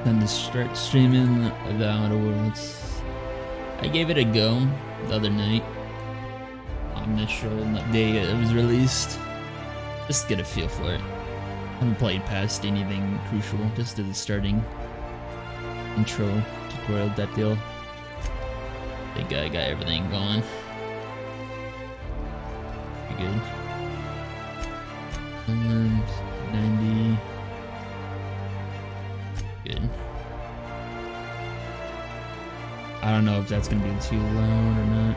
Time to start streaming the Outer Worlds. I gave it a go the other night. Initial day it was released. Just to get a feel for it. I haven't played past anything crucial, just to the starting intro tutorial type deal. I think I got everything going. Pretty good. 90. Good. I don't know if that's gonna be too loud or not.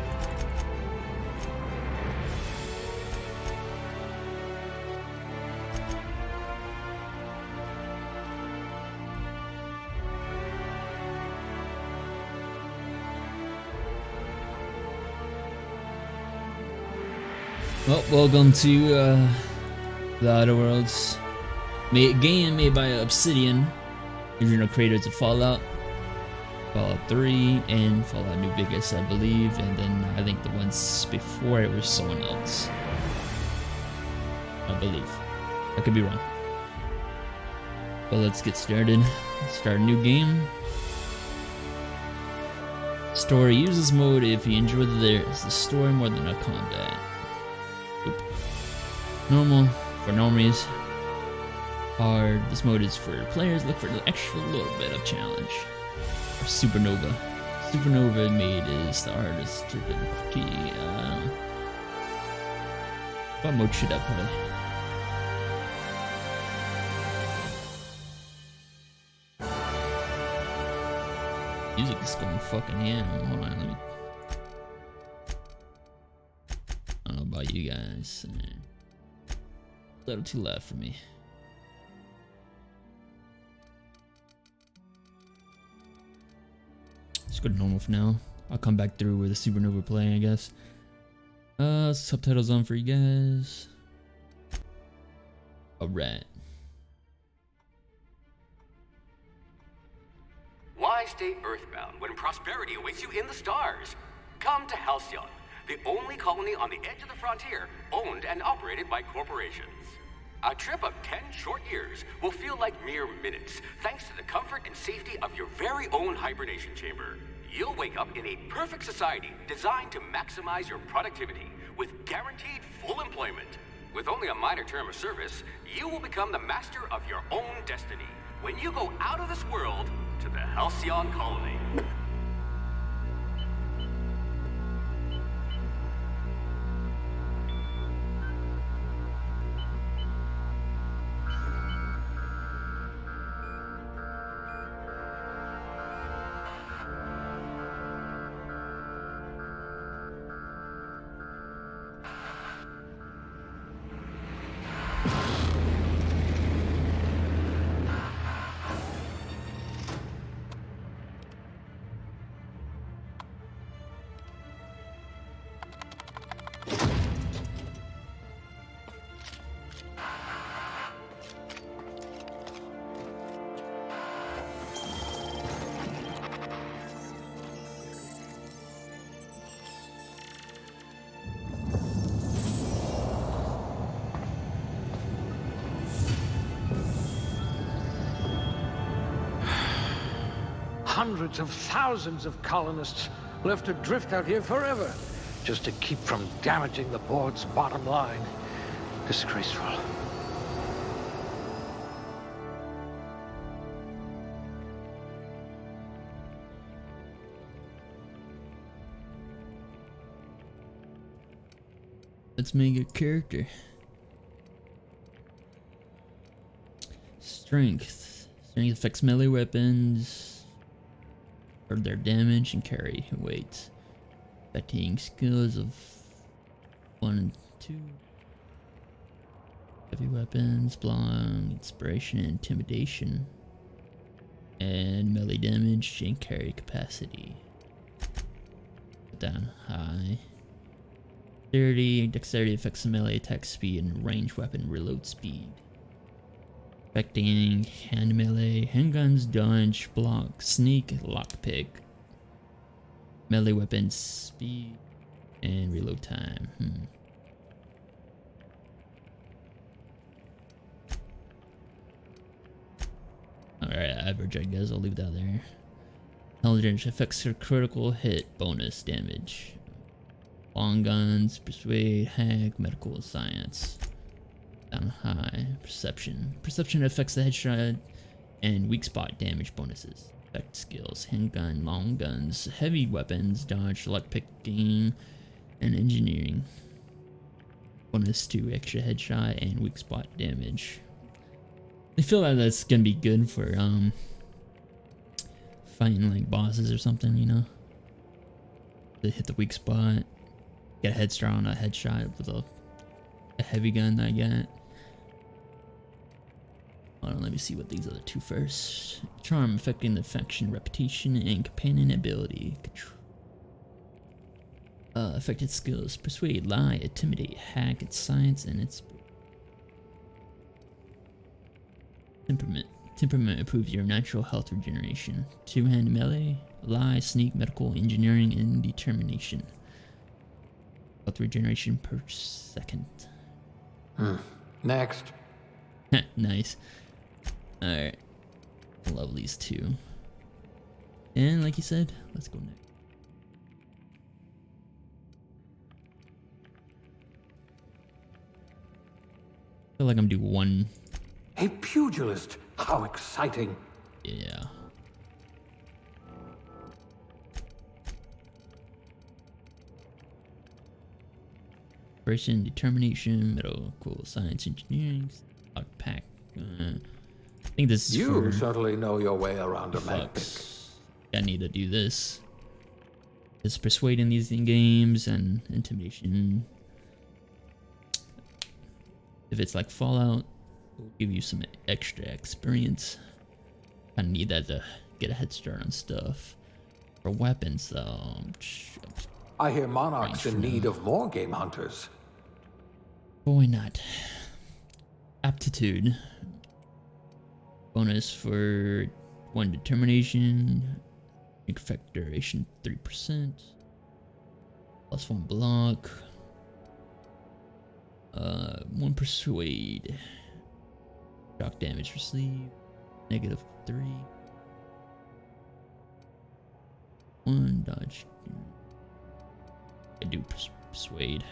Well, welcome to the Outer Worlds. Game made by Obsidian, original creators of Fallout 3, and Fallout New Vegas, I believe, and then I think the ones before it was someone else. I believe. I could be wrong. But let's get started. Start a new game. Story. Use this mode if you enjoy the story more than a combat. Oop. Normal for normies. Hard. This mode is for players look for the extra little bit of challenge. Or Supernova. Supernova made is the hardest difficulty. What mode should I play? Music is going fucking ham. Hold on, let me. I don't know about you guys. A little too loud for me. Let's go to normal for now. I'll come back through with a Supernova play, I guess. Subtitles on for you guys. Alright. Why stay earthbound when prosperity awaits you in the stars? Come to Halcyon, the only colony on the edge of the frontier, owned and operated by corporations. A trip of 10 short years will feel like mere minutes, thanks to the comfort and safety of your very own hibernation chamber. You'll wake up in a perfect society designed to maximize your productivity with guaranteed full employment. With only a minor term of service, you will become the master of your own destiny when you go out of this world to the Halcyon colony. Hundreds of thousands of colonists left adrift out here forever, just to keep from damaging the board's bottom line. Disgraceful. Let's make a character. Strength. Strength affects melee weapons. Or their damage and carry weight. Affecting skills of 1 and 2. Heavy weapons, blind, inspiration, and intimidation. And melee damage and carry capacity. Put down high. Dexterity affects the melee attack speed and range weapon reload speed. Affecting hand melee, handguns, dodge, block, sneak, lockpick. Melee weapons, speed, and reload time. Alright, average, I guess. I'll leave that there. Intelligence affects her critical hit bonus damage. Long guns, persuade, hack, medical science. Down high. Perception. Perception affects the headshot and weak spot damage bonuses. Effect skills. Handgun, long guns, heavy weapons, dodge, luck picking, and engineering. Bonus to extra headshot and weak spot damage. I feel like that's gonna be good for fighting like bosses or something, you know? To hit the weak spot, get a head start on a headshot with a heavy gun that I get. Hold on, let me see what these other two first. Charm affecting the faction reputation and companion ability. Affected skills: persuade, lie, intimidate, hack, its science, and its temperament. Temperament improves your natural health regeneration. Two-hand melee, lie, sneak, medical, engineering, and determination. Health regeneration per second. Next. Nice. Alright. I love these two. And like you said, let's go next. I feel like I'm doing one. A pugilist. How exciting. Yeah. Operation, determination, medical science, engineering, stock pack. I think this is You for certainly know your way around a map. I need to do this. It's persuading these games and intimidation. If it's like Fallout, it'll give you some extra experience. I need that to get a head start on stuff. For weapons, though, I hear Monarch's in need of more game hunters. why not? Aptitude. Bonus for 1 determination. Effect duration 3%. Plus 1 block. 1 persuade. Shock damage received. -3. 1 dodge. I do persuade.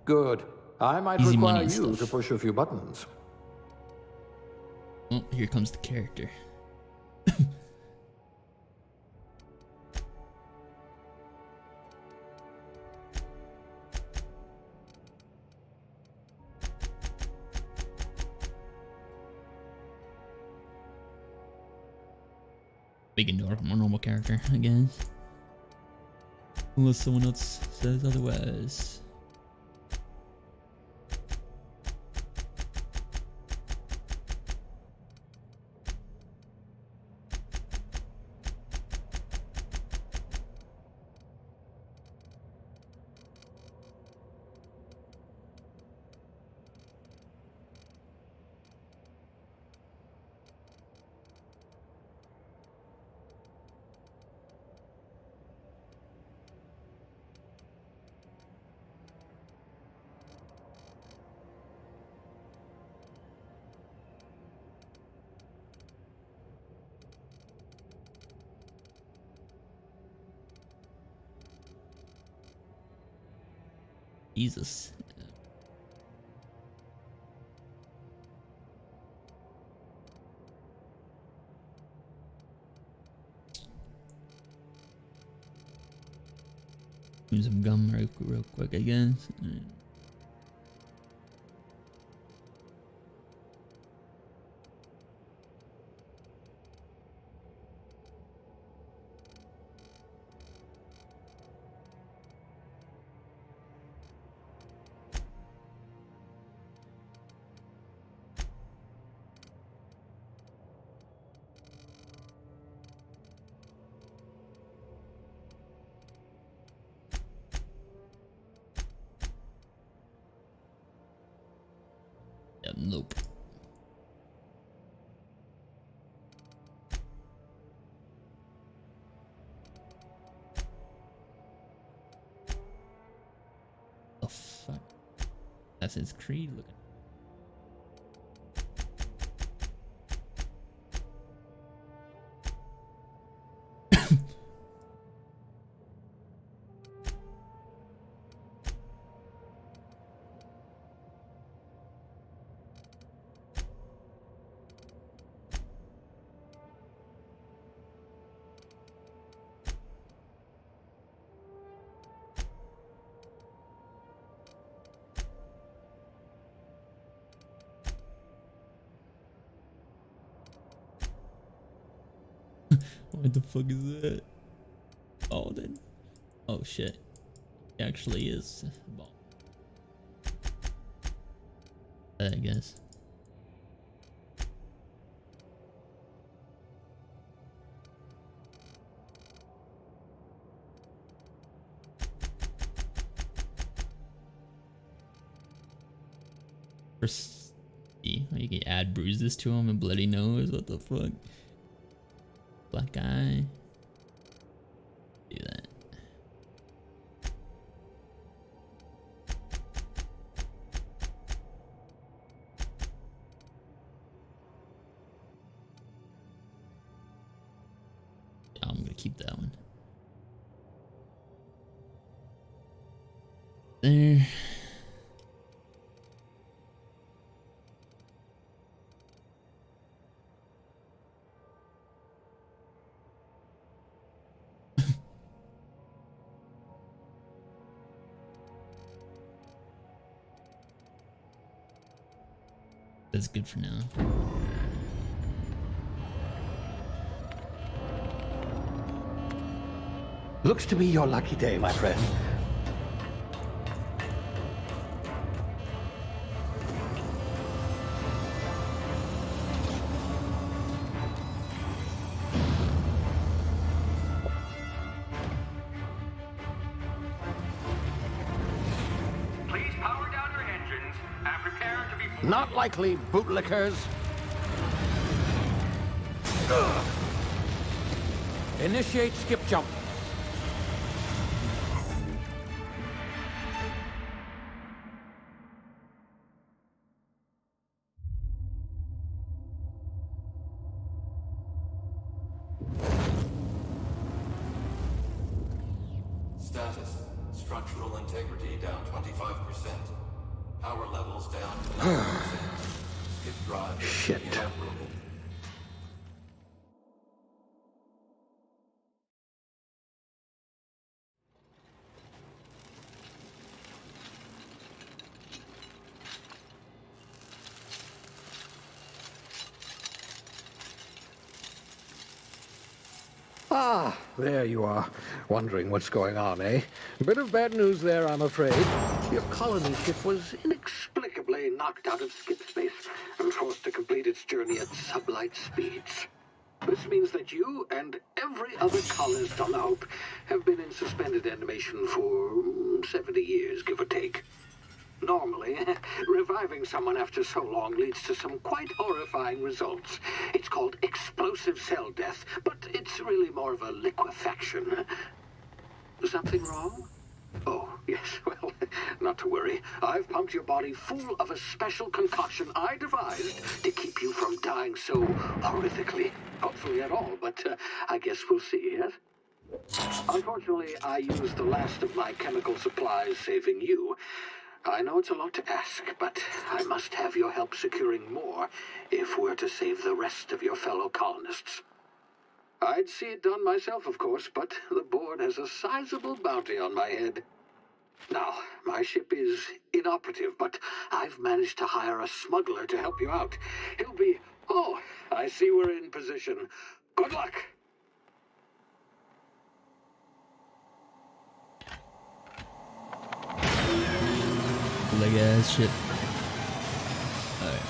Good. I might Easy require money and you stuff. to push a few buttons. Oh, here comes the character. Big and normal character, I guess. Unless someone else says otherwise. Jesus. Use some gum real quick, I guess. Yeah, nope. The fuck? Assassin's Creed looking. What the fuck is that? Oh, then. Oh shit. It actually is a bomb. I guess. First, you can add bruises to him and bloody nose. What the fuck? Black eye. Do that. Yeah, I'm gonna keep that one. There. That's good for now. Looks to be your lucky day, my friend. Please power down your engines and prepare to be... Not likely, bootlickers. Initiate skip jump. Status. Structural integrity down 25%. Power levels down 11%. Skip drive Shit. inoperable. Ah, there you are. Wondering what's going on, eh? Bit of bad news there, I'm afraid. Your colony ship was inexplicably knocked out of skip space and forced to complete its journey at sublight speeds. This means that you and every other colonist on the Hope have been in suspended animation for 70 years, give or take. Normally, reviving someone after so long leads to some quite horrifying results. It's called explosive cell death, but it's really more of a liquefaction. Something wrong? Oh, yes, well, not to worry. I've pumped your body full of a special concoction I devised to keep you from dying so horrifically. Hopefully at all, but I guess we'll see, yes? Unfortunately, I used the last of my chemical supplies saving you. I know it's a lot to ask, but I must have your help securing more if we're to save the rest of your fellow colonists. I'd see it done myself, of course, but the board has a sizable bounty on my head. Now, my ship is inoperative, but I've managed to hire a smuggler to help you out. He'll be... Oh, I see we're in position. Good luck! Leg ass shit. Alright.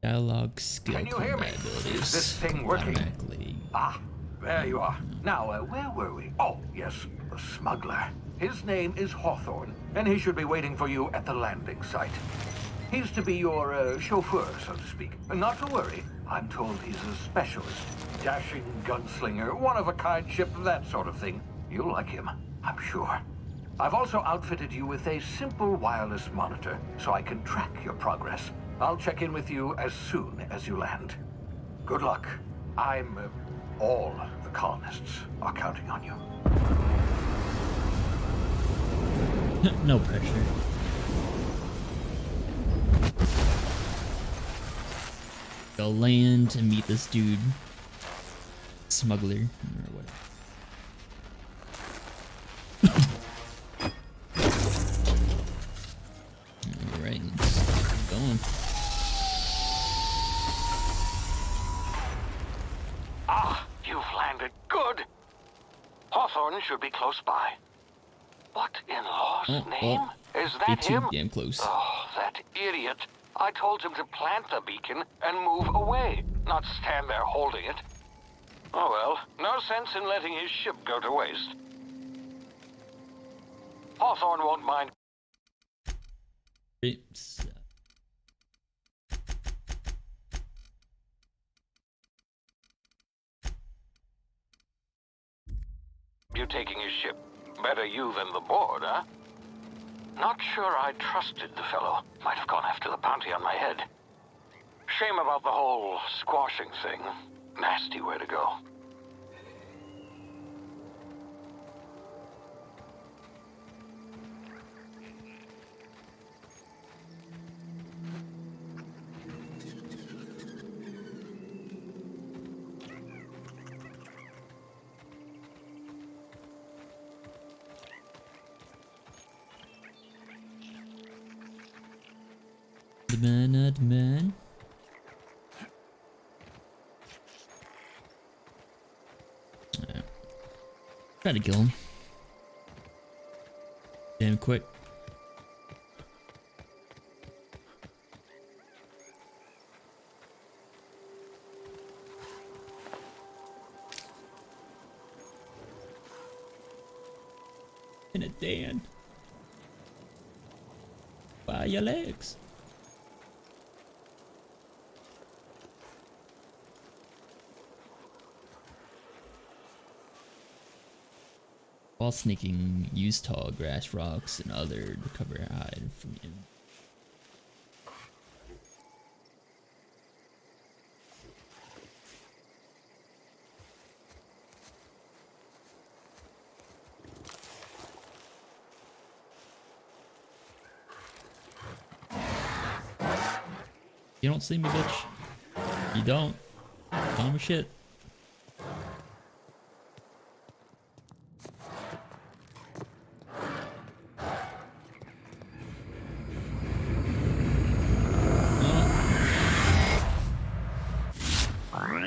Dialogue skill Can you hear me? abilities. Is this thing working? Automatically. Ah, there you are. Now, where were we? Oh, yes, the smuggler. His name is Hawthorne, and he should be waiting for you at the landing site. He's to be your chauffeur, so to speak. Not to worry. I'm told he's a specialist. Dashing gunslinger, one-of-a-kind ship, that sort of thing. You'll like him, I'm sure. I've also outfitted you with a simple wireless monitor, so I can track your progress. I'll check in with you as soon as you land. Good luck. All the colonists are counting on you. No pressure. Go land and meet this dude. Smuggler or whatever. going. Ah, you've landed. Good. Hawthorne should be close by. What in law's name? Is that too him? damn close. Oh, that idiot. I told him to plant the beacon and move away, not stand there holding it. Oh well, no sense in letting his ship go to waste. Hawthorne won't mind. Oops. You taking his ship. Better you than the board, huh? Not sure I trusted the fellow. Might have gone after the bounty on my head. Shame about the whole squashing thing. Nasty way to go. The man. Alright. Try to kill him. Damn quick. In it, Dan. By your legs. While sneaking, use tall grass, rocks, and other to cover and hide from you. You don't see me, bitch. You don't. Calm as shit.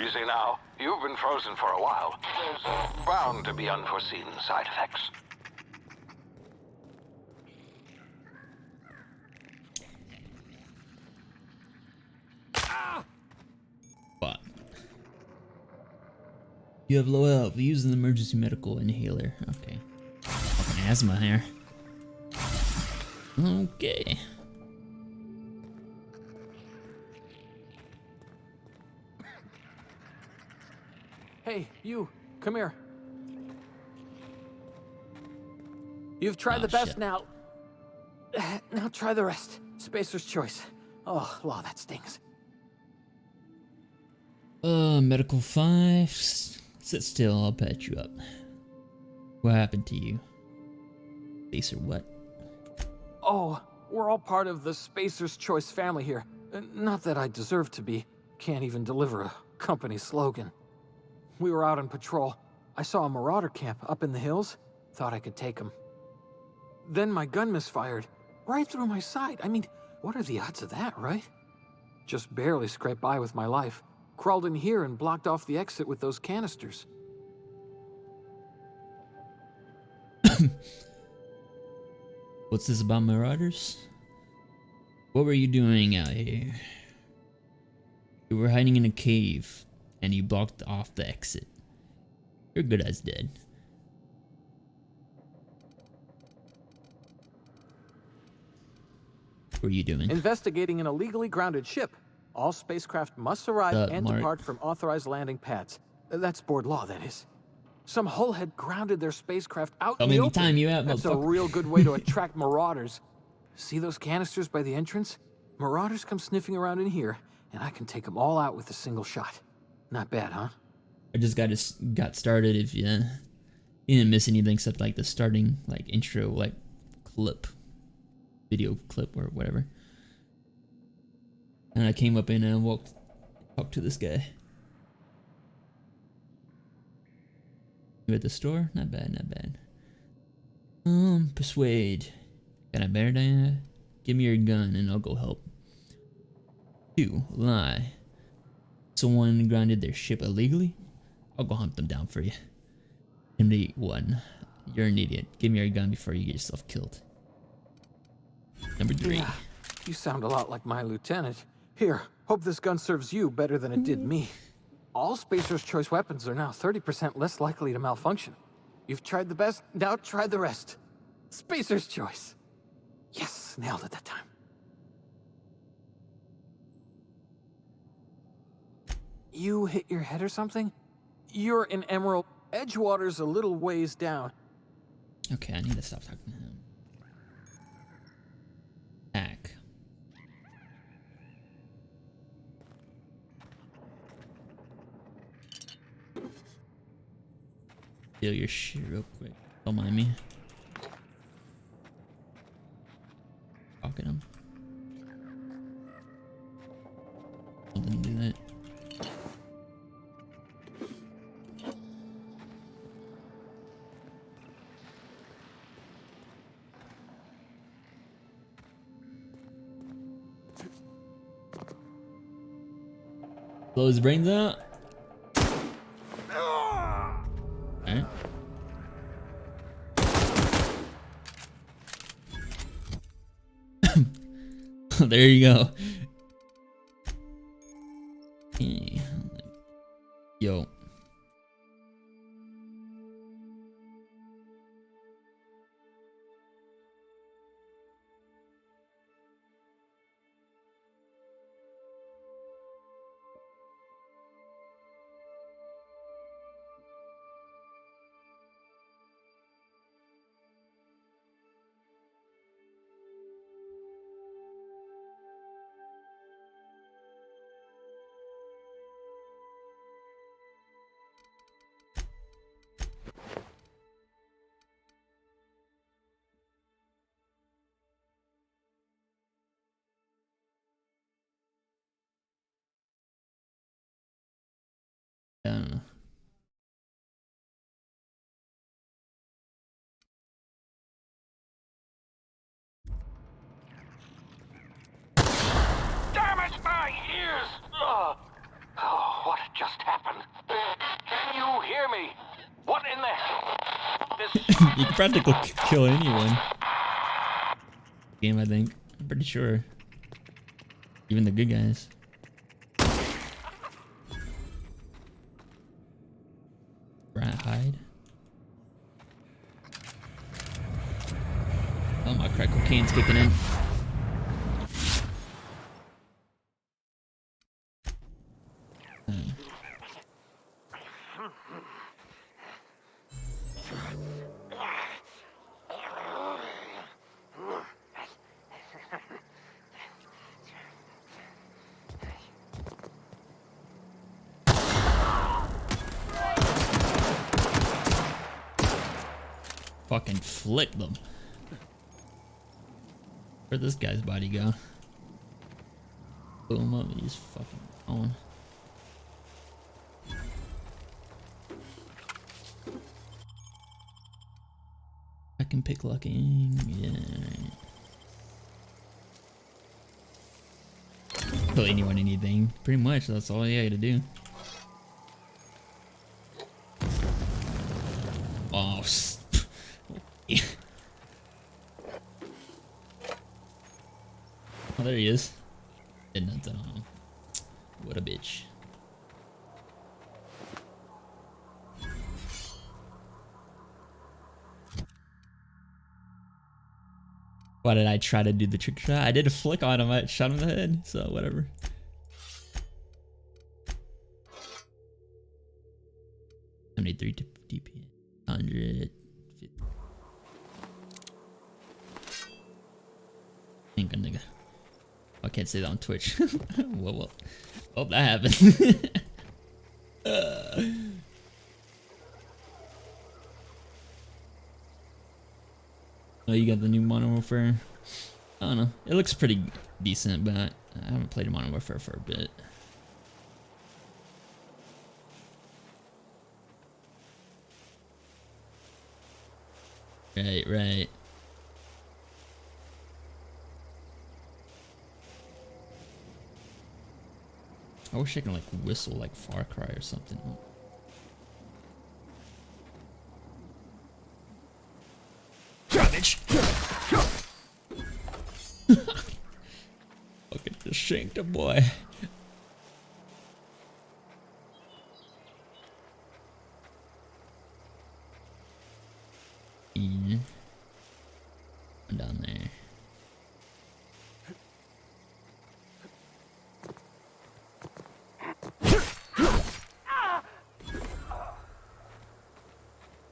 Easy now. You've been frozen for a while. There's bound to be unforeseen side effects. But you have low health. Use an emergency medical inhaler. Okay. Fucking asthma here. Okay. Hey, you, come here. You've tried the best shit. now. Now try the rest. Spacer's choice. Oh, law, that stings. Medical 5. Sit still, I'll patch you up. What happened to you? Face or what? Oh, we're all part of the Spacer's Choice family here. Not that I deserve to be. Can't even deliver a company slogan. We were out on patrol. I saw a marauder camp up in the hills. Thought I could take him. Then my gun misfired. Right through my side. I mean, what are the odds of that, right? Just barely scraped by with my life. Crawled in here and blocked off the exit with those canisters. What's this about marauders? What were you doing out here? You were hiding in a cave, and you blocked off the exit. You're good as dead. What were you doing? Investigating an illegally grounded ship. All spacecraft must arrive and Mark. depart from authorized landing pads. That's board law, that is. Some hull had grounded their spacecraft out How in the many open. time you at, That's a motherfucker? real good way to attract marauders. See those canisters by the entrance? Marauders come sniffing around in here, and I can take them all out with a single shot. Not bad, huh? I just got started. If you didn't miss anything except like the starting like intro like clip, video clip or whatever. And I came up in and talked to this guy. You at the store? Not bad, not bad. Persuade. Got a better idea? Give me your gun and I'll go help. 2. Lie. Someone grounded their ship illegally? I'll go hunt them down for you. Intimidate 1. You're an idiot. Give me your gun before you get yourself killed. Number 3. Yeah, you sound a lot like my lieutenant. Here, hope this gun serves you better than it did me. All Spacer's Choice weapons are now 30% less likely to malfunction. You've tried the best, now try the rest. Spacer's Choice. Yes, nailed it that time. You hit your head or something? You're in Emerald. Edgewater's a little ways down. Okay, I need to stop talking to him. Hack. Steal your shit real quick. Don't mind me. Pocket him. Something to do that. Blow his brains out. Alright. There you go. Yo. I don't know. Damn it, my ears! Oh, what just happened? Can you hear me? What in the hell? You can practically kill anyone. Game, I think. I'm pretty sure. Even the good guys. Rat hide. Oh, my crack cocaine's kicking in. Fucking flick them. Where'd this guy's body go? Blew him up, he's fucking on. I can pick locking, yeah. Kill anyone, anything. Pretty much, that's all you gotta do. Oh, oh, there he is. Did nothing on him. What a bitch. Why did I try to do the trick shot? I did a flick on him. I shot him in the head, so whatever. $73 DP. 150. Think a nigga. I can't say that on Twitch. Well. Oh, that happened. Oh, you got the new Modern Warfare? I don't know. It looks pretty decent, but I haven't played Modern Warfare for a bit. Right. I wish I could like whistle like Far Cry or something. Garbage. Fucking just shanked a boy. Yeah. Down there.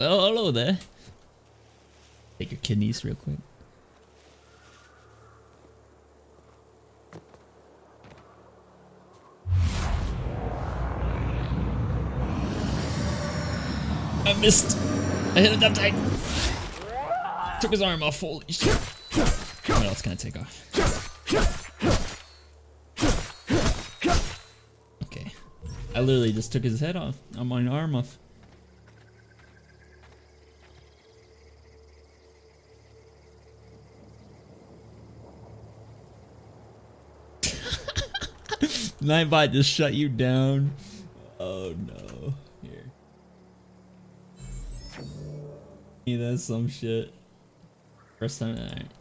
Oh, hello there. Take your kidneys real quick. I missed. I hit him that tight. Took his arm off. Holy shit. What else can I take off? Okay. I literally just took his head off. I'm my arm off. Nightbot just shut you down. Oh no. Here. Yeah, that's some shit. First time. Alright.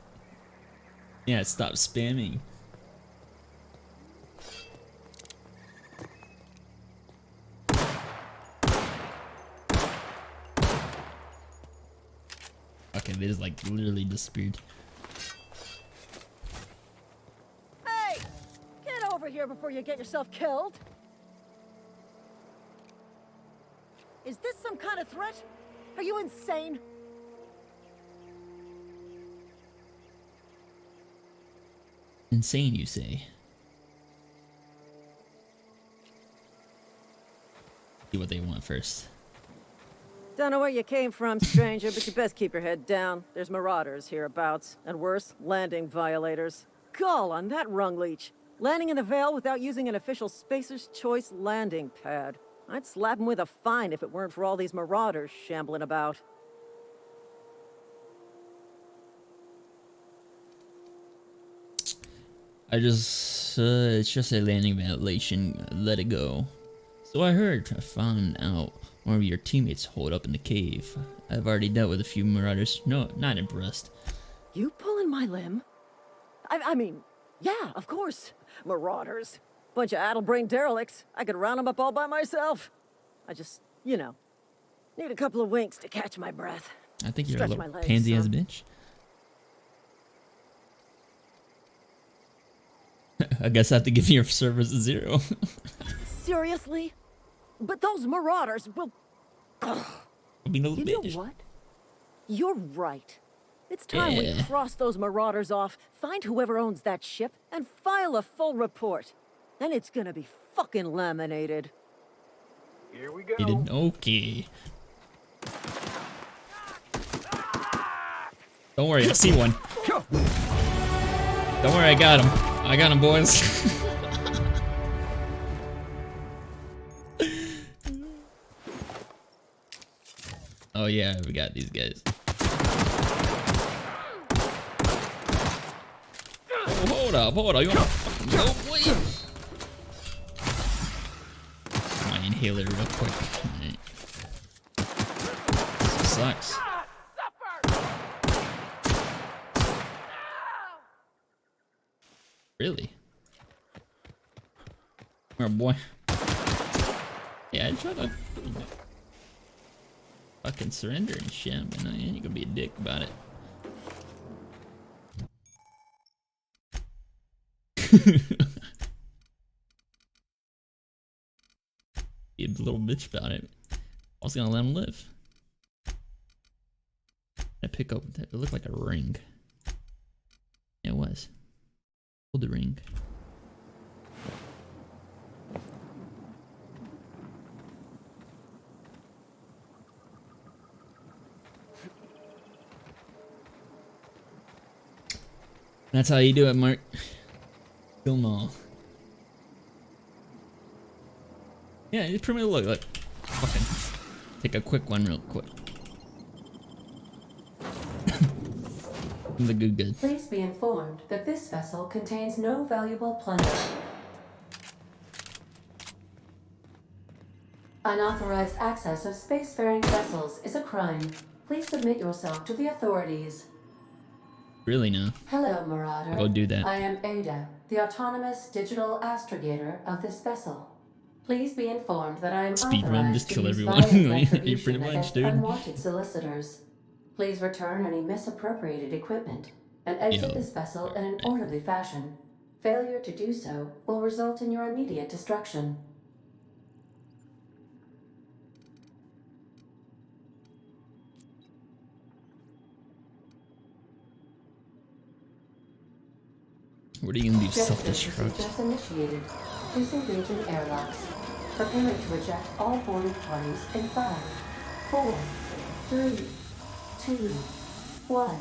Yeah, stop spamming. Okay, they just like literally disappeared. Here before you get yourself killed. Is this some kind of threat? Are you insane? Insane, you say? See what they want first. Don't know where you came from, stranger, but you best keep your head down. There's marauders hereabouts, and worse, landing violators. Gall on that rung leech. Landing in the Vale without using an official Spacer's Choice landing pad. I'd slap him with a fine if it weren't for all these marauders shambling about. It's just a landing violation. Let it go. So I heard. I found out one of your teammates holed up in the cave. I've already dealt with a few marauders. No, not impressed. You pulling my limb? I mean, yeah, of course. Marauders. Bunch of addle-brained derelicts. I could round them up all by myself. I just, you know, need a couple of winks to catch my breath. I think you're Stretch a little my legs, pansy-ass son. bitch. I guess I have to give your service a 0. Seriously? But those marauders will... I mean, a little You know bitch. what? You're right. It's time we Yeah. cross those marauders off, find whoever owns that ship, and file a full report. Then it's gonna be fucking laminated. Here we go. He didn't. Okay. Don't worry, I see one. Don't worry, I got him. I got him, boys. Oh yeah, we got these guys. Oh, hold up. You wanna fucking go, boy? My inhaler real quick. Alright. This sucks. Really? Come here, boy. Yeah, I try to fucking surrender and shit, but no, you ain't gonna be a dick about it. Be a little bitch about it. I was gonna let him live. I pick up. It looked like a ring. Yeah, it was. Hold the ring. That's how you do it, Mark. Kill them all. Yeah, you pretty much look. Fucking take a quick one real quick. The good. Please be informed that this vessel contains no valuable plunder. Unauthorized access of spacefaring vessels is a crime. Please submit yourself to the authorities. Really now? Hello, Marauder. I'll go do that. I am Ada, the autonomous digital astrogator of this vessel. Please be informed that I am Speedrun, authorized just to kill use everyone. violent Like, you pretty retribution much, against dude. unwanted solicitors. Please return any misappropriated equipment and exit Yo. this vessel in an orderly fashion. Failure to do so will result in your immediate destruction. What are you gonna do? Genesis is Self-destruct? just initiated. Disengaging airlocks. Preparing to eject all boarded parties in 5, 4, 3, 2, 1.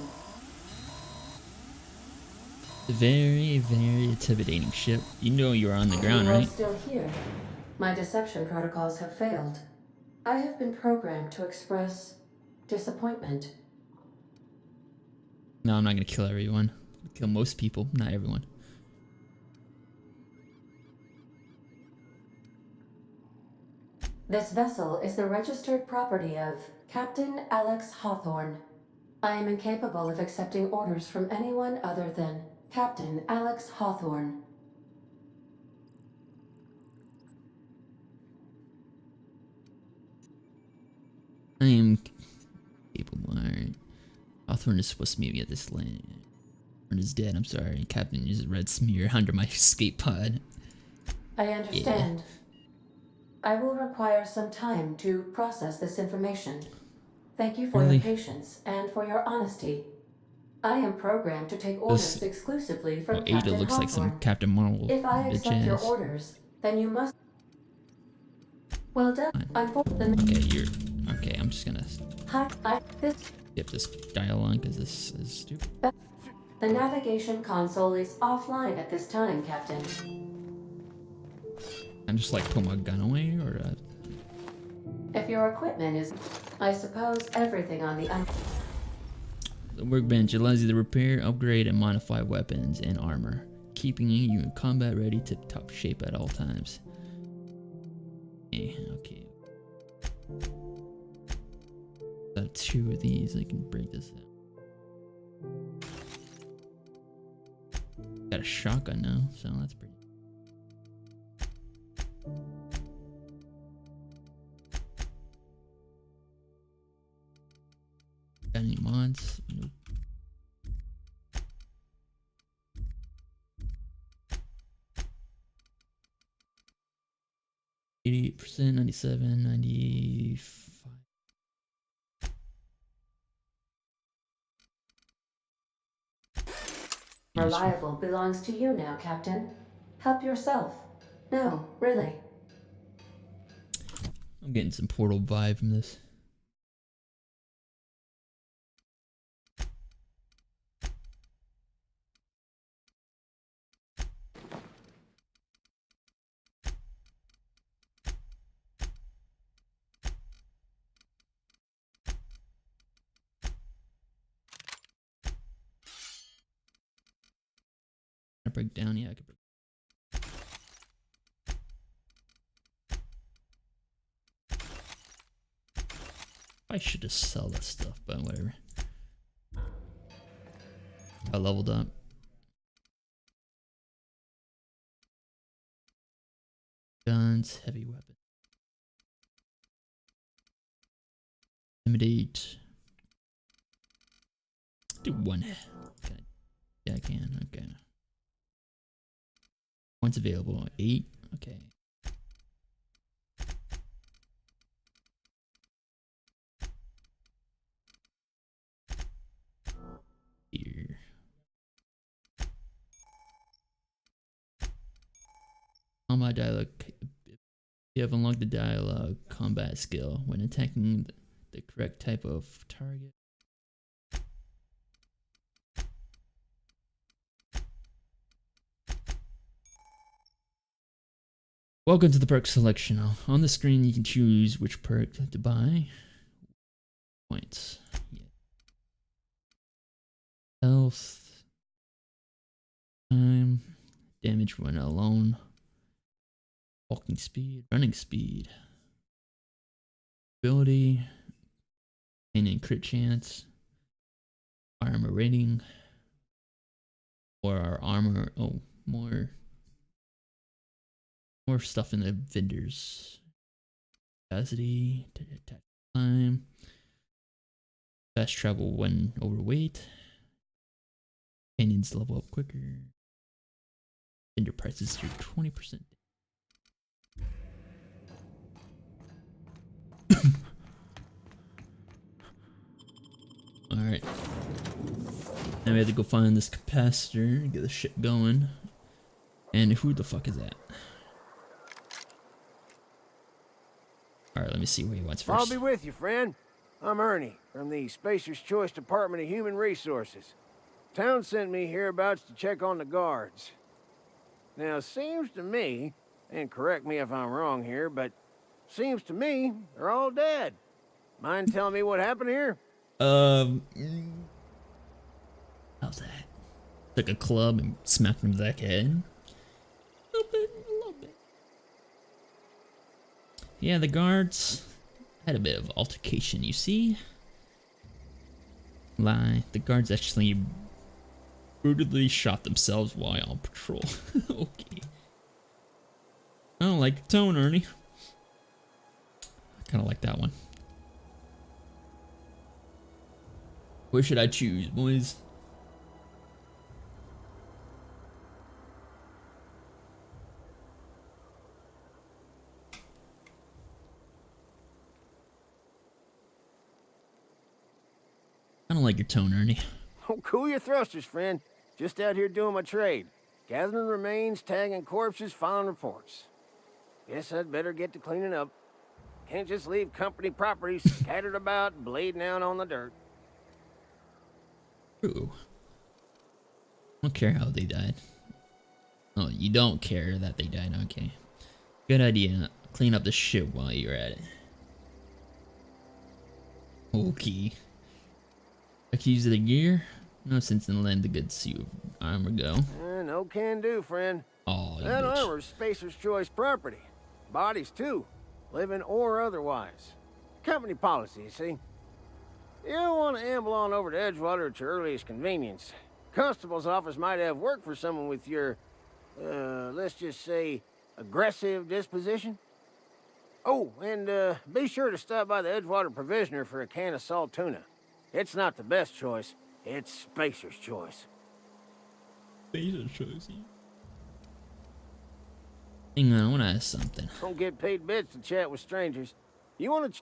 Very, very intimidating ship. You know you're on the ground, You are right? still here. My deception protocols have failed. I have been programmed to express disappointment. No, I'm not gonna kill everyone. Kill most people, not everyone. This vessel is the registered property of Captain Alex Hawthorne. I am incapable of accepting orders from anyone other than Captain Alex Hawthorne. I am capable. Alright. Hawthorne is supposed to meet me at this land. Hawthorne is dead, I'm sorry. Captain uses red smear under my escape pod. I understand. I will require some time to process this information. Thank you for Really? your patience and for your honesty. I am programmed to take orders exclusively from Ada Captain looks Hawthorne. like some Captain Marvel If I bitch accept your ass. orders, then you must. Well done. Okay, you're okay. I'm just gonna This. skip this dialogue because this is stupid. The navigation console is offline at this time, Captain. I'm just like pull my gun away, or If your equipment is, I suppose everything on the workbench allows you to repair, upgrade, and modify weapons and armor, keeping you in combat ready to top shape at all times. Okay. Got 2 of these. I can break this out. Got a shotgun now, so that's pretty. Got any mods? Nope. %, 97, 95. Reliable belongs to you now, Captain. Help yourself. No, really. I'm getting some Portal vibe from this. I break down, yeah, I could break. I should just sell that stuff, but whatever. I leveled up. Guns, heavy weapon. Intimidate. Do 1. Okay. Yeah, I can. Okay. Points available. 8. Okay. Here. Combat dialogue. You have unlocked the dialogue combat skill when attacking the correct type of target. Welcome to the perk selection. On the screen, you can choose which perk to buy. Points. Yeah. Health. Time. Damage when alone. Walking speed. Running speed. ability, and crit chance, armor rating, or our armor. Oh, more stuff in the vendors. Capacity, attack time, fast travel when overweight, companions level up quicker, vendor prices are 20%. Alright. Now we have to go find this capacitor, get the shit going. And who the fuck is that? Alright, let me see where he wants first. I'll be with you, friend. I'm Ernie, from the Spacer's Choice Department of Human Resources. Town sent me hereabouts to check on the guards. Now, it seems to me, and correct me if I'm wrong here, but seems to me they're all dead. Mind telling me what happened here? How's that? Took a club and smacked him in the back head. A little bit. Yeah, the guards had a bit of altercation, you see? Lie. The guards actually brutally shot themselves while on patrol. Okay. I don't like your tone, Ernie. I kind of like that one. What should I choose, boys? I don't like your tone, Ernie. Oh, cool your thrusters, friend. Just out here doing my trade. Gathering remains, tagging corpses, filing reports. Guess I'd better get to cleaning up. Can't just leave company property scattered about, bleeding out on the dirt. Ooh. I don't care how they died. Oh, you don't care that they died, okay. Good idea. Clean up the shit while you're at it. Okay. Accused of the gear? No sense in letting the good suit of armor go. No can do, friend. Oh, you That bitch. armor's Spacer's Choice property. Bodies, too. Living or otherwise. Company policy, you see. You don't want to amble on over to Edgewater at your earliest convenience. Constable's office might have work for someone with your, let's just say, aggressive disposition. Oh, and be sure to stop by the Edgewater Provisioner for a can of salt tuna. It's not the best choice. It's Spacer's Choice. Spacer's Choice. Hang on, I want to ask something. Don't get paid bits to chat with strangers. You want to...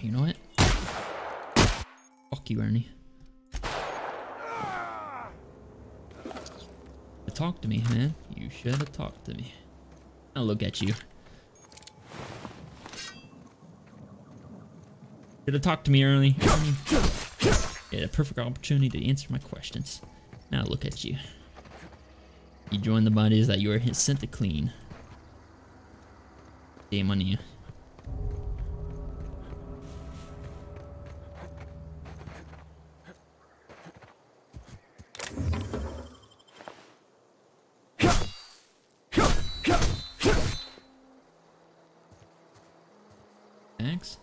You know what? Fuck you, Ernie. Talk to me, man. You should have talked to me. I'll look at you. Should have talked to me early. Ernie. You had a perfect opportunity to answer my questions. Now look at you. You joined the bodies that you were sent to clean. Shame on you. Thanks.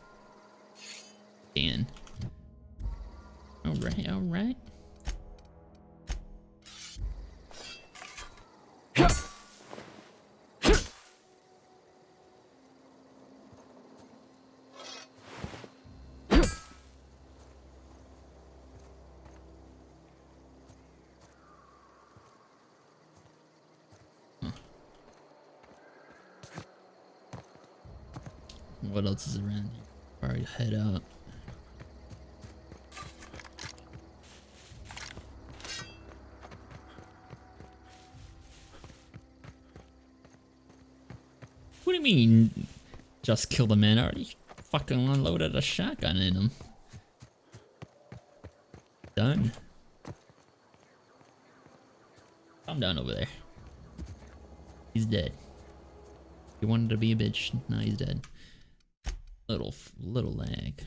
Dan. Alright, alright. What else is around here? Alright, head out. What do you mean, just killed a man? I already fucking unloaded a shotgun in him. Done. Calm down over there. He's dead. He wanted to be a bitch. Now he's dead. Little lag.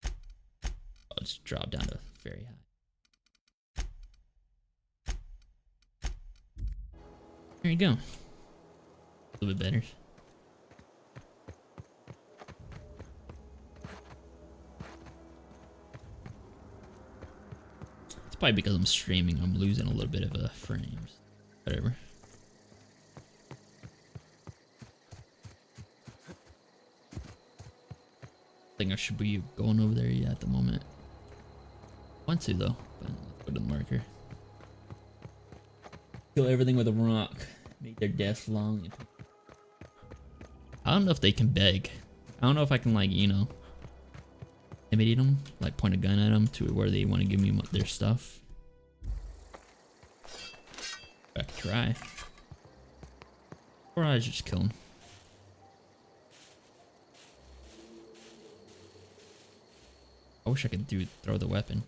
I'll just drop down to very high. There you go. A little bit better. It's probably because I'm streaming. I'm losing a little bit of frames. Whatever. I think I should be going over there at the moment. Want to though, but let's go to the marker. Kill everything with a rock. Make their death long. I don't know if they can beg. I don't know if I can, like, you know, intimidate them, like point a gun at them to where they want to give me their stuff. I could try. Or I just kill them. I wish I could throw the weapon.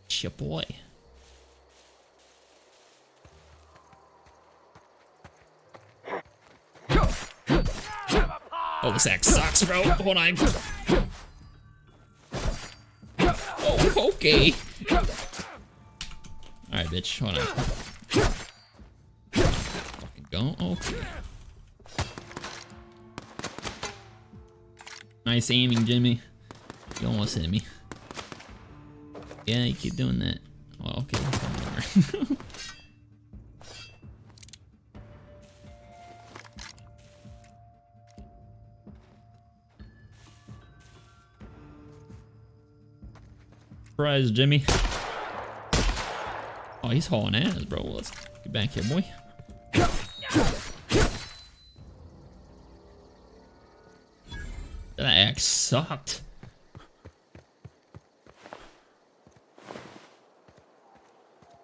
It's your boy. Oh, this axe sucks, bro. Hold on. Oh, okay. Alright, bitch. Hold on. Fucking go. Okay. Nice aiming, Jimmy. You almost hit me. Yeah, you keep doing that. Oh, okay. Surprise, Jimmy. Oh, he's hauling ass, bro. Let's get back here, boy. That axe sucked.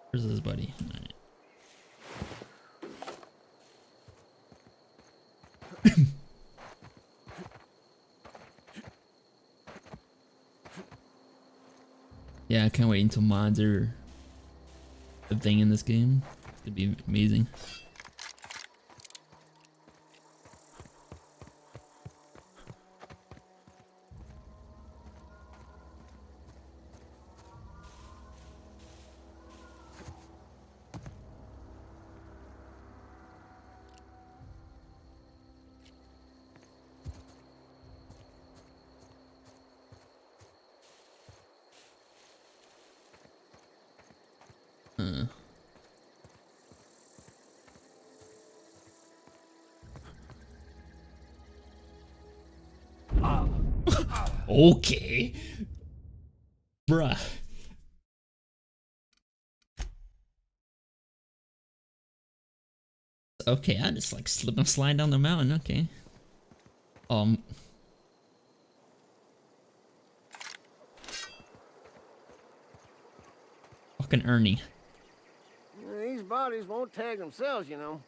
Where's this buddy? All right. Yeah, I can't wait until mods are a thing in this game. It's gonna be amazing. Okay. Bruh. Okay, I just like slip and slide down the mountain, okay. Fucking Ernie. These bodies won't tag themselves, you know.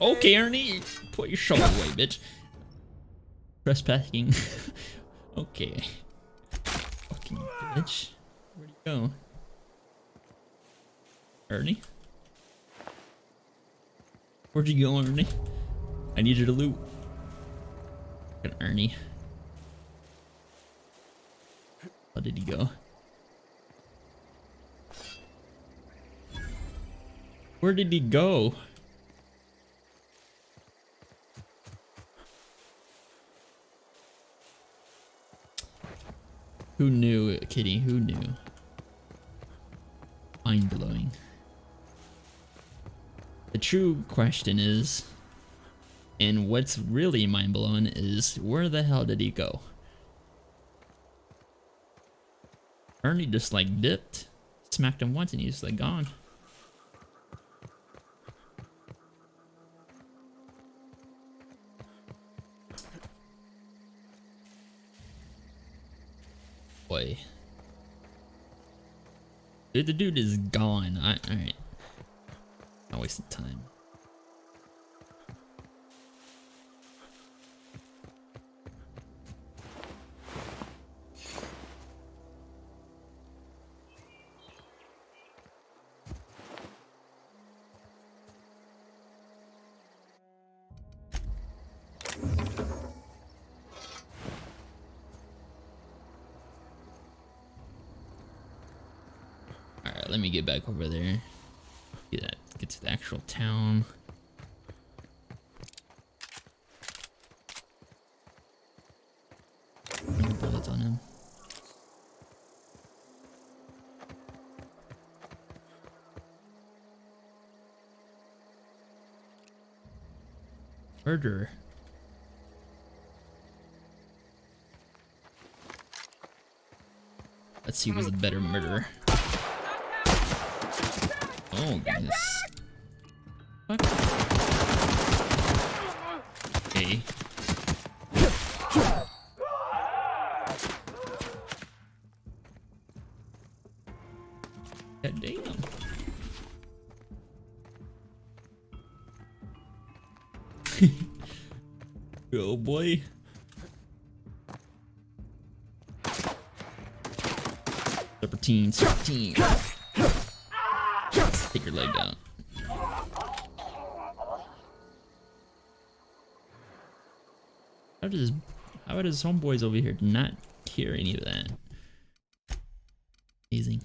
Okay, Ernie, put your shovel away, bitch. Trespassing. Okay. Fucking bitch. Where'd he go? Ernie? Where'd you go, Ernie? I need you to loot. Fucking Ernie. How did he go? Where did he go? Who knew, Kitty? Who knew? Mind-blowing. The true question is, and what's really mind-blowing is, where the hell did he go? Ernie just like dipped, smacked him once, and he's like gone. Boy. Dude, the dude is gone. Alright. Not wasting time. Let me get back over there. Get to the actual town. No bullets on him. Murderer. Let's see who's the better murderer. Oh goodness. Fuck. Hey. God damn. Oh boy. Serpentine. Take your leg out. How about his homeboys over here not hear any of that? Amazing.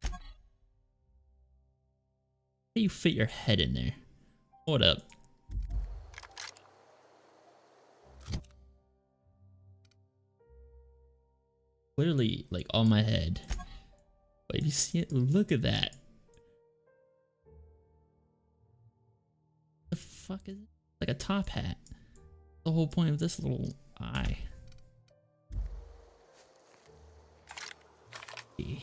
How do you fit your head in there? Hold up. Clearly, like, on my head. But if you see it, look at that. The fuck is it? Like a top hat. The whole point of this little eye. Yeah.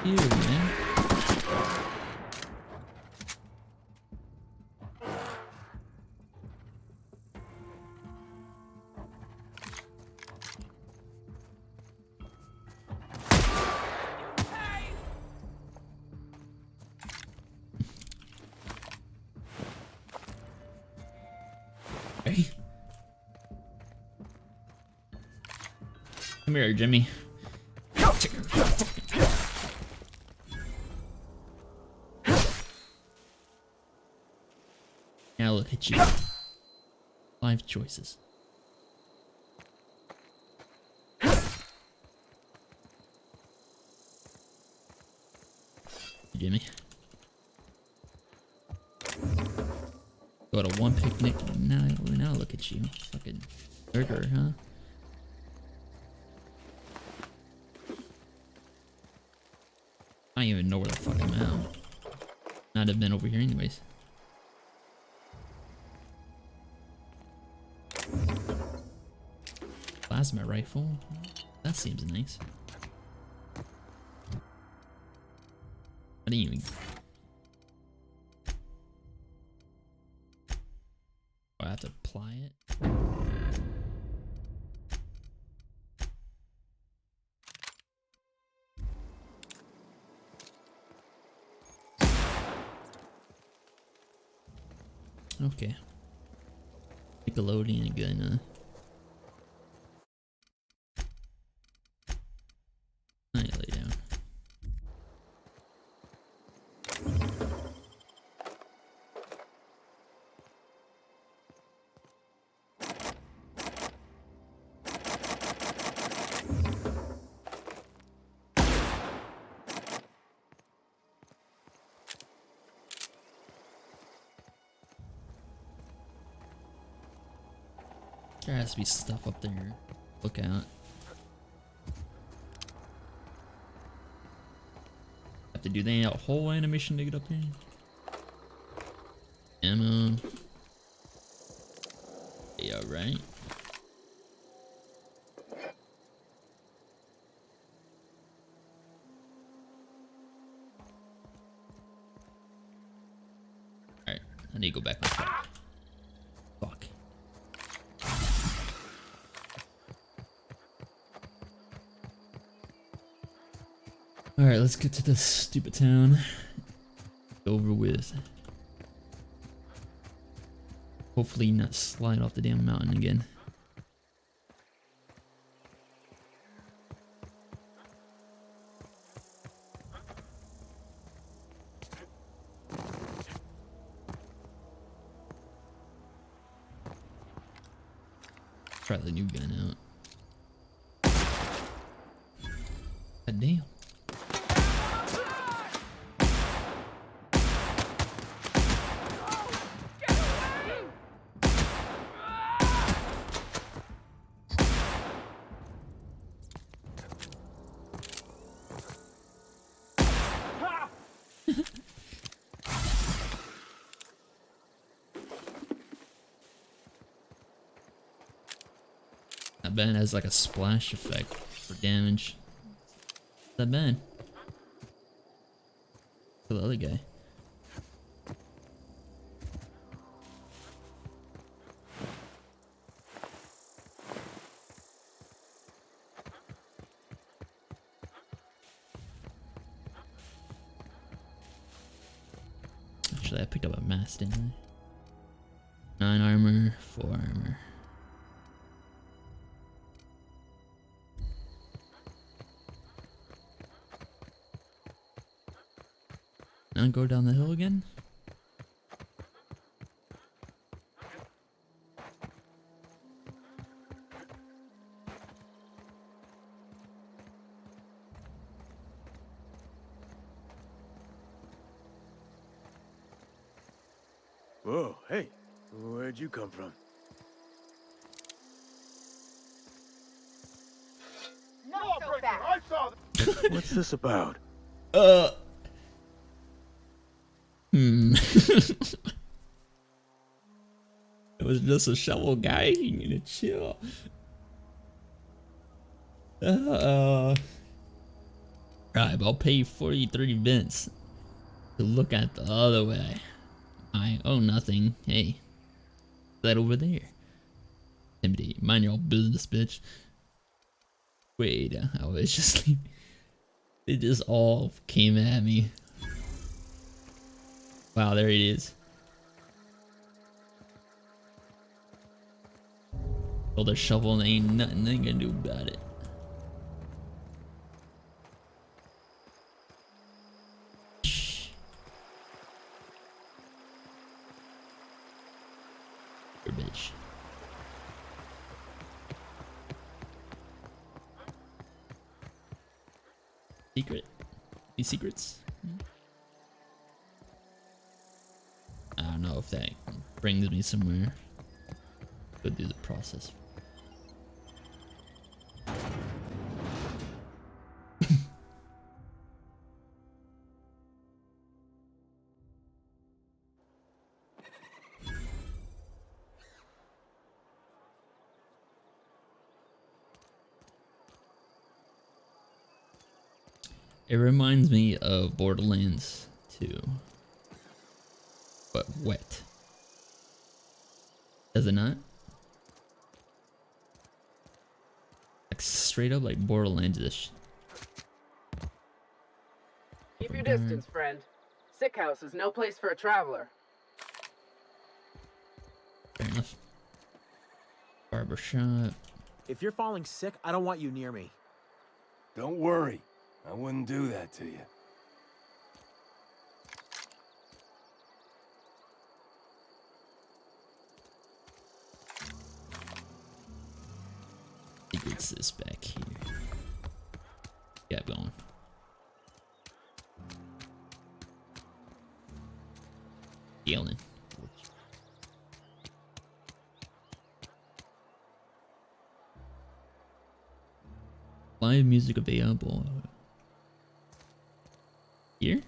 You, man. Hey. Come here, Jimmy. Now look at you. Life choices. Jimmy. Go to one picnic. Now look at you. Fucking murderer, huh? I don't even know where the fuck I'm at. Not have been over here anyways. Plasma rifle. That seems nice. I didn't even. I have to apply it. Okay. Nickelodeon again. I lay down. There has to be stuff up there. Look out. Have to do the whole animation to get up there. Ammo. Yeah, right. Alright, I need to go back on track. Fuck. Alright, let's get to this stupid town. Over with. Hopefully not slide off the damn mountain again. Try the new gun out. God damn. That band has like a splash effect for damage. That band. For the other guy. Actually, I picked up a mask, didn't I? 9 armor, 4 armor. Now go down the hill again? Whoa, hey, where'd you come from? Not so fast. What's this about? It was just a shovel guy. You need to chill. Right, I'll pay you 43 bits to look at the other way. I own nothing. Hey, that over there. Intimidate. Mind your own business, bitch. Wait, I was just sleeping. They just all came at me. Wow, there it is. Well, they're shoveling, ain't nothing they can do about it. Shh. Your bitch. Secret? These secrets? I don't know if that brings me somewhere. Go do the process. It reminds me of Borderlands 2, but wet. Does it not? Like straight up like Borderlands-ish. Keep your distance, friend. Sick house is no place for a traveler. Fair enough. Barbershop. If you're falling sick, I don't want you near me. Don't worry, I wouldn't do that to you. Secrets this back here. Keep going. Healing. Live music available. Here?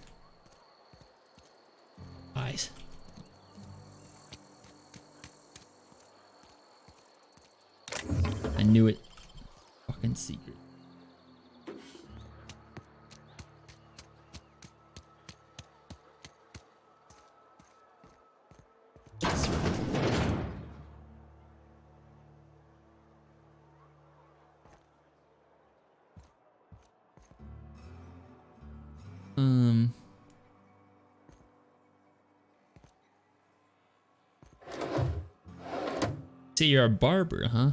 Eyes. I knew it. Fucking secret. See, you're a barber, huh?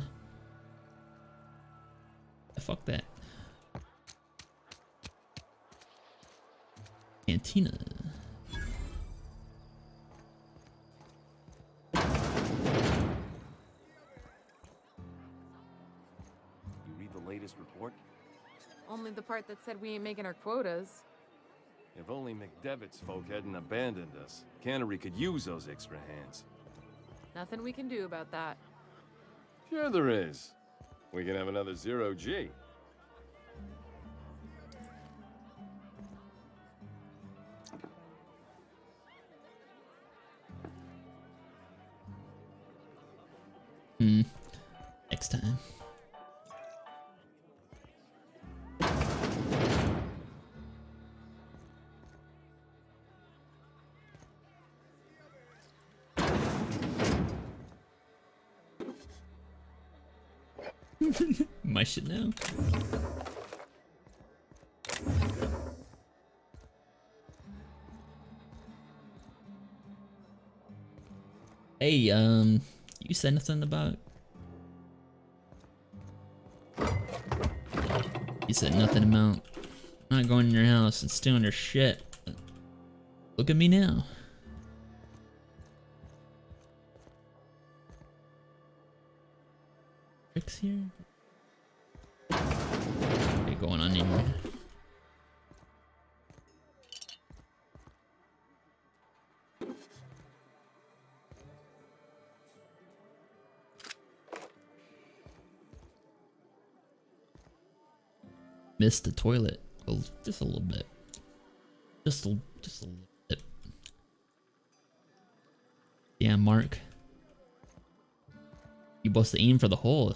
Fuck that. Cantina. You read the latest report? Only the part that said we ain't making our quotas. If only McDevitt's folk hadn't abandoned us, Cannery could use those extra hands. Nothing we can do about that. Sure there is. We can have another zero-G. Next time. My shit now. Hey, you said nothing about. You said nothing about not going in your house and stealing your shit. Look at me now. Tricks here? What's going on in here? Missed the toilet. Well, just a little bit. Just a little bit. Yeah, Mark. You supposed to aim for the hole.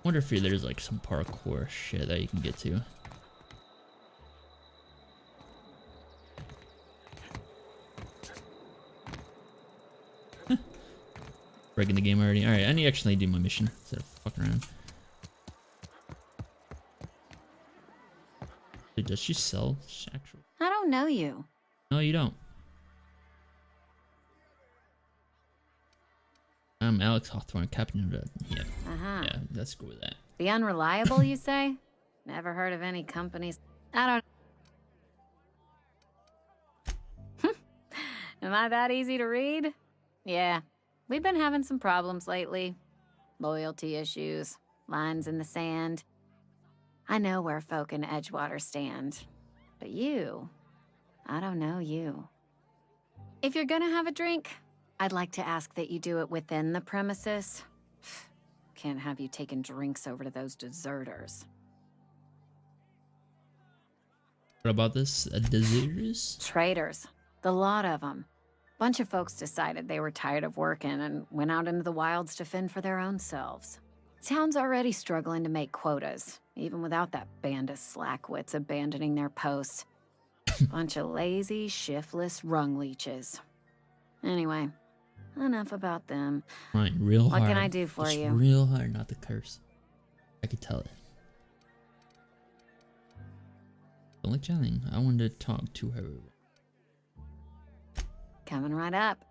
I wonder if there's like some parkour shit that you can get to. Breaking the game already. Alright, I need to actually do my mission instead of fucking around. Dude, does she sell actual? I don't know you. No, you don't. I'm Alex Hawthorne, captain of the... Yeah. Uh-huh. Yeah, let's go with that. The unreliable, you say? Never heard of any companies. I don't... Am I that easy to read? Yeah. We've been having some problems lately. Loyalty issues, lines in the sand. I know where folk in Edgewater stand. But you... I don't know you. If you're gonna have a drink, I'd like to ask that you do it within the premises. Can't have you taking drinks over to those deserters. What about this? Deserters? Traitors. The lot of them. Bunch of folks decided they were tired of working and went out into the wilds to fend for their own selves. Town's already struggling to make quotas, even without that band of slackwits abandoning their posts. Bunch of lazy, shiftless rung leeches. Anyway, enough about them. Right, real hard. What can I do for Just you? real hard not to curse. I could tell it. Don't like chatting. I wanted to talk to her. Coming right up.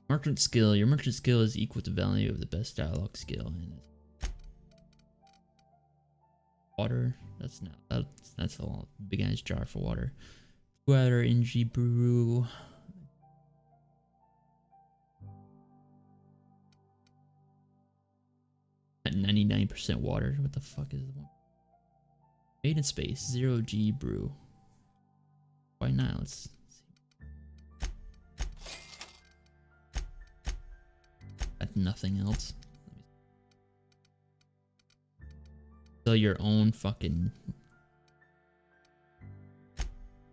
Merchant skill. Your merchant skill is equal to value of the best dialogue skill. And water. That's not. That's a big ass jar for water. 2-hour NG brew. At 99% water. What the fuck is the one? Made in space. 0G brew. Why not? Let's see. At nothing else. Sell your own fucking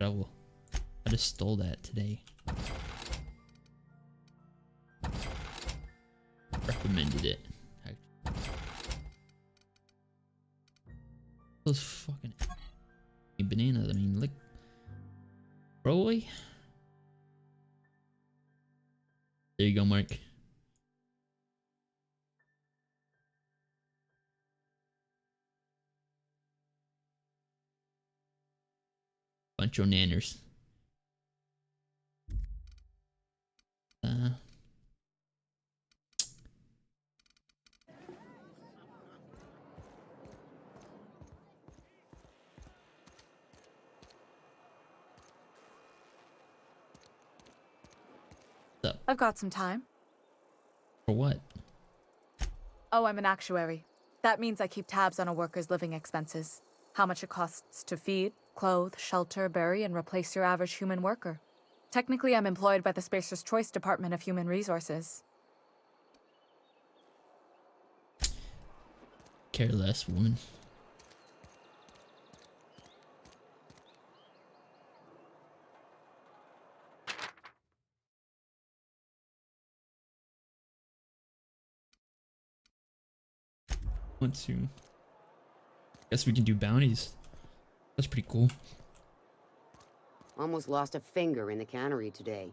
shovel. I just stole that today. Recommended it. Those fucking bananas. I mean, look, bro. There you go, Mark. Bunch of nanners. I've got some time. For what? Oh, I'm an actuary. That means I keep tabs on a worker's living expenses. How much it costs to feed, clothe, shelter, bury, and replace your average human worker. Technically, I'm employed by the Spacer's Choice Department of Human Resources. Care less, woman. Want to? Guess we can do bounties. That's pretty cool. Almost lost a finger in the cannery today.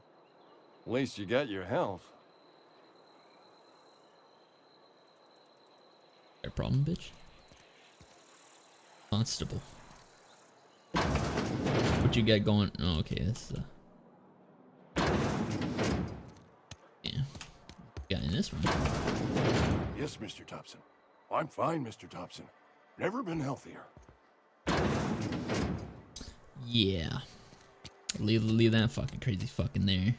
At least you got your health. Got a problem, bitch? Constable. What you got going? Oh, okay, that's yeah. Got in this one. Yes, Mr. Thompson. I'm fine, Mr. Thompson. Never been healthier. Yeah. Leave that fucking crazy fucking there.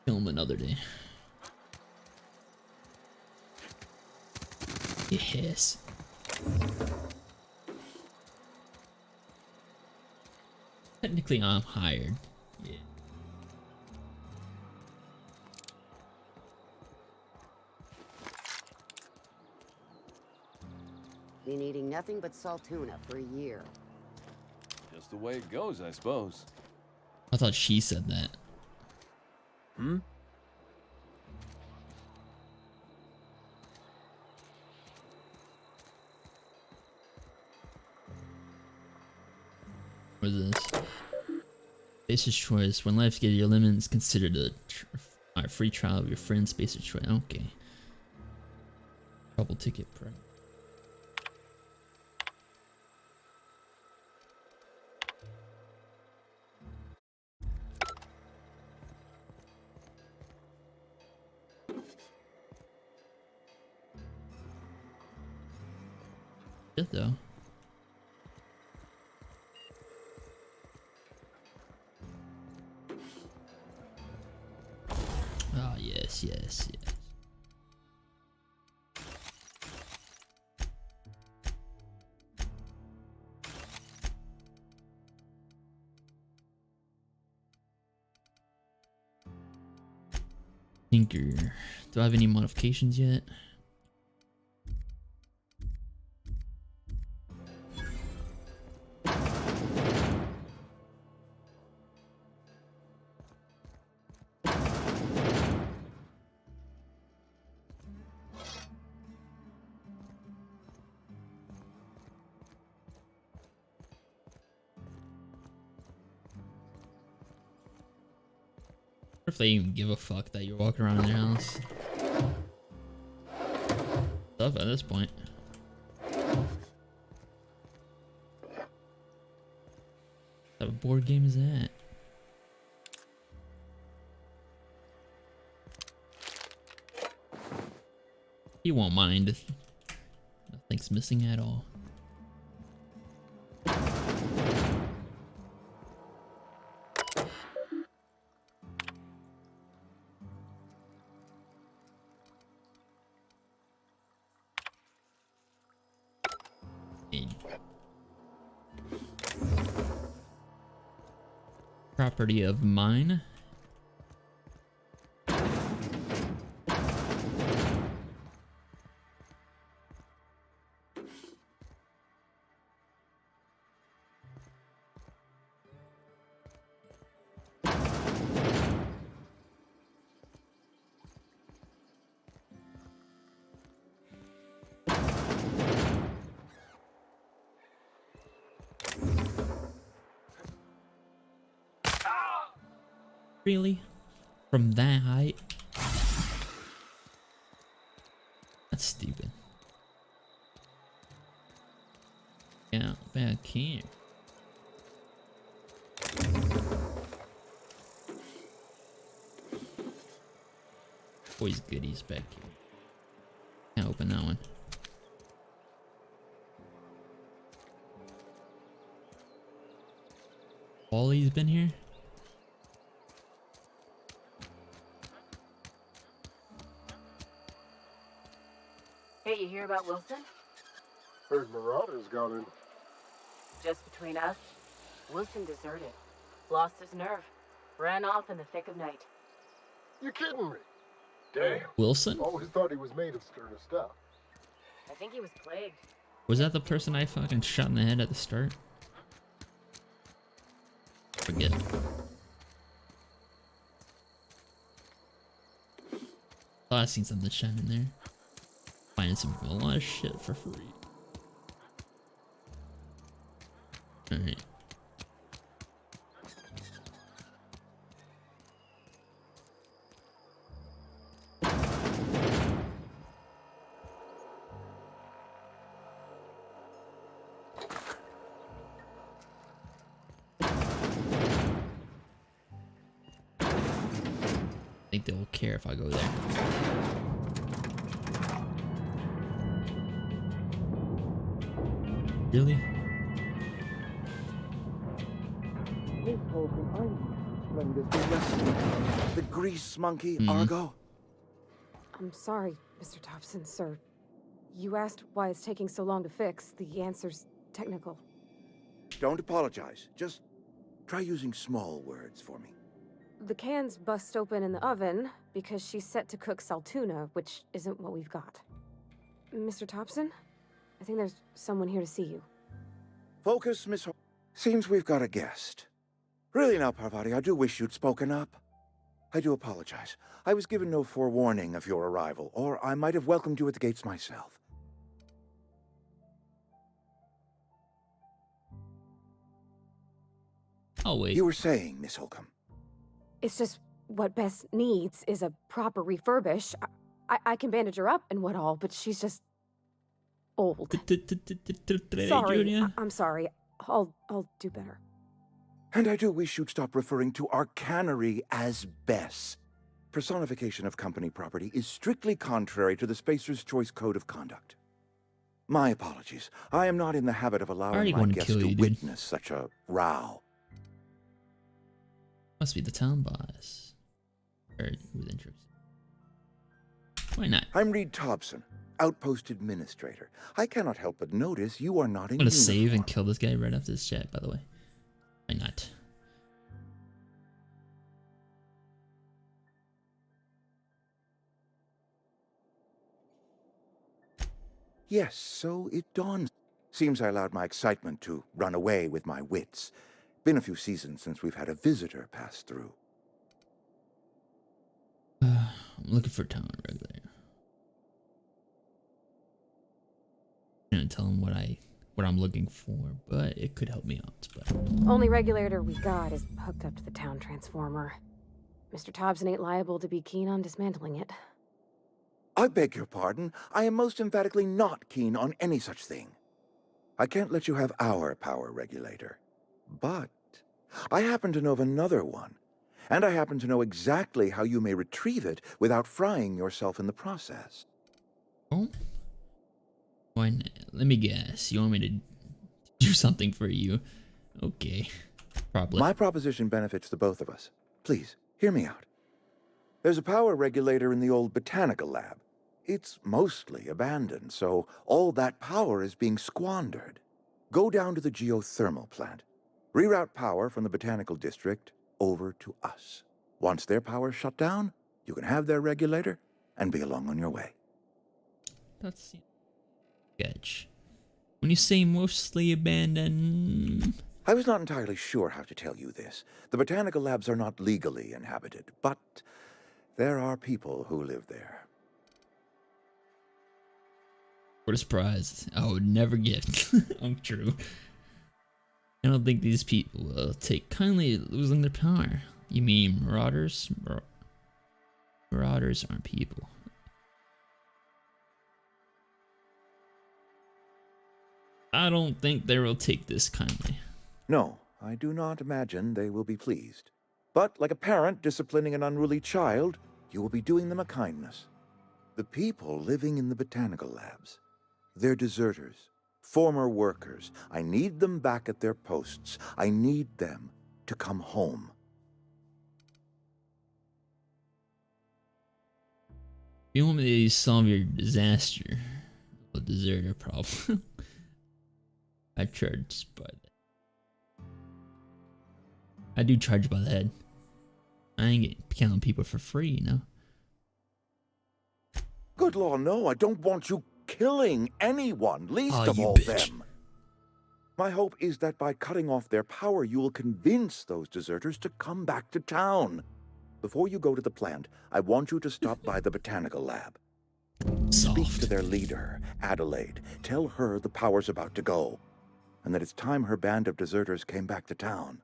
Kill him another day. Yes. Technically, I'm hired. Yeah. Been eating nothing but salt tuna for a year. Just the way it goes, I suppose. I thought she said that. Hmm? What is this? Spacer's Choice. When life gives you limits, consider a free trial of your friend's Spacer's Choice. Okay. Trouble ticket price. Good though. Ah, yes, yes, yes. Tinker. Do I have any modifications yet? If they even give a fuck that you're walking around in their house. Stuff at this point. What type of board game is that? You won't mind. Nothing's missing at all. Property of mine. Really? From that height? That's stupid. Yeah, back here. Boys goodies back here. Can't open that one. Wally's been here? Hey, you hear about Wilson? Heard Marauders got in. Just between us, Wilson deserted. Lost his nerve. Ran off in the thick of night. You kidding me? Damn. Wilson? Always thought he was made of sterner stuff. I think he was plagued. Was that the person I fucking shot in the head at the start? Forget. Oh, I seen something shine in there. Finding a lot of shit for free. Alright. I think they will care if I go there. Really? The grease monkey, Argo? I'm sorry, Mr. Thompson, sir. You asked why it's taking so long to fix. The answer's technical. Don't apologize. Just try using small words for me. The can's bust open in the oven because she's set to cook saltuna, which isn't what we've got. Mr. Thompson? I think there's someone here to see you. Focus, Miss Ho— Seems we've got a guest. Really now, Parvati, I do wish you'd spoken up. I do apologize. I was given no forewarning of your arrival, or I might have welcomed you at the gates myself. Oh, wait. You were saying, Miss Holcomb. It's just what Bess needs is a proper refurbish. I can bandage her up and what all, but she's just old. Sorry, I'm sorry. I'll do better. And I do wish you'd stop referring to our cannery as Bess. Personification of company property is strictly contrary to the Spacer's Choice Code of Conduct. My apologies. I am not in the habit of allowing my guests to witness such a row. Must be the town boss. Or with interest. Why not? I'm Reed Thompson, Outpost Administrator. I cannot help but notice you are not in I'm gonna uniform. save and kill this guy right after this chat, by the way. Why not? Yes, so it dawns. Seems I allowed my excitement to run away with my wits. Been a few seasons since we've had a visitor pass through. I'm looking for a town regulator. I'm gonna tell him what I'm looking for, but it could help me out. But Only regulator we got is hooked up to the town transformer. Mr. Thompson ain't liable to be keen on dismantling it. I beg your pardon. I am most emphatically not keen on any such thing. I can't let you have our power regulator. But I happen to know of another one. And I happen to know exactly how you may retrieve it without frying yourself in the process. oh, why not? Let me guess. You want me to do something for you? Okay, probably. My proposition benefits the both of us. Please, hear me out. There's a power regulator in the old botanical lab. It's mostly abandoned, so all that power is being squandered. Go down to the geothermal plant. Reroute power from the botanical district over to us. Once their power's shut down, you can have their regulator and be along on your way. That's sketch. When you say mostly abandoned, I was not entirely sure how to tell you this. The botanical labs are not legally inhabited, but there are people who live there. what a surprise! I would never get. True. I don't think these people will take kindly losing their power. You mean marauders? Marauders aren't people. I don't think they will take this kindly. No, I do not imagine they will be pleased. But like a parent disciplining an unruly child, you will be doing them a kindness. The people living in the botanical labs, they're deserters, former workers. I need them back at their posts. I need them to come home. You want me to solve your disaster, a deserter problem. I charge by the. I do charge by the head. I ain't killing people for free, you know. Good Lord, no, I don't want you killing anyone, least Oh, of you all bitch. them. My hope is that by cutting off their power, you will convince those deserters to come back to town. Before you go to the plant, I want you to stop by the botanical lab. Speak to their leader, Adelaide. Tell her the power's about to go, and that it's time her band of deserters came back to town.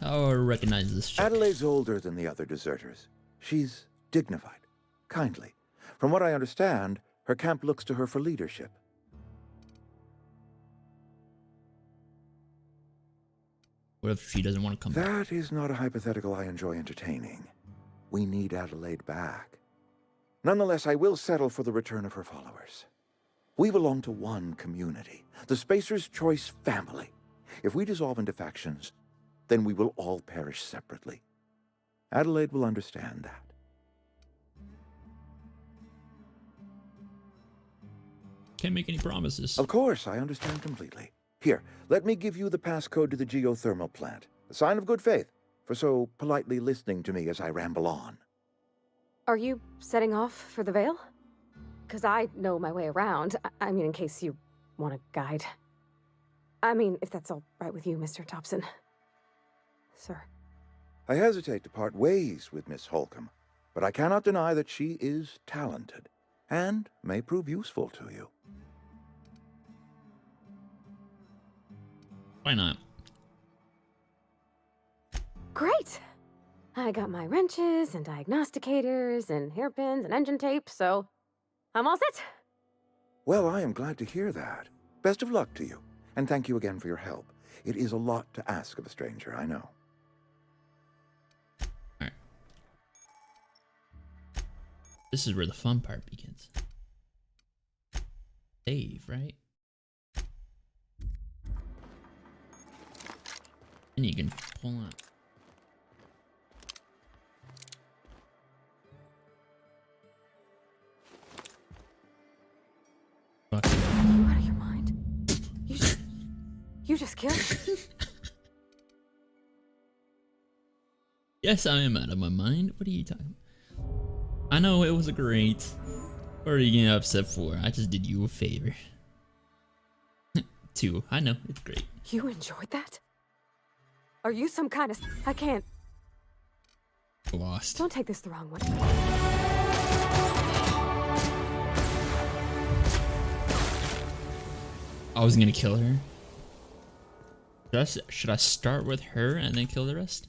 How I recognize this chick? Adelaide's older than the other deserters. She's dignified, kindly. From what I understand, her camp looks to her for leadership. What if she doesn't want to come back? That is not a hypothetical I enjoy entertaining. We need Adelaide back. Nonetheless, I will settle for the return of her followers. We belong to one community, the Spacer's Choice family. If we dissolve into factions, then we will all perish separately. Adelaide will understand that. Can't make any promises. Of course, I understand completely. Here, let me give you the passcode to the geothermal plant. A sign of good faith, for so politely listening to me as I ramble on. Are you setting off for the Vale? Because I know my way around. I mean, in case you want a guide. I mean, if that's all right with you, Mr. Thompson. Sir. I hesitate to part ways with Miss Holcomb, but I cannot deny that she is talented and may prove useful to you. Why not? Great! I got my wrenches and diagnosticators and hairpins and engine tape, so I'm all set. Well, I am glad to hear that. Best of luck to you, and thank you again for your help. It is a lot to ask of a stranger, I know. Alright. This is where the fun part begins. Save, right? And you can pull out. Fuck. Are you out of your mind? You just killed him. Yes, I am out of my mind. What are you talking about? I know it was great. What are you getting upset for? I just did you a favor. 2. I know, it's great. You enjoyed that? Are you some kind of... I can't... Lost. Don't take this the wrong way. I was gonna kill her. Should I start with her and then kill the rest?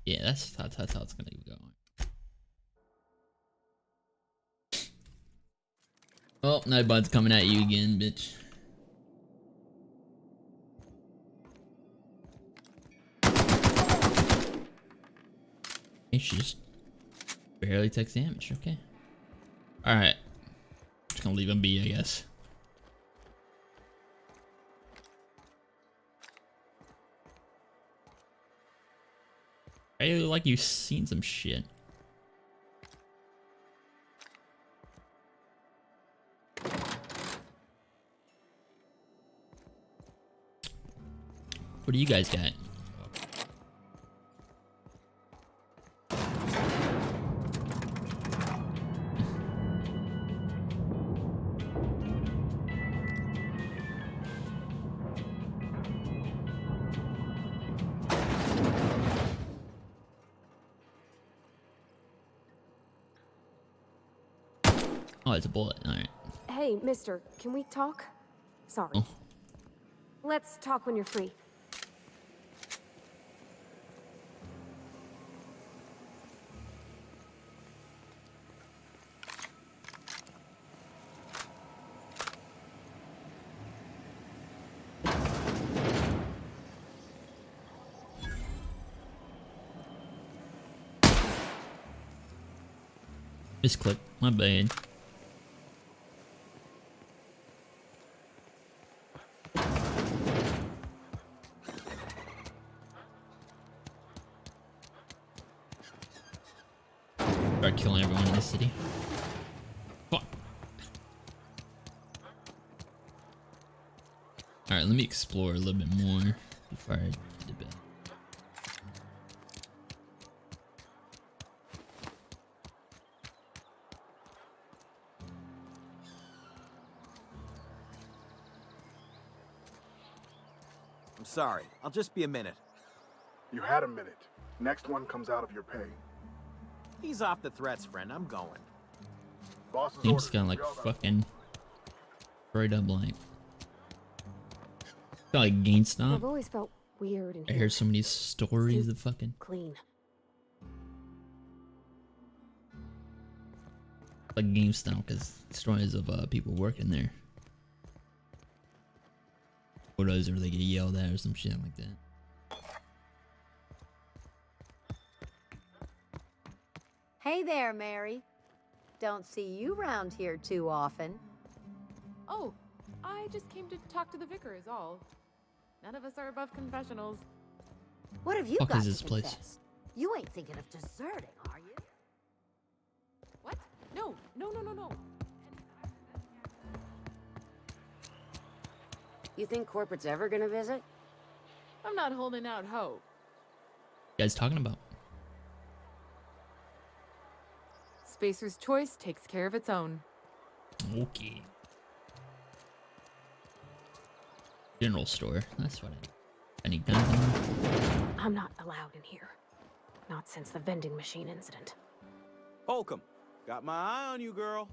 Yeah, that's how it's gonna go. Oh, Nightbot's coming at you again, bitch. Hey, she just barely takes damage, okay. Alright. Just gonna leave him be, I guess. I really like you've seen some shit. What do you guys got? Oh, it's a bullet. Alright. Hey, mister, can we talk? Sorry. Oh. Let's talk when you're free. Misclick. My bad. Start killing everyone in the city. Fuck. Alright, let me explore a little bit more before I head to bed. I'm sorry. I'll just be a minute. You had a minute. Next one comes out of your pay. Ease off the threats, friend. I'm going. Boss's Seems orders. kind of like fucking right up like. Feel like GameStop. I've always felt weird in I here. hear so many stories of fucking Clean. like GameStop because stories of people working there. Photos or they get yelled at or some shit like that. Hey there, Mary. Don't see you round here too often. Oh, I just came to talk to the vicar is all. None of us are above confessionals. What have you Fuck got is to this place? confess? You ain't thinking of deserting, are you? What? No. You think corporate's ever gonna visit? I'm not holding out hope. You guys talking about? Spacer's Choice takes care of its own. Okay. General store. That's what I need. Guns in. I'm not allowed in here. Not since the vending machine incident. Holcomb, got my eye on you, girl.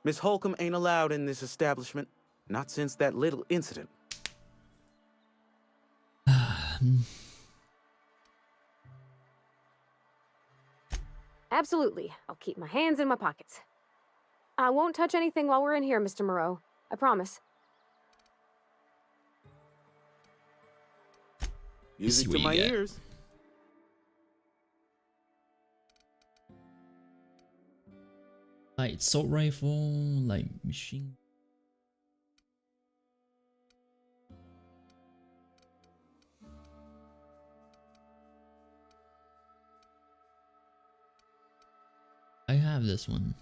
Miss Holcomb ain't allowed in this establishment. Not since that little incident. Absolutely. I'll keep my hands in my pockets. I won't touch anything while we're in here, Mr. Moreau. I promise. Music to my ears. Light assault rifle, light machine. I have this one.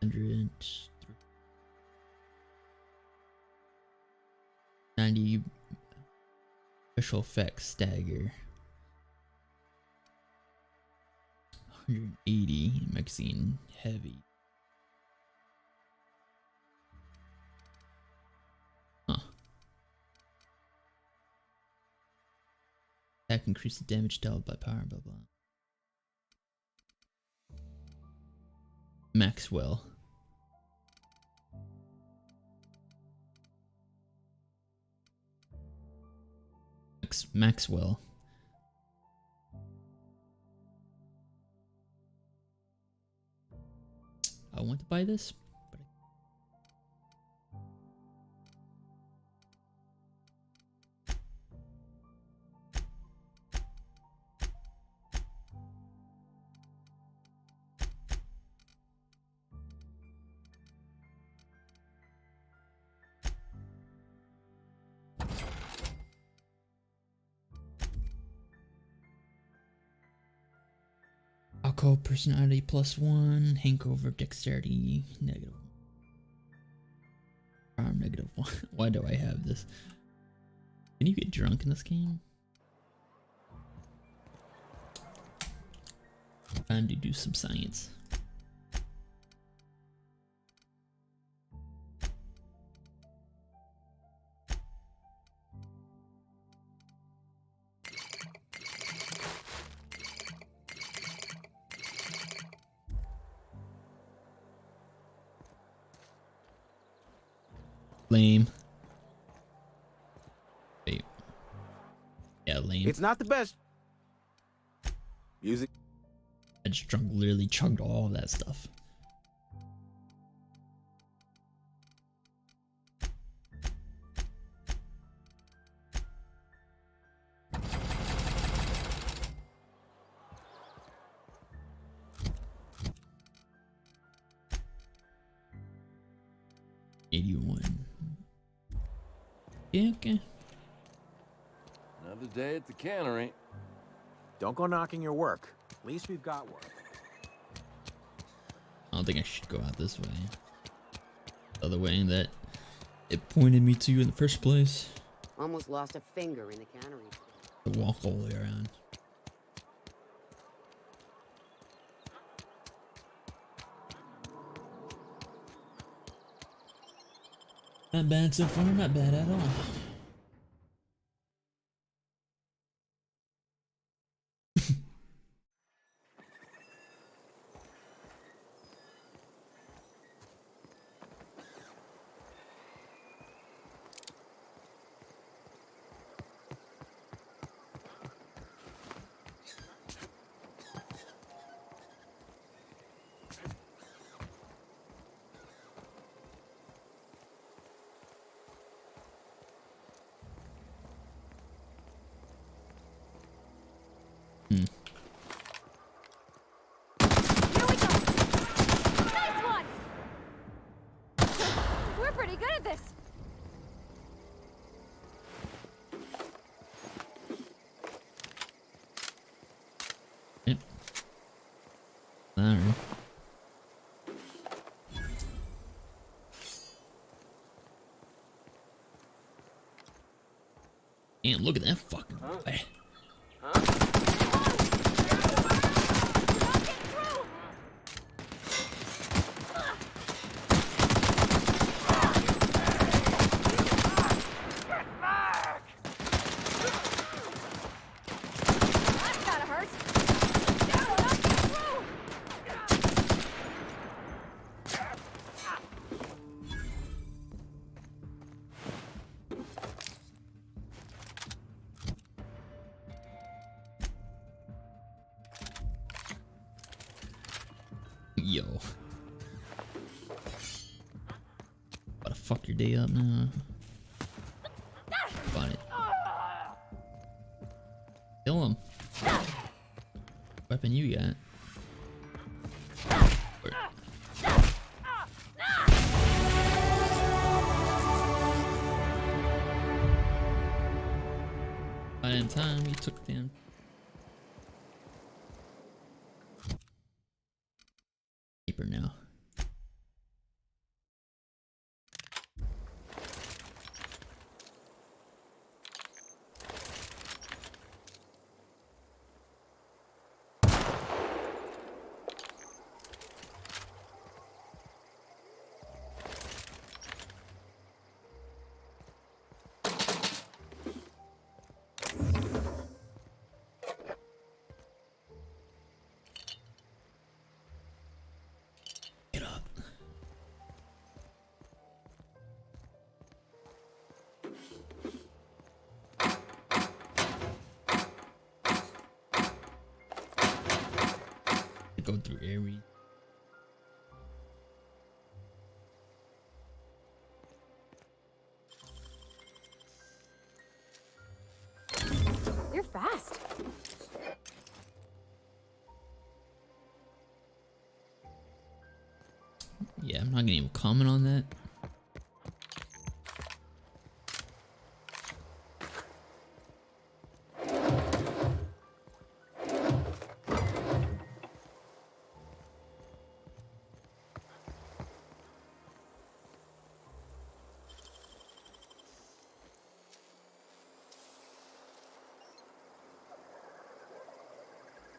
190 special effects stagger. 180 magazine heavy. Huh. Attack increases damage dealt by power, blah blah. Maxwell. Maxwell. I want to buy this, but alcohol personality +1, hangover dexterity -1, charm -1. Why do I have this? Can you get drunk in this game? Time to do some science. Lame. Wait. Yeah, lame. It's not the best. Music. I just literally chugged all of that stuff. Yeah, okay. Another day at the cannery. Don't go knocking your work. At least we've got work. I don't think I should go out this way. The other way that it pointed me to in the first place. Almost lost a finger in the cannery. To walk all the way around. Not bad so far, not bad at all. Nice one! We're pretty good at this. Yep. Alright. Damn, look at that fucking boy. Yo. Gotta fuck your day up now. Find it. Kill him. Weapon you got. By the time we took them. Keeper now. Go through Aries. You're fast. Yeah, I'm not gonna even comment on that.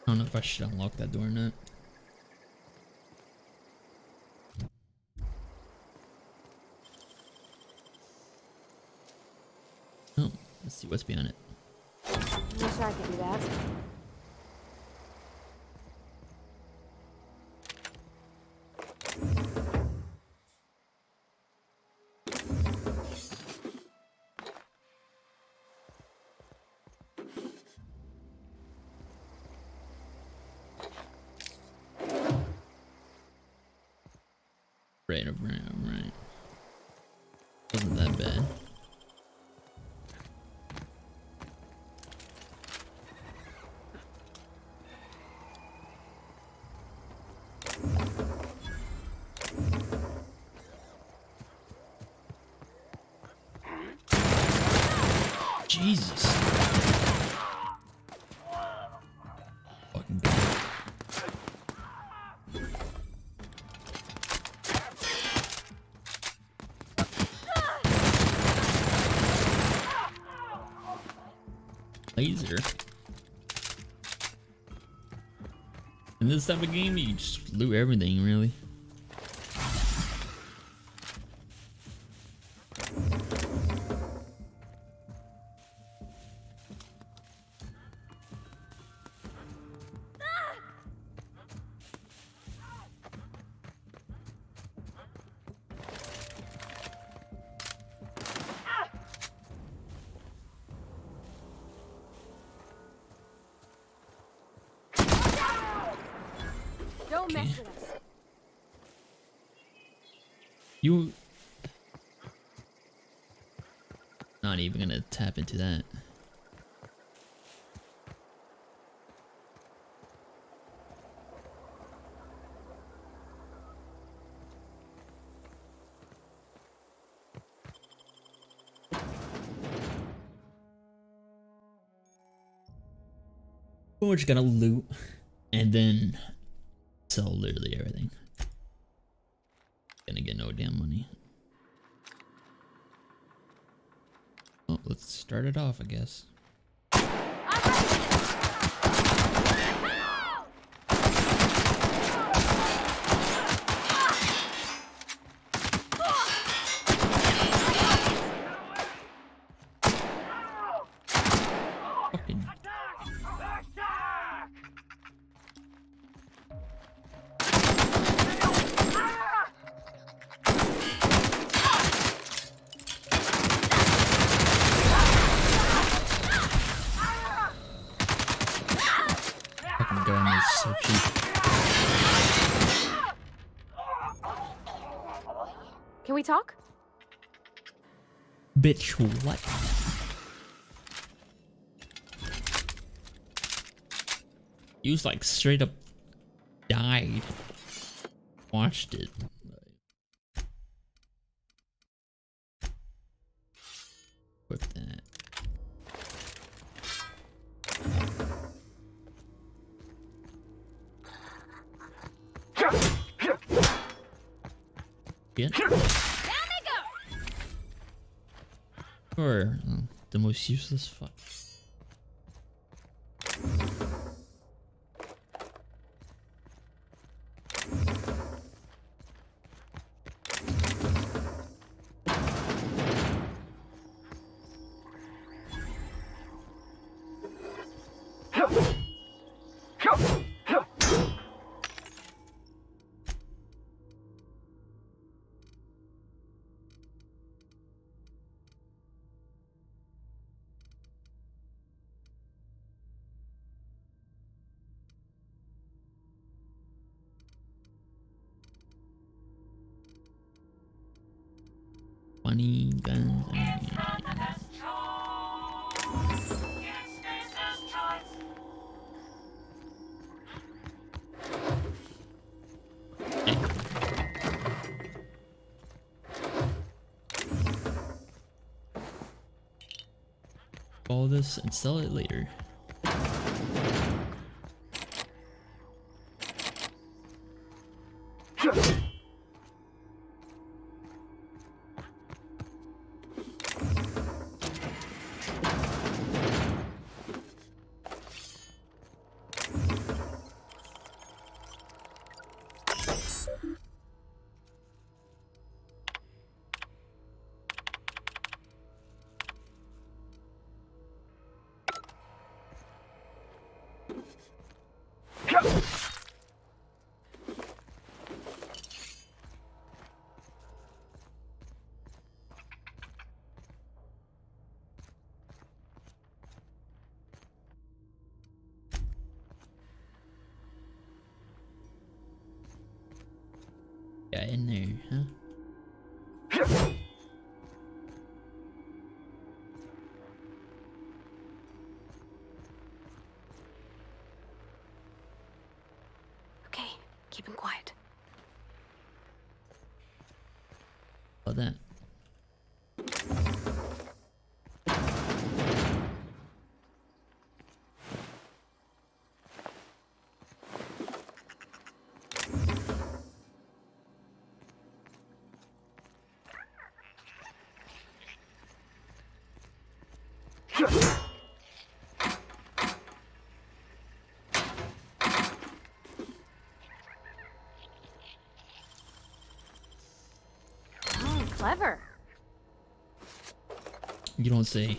I don't know if I should unlock that door or not. Oh, let's see what's behind it. Wish I could do that. Right. Wasn't that bad. Jesus. Fucking God. Laser. In this type of game, you just loot everything, really. Don't mess with us. You not even gonna tap into that. We're just gonna loot and then sell literally everything. Gonna get no damn money. Oh, let's start it off, I guess. Fucking gun is so cheap. Can we talk? Bitch, what? You was like straight up died. Watched it. Equip that. Yeah. Or the most useless fuck. Funny guns. All this and sell it later. Got in there, huh? Okay, keep him quiet. About that. Oh, clever. You don't say.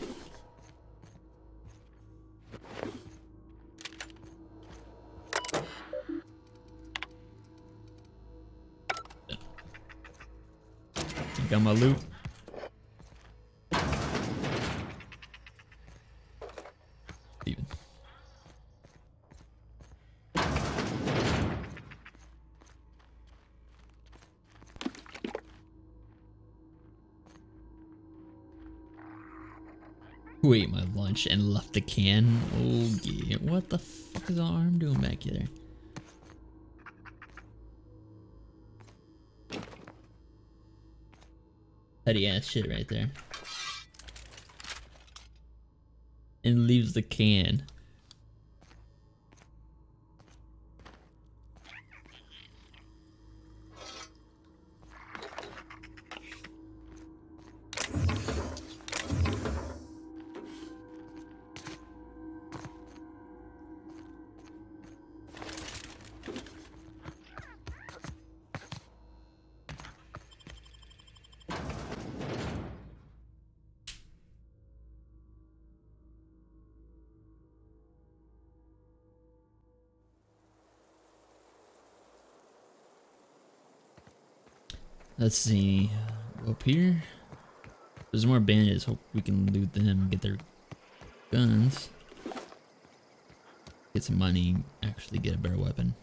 Got my loot. Even. Who ate my lunch and left the can? Oh yeah. What the fuck is our arm doing back here? Petty ass shit right there. And leaves the can. Let's see. Up here. There's more bandits. Hope we can loot them and get their guns. Get some money. Actually get a better weapon.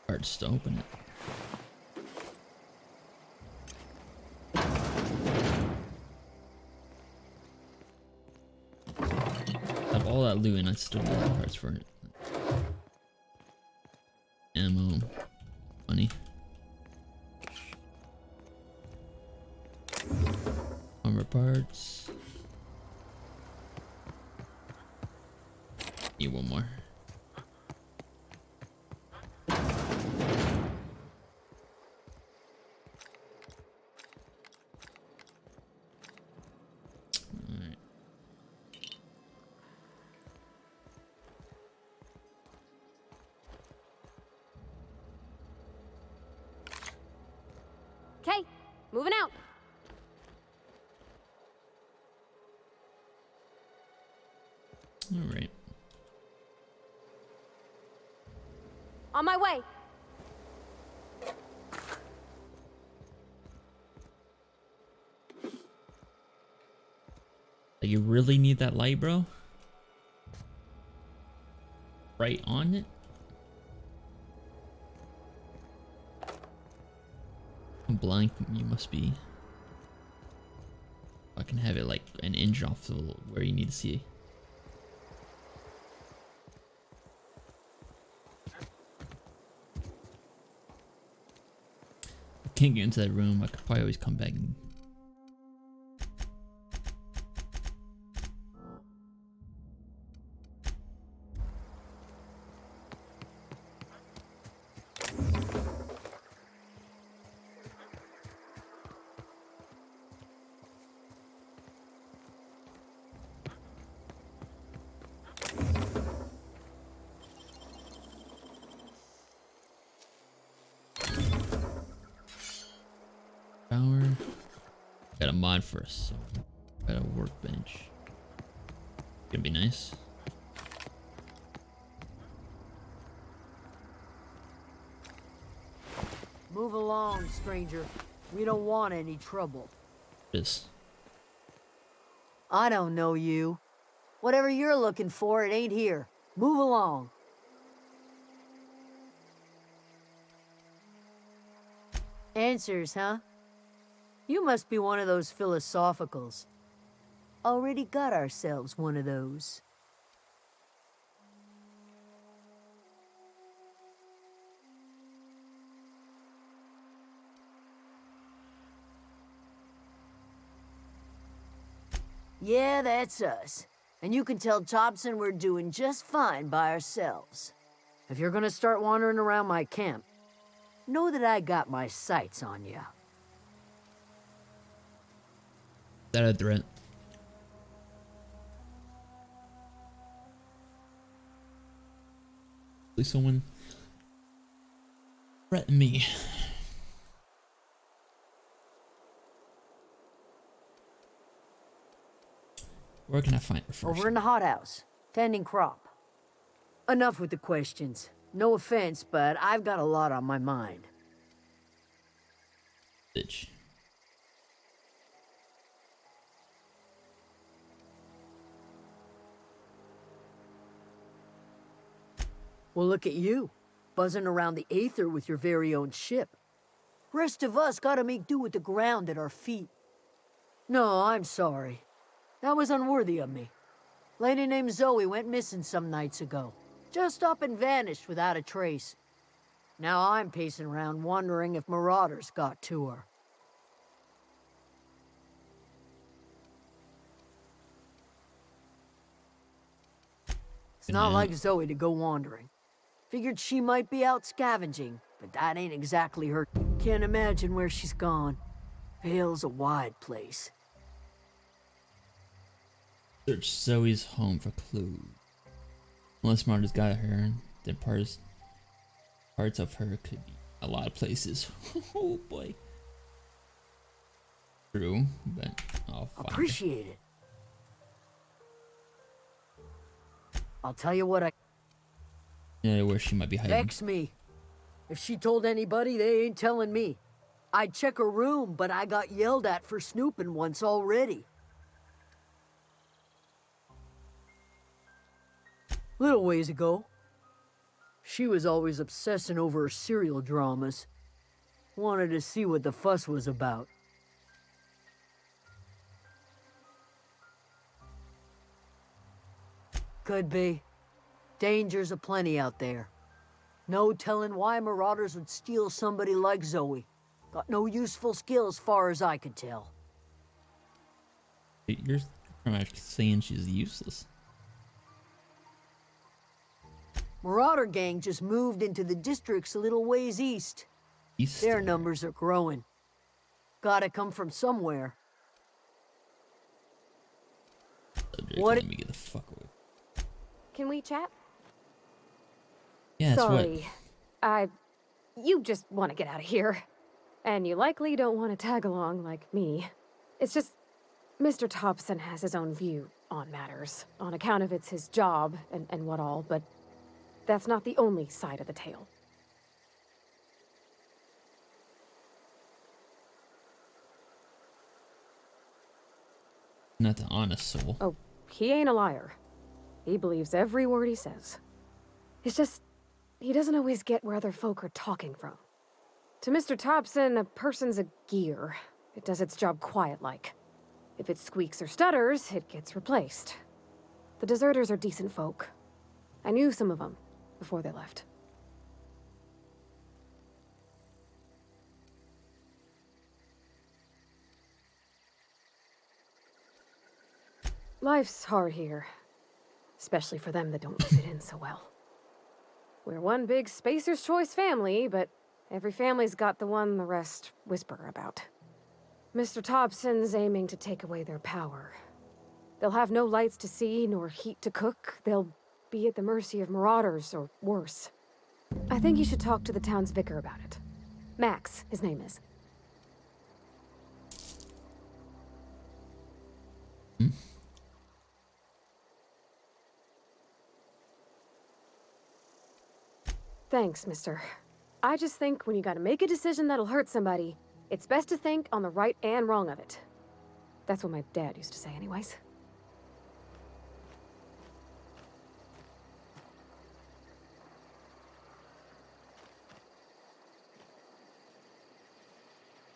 Hard to open it. Have all that loot and I still got parts for it. Ammo. Money. Armor parts. Need one more. Okay, moving out. All right. On my way. You really need that light, bro? Right on it? I'm blind. You must be. I can have it like an inch off of where you need to see. I can't get into that room. I could probably always come back and. Power. Got a mod for us. So got a workbench. Gonna be nice. Move along, stranger. We don't want any trouble. This. I don't know you. Whatever you're looking for, it ain't here. Move along. Answers, huh? You must be one of those philosophicals. Already got ourselves one of those. Yeah, that's us. And you can tell Thompson we're doing just fine by ourselves. If you're gonna start wandering around my camp, know that I got my sights on you. Is that a threat? Please, someone threaten me. Where can I find her first? Over in the hothouse, tending crop. Enough with the questions. No offense, but I've got a lot on my mind. Bitch. Well, look at you, buzzing around the Aether with your very own ship. Rest of us gotta make do with the ground at our feet. No, I'm sorry. That was unworthy of me. Lady named Zoe went missing some nights ago. Just up and vanished without a trace. Now I'm pacing around wondering if marauders got to her. It's not like Zoe to go wandering. Figured she might be out scavenging, but that ain't exactly her. Can't imagine where she's gone. Vale's a wide place. Search Zoe's home for clues. Unless Marta's got her, then parts of her could be a lot of places. Oh boy. True, but I'll find Appreciate it. I'll tell you what, yeah, where she might be hiding. vex me. If she told anybody, they ain't telling me. I'd check her room, but I got yelled at for snooping once already. Little ways ago. She was always obsessing over her serial dramas. Wanted to see what the fuss was about. Could be. Dangers aplenty out there. No telling why marauders would steal somebody like Zoe. Got no useful skills far as I could tell. You're pretty much saying she's useless. Marauder gang just moved into the districts a little ways east. Their numbers are growing. Gotta come from somewhere. What? Let me get the fuck away. Can we chat? Yeah, Sorry. You just want to get out of here. And you likely don't want to tag along like me. It's just, Mr. Thompson has his own view on matters, on account of it's his job and what all, but that's not the only side of the tale. Not the honest soul. Oh, he ain't a liar. He believes every word he says. It's just, he doesn't always get where other folk are talking from. To Mr. Thompson, a person's a gear. It does its job quiet-like. If it squeaks or stutters, it gets replaced. The deserters are decent folk. I knew some of them before they left. Life's hard here. Especially for them that don't fit in so well. We're one big Spacer's Choice family, but every family's got the one the rest whisper about. Mr. Thompson's aiming to take away their power. They'll have no lights to see, nor heat to cook. They'll be at the mercy of marauders, or worse. I think you should talk to the town's vicar about it. Max, his name is. Thanks, mister. I just think when you gotta make a decision that'll hurt somebody, it's best to think on the right and wrong of it. That's what my dad used to say anyways.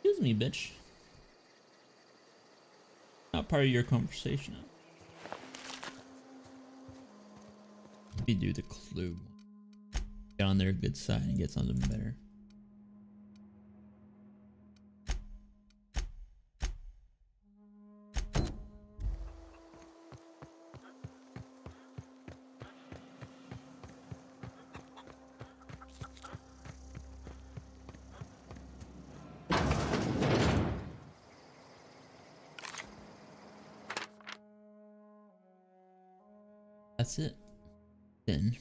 Excuse me, bitch. Not part of your conversation. Let me do the clue. Get on their good side and get something better. That's it. Then.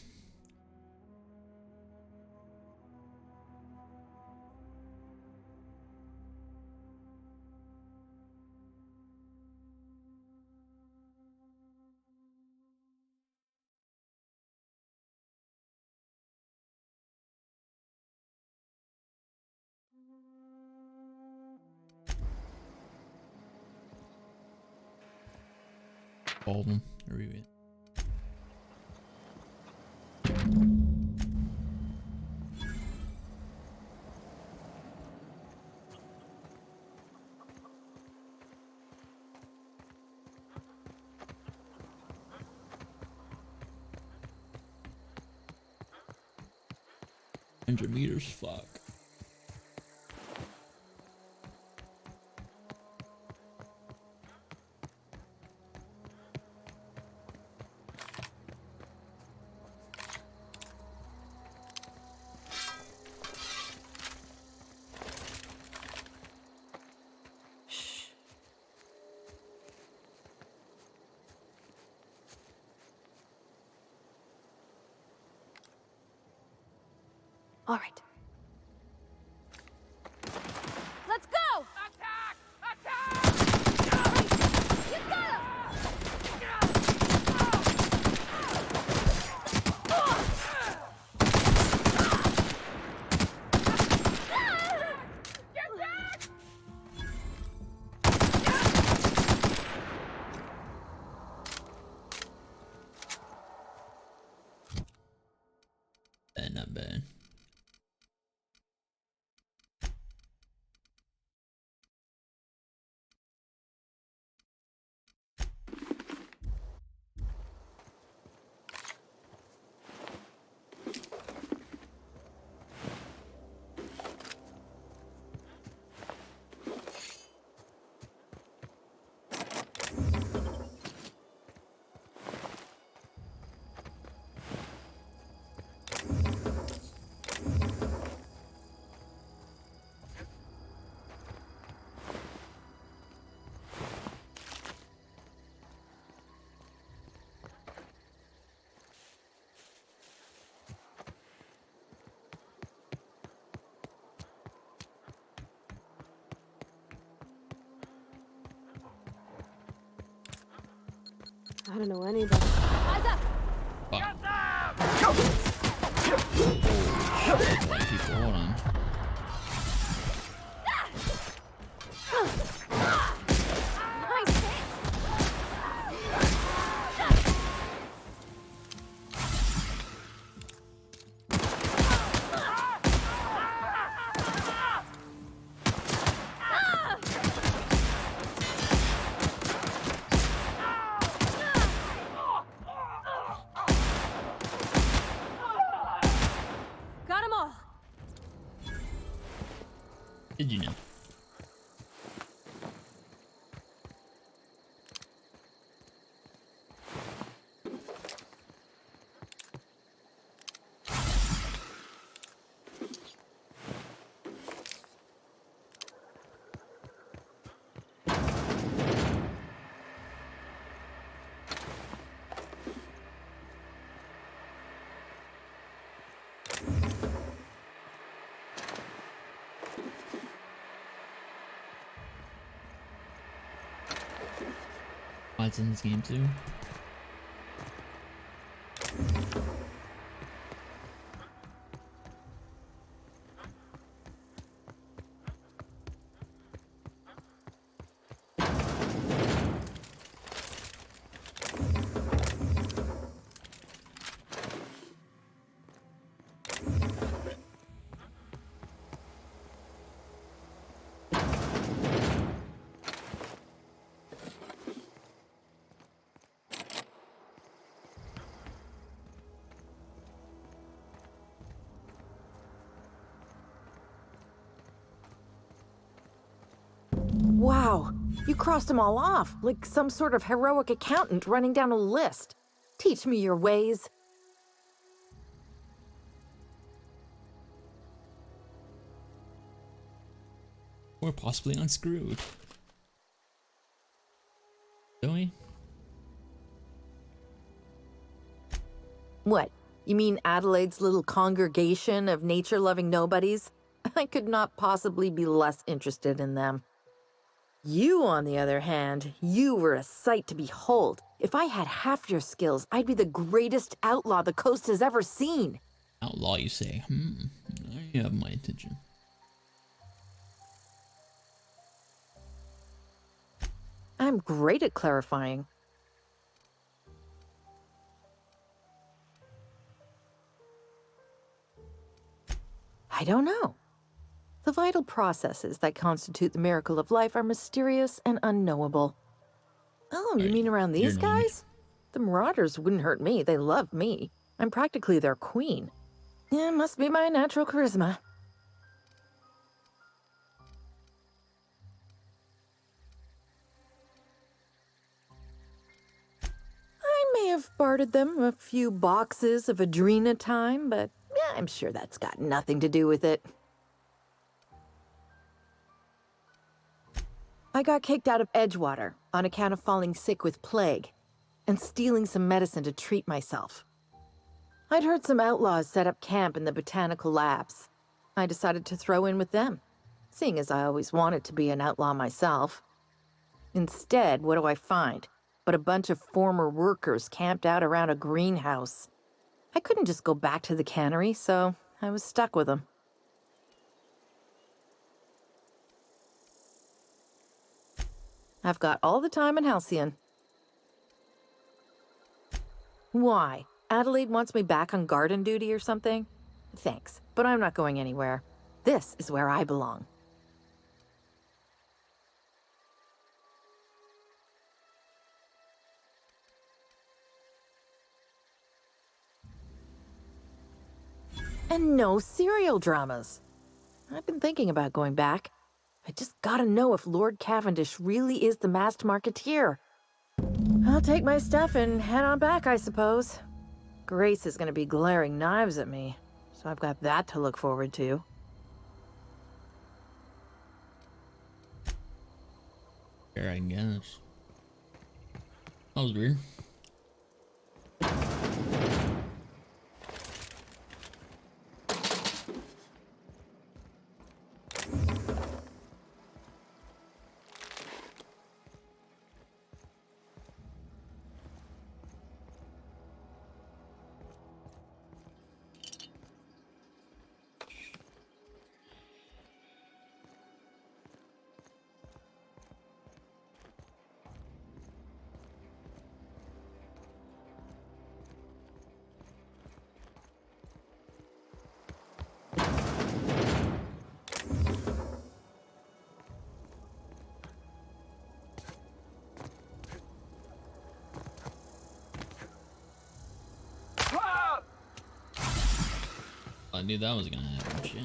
All of them. Read it. $100 meters, fuck. All right. Let's go! Attack! Attack! You got him! Get back! Not bad. I don't know anybody. Eyes up! Oh, shit, a lot of people. Hold on. Nice hit! Got 'em all! Did you know? It's in this game too. Wow, you crossed them all off, like some sort of heroic accountant running down a list. Teach me your ways. Or possibly unscrewed. Don't we? What? You mean Adelaide's little congregation of nature-loving nobodies? I could not possibly be less interested in them. You, on the other hand, you were a sight to behold. If I had half your skills, I'd be the greatest outlaw the coast has ever seen. Outlaw, you say? You have my attention. I'm great at clarifying. I don't know. The vital processes that constitute the miracle of life are mysterious and unknowable. Oh, you mean around these guys? The Marauders wouldn't hurt me. They love me. I'm practically their queen. Yeah, must be my natural charisma. I may have bartered them a few boxes of Adrena time, but yeah, I'm sure that's got nothing to do with it. I got kicked out of Edgewater on account of falling sick with plague and stealing some medicine to treat myself. I'd heard some outlaws set up camp in the botanical labs. I decided to throw in with them, seeing as I always wanted to be an outlaw myself. Instead, what do I find but a bunch of former workers camped out around a greenhouse? I couldn't just go back to the cannery, so I was stuck with them. I've got all the time in Halcyon. Why? Adelaide wants me back on garden duty or something? Thanks, but I'm not going anywhere. This is where I belong. And no serial dramas. I've been thinking about going back. I just gotta know if Lord Cavendish really is the masked marketeer. I'll take my stuff and head on back, I suppose. Grace is gonna be glaring knives at me, so I've got that to look forward to. Sure, I guess. That was weird. I knew that was gonna happen, shit.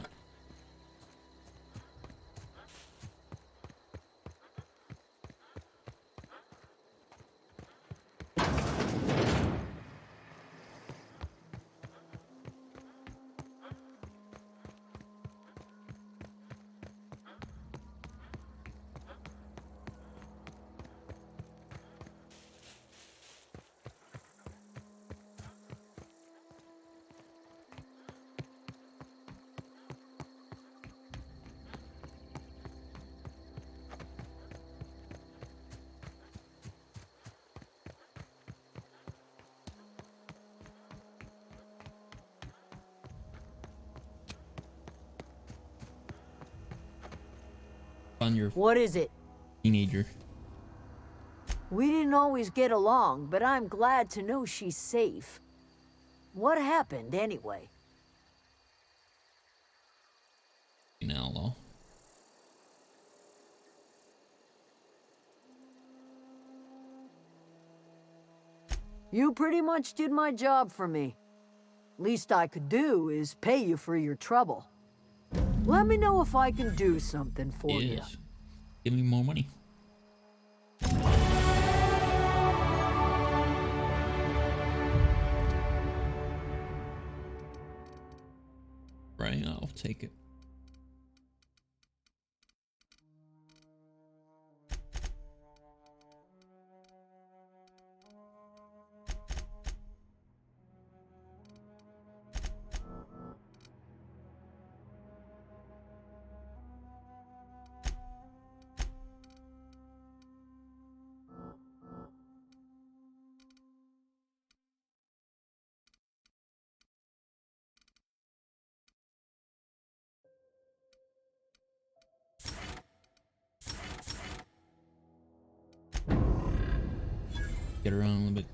On your What is it? Teenager. We didn't always get along, but I'm glad to know she's safe. What happened, anyway? An outlaw. You pretty much did my job for me. Least I could do is pay you for your trouble. Let me know if I can do something for you. Give me more money. Right, I'll take it. get around a little bit.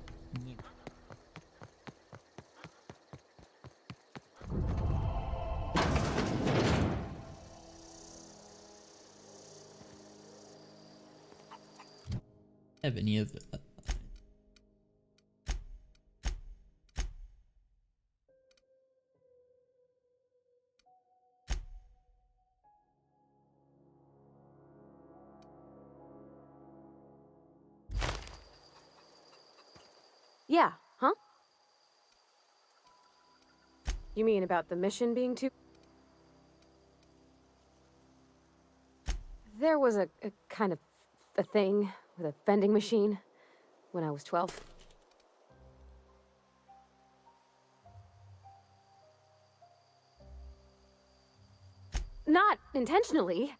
Have any of the Yeah, huh? You mean about the mission being too... There was a kind of a thing with a vending machine when I was 12. Not intentionally.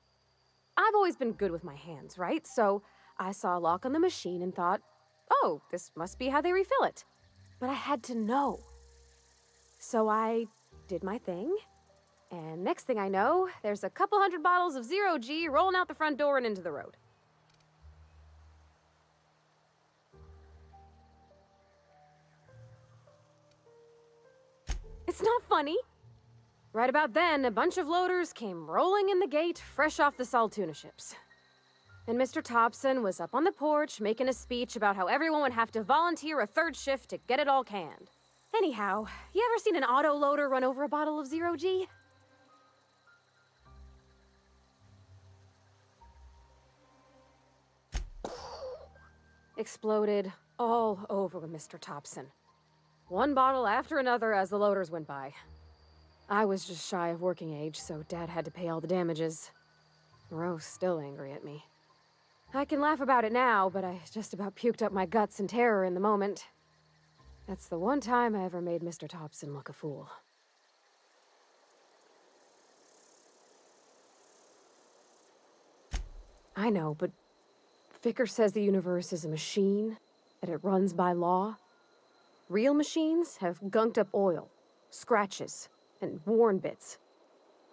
I've always been good with my hands, right? So I saw a lock on the machine and thought, oh, this must be how they refill it. But I had to know. So I did my thing, and next thing I know, there's a couple hundred bottles of 0G rolling out the front door and into the road. It's not funny. Right about then, a bunch of loaders came rolling in the gate, fresh off the Saltuna ships. And Mr. Thompson was up on the porch making a speech about how everyone would have to volunteer a third shift to get it all canned. Anyhow, you ever seen an auto loader run over a bottle of 0G? Exploded all over Mr. Thompson. One bottle after another as the loaders went by. I was just shy of working age, so Dad had to pay all the damages. Moreau's still angry at me. I can laugh about it now, but I just about puked up my guts in terror in the moment. That's the one time I ever made Mr. Thompson look a fool. I know, but Vickers says the universe is a machine, that it runs by law. Real machines have gunked up oil, scratches, and worn bits.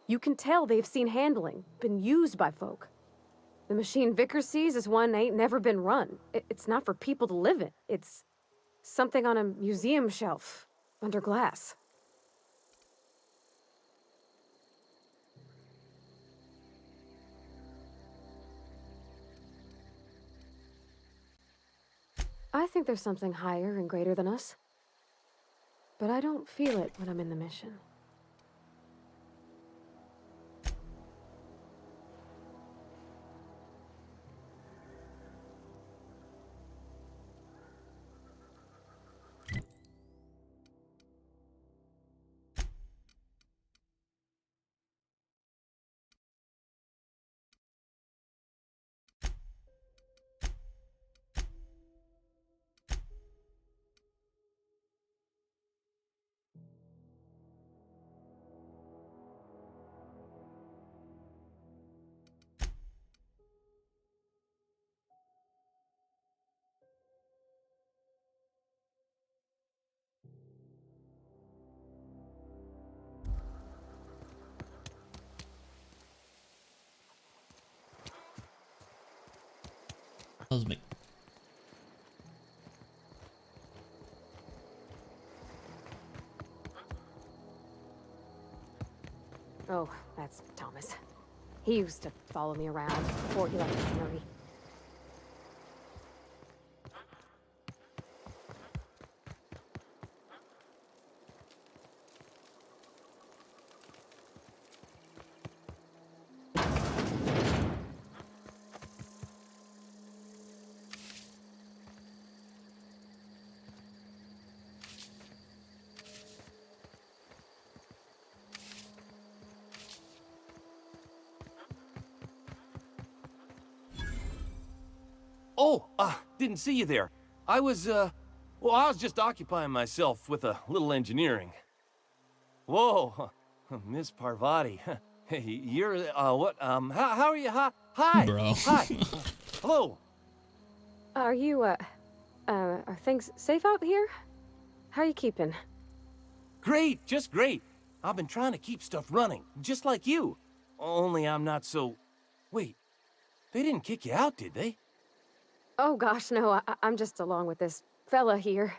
You can tell they've seen handling, been used by folk. The machine Vickers sees is one ain't never been run. It's not for people to live in. It's something on a museum shelf, under glass. I think there's something higher and greater than us. But I don't feel it when I'm in the mission. Tells me. Oh, that's Thomas. He used to follow me around before he left the cannery. Oh, didn't see you there. I was, well, I was just occupying myself with a little engineering. Whoa, Miss Parvati. Hey, you're, what, how are you? Hi. Bro. Hi. Hello. Are you, are things safe out here? How are you keeping? Great, just great. I've been trying to keep stuff running, just like you. Only I'm not so... Wait, they didn't kick you out, did they? Oh gosh, no, I'm just along with this fella here.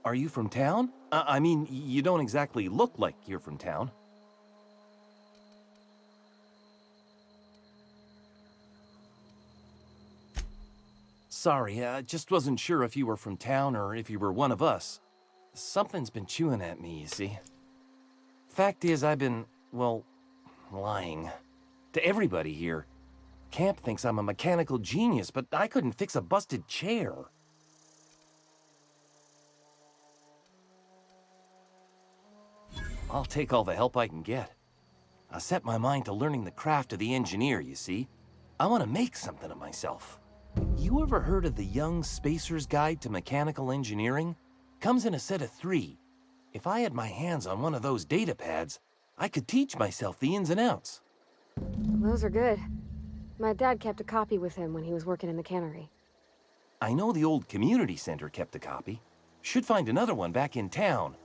Are you from town? I mean, you don't exactly look like you're from town. Sorry, I just wasn't sure if you were from town or if you were one of us. Something's been chewing at me, you see. Fact is, I've been, well, lying. To everybody here. Camp thinks I'm a mechanical genius, but I couldn't fix a busted chair. I'll take all the help I can get. I set my mind to learning the craft of the engineer, you see. I want to make something of myself. You ever heard of the Young Spacer's Guide to Mechanical Engineering? Comes in a set of 3. If I had my hands on one of those data pads, I could teach myself the ins and outs. Those are good. My dad kept a copy with him when he was working in the cannery. I know the old community center kept a copy. Should find another one back in town.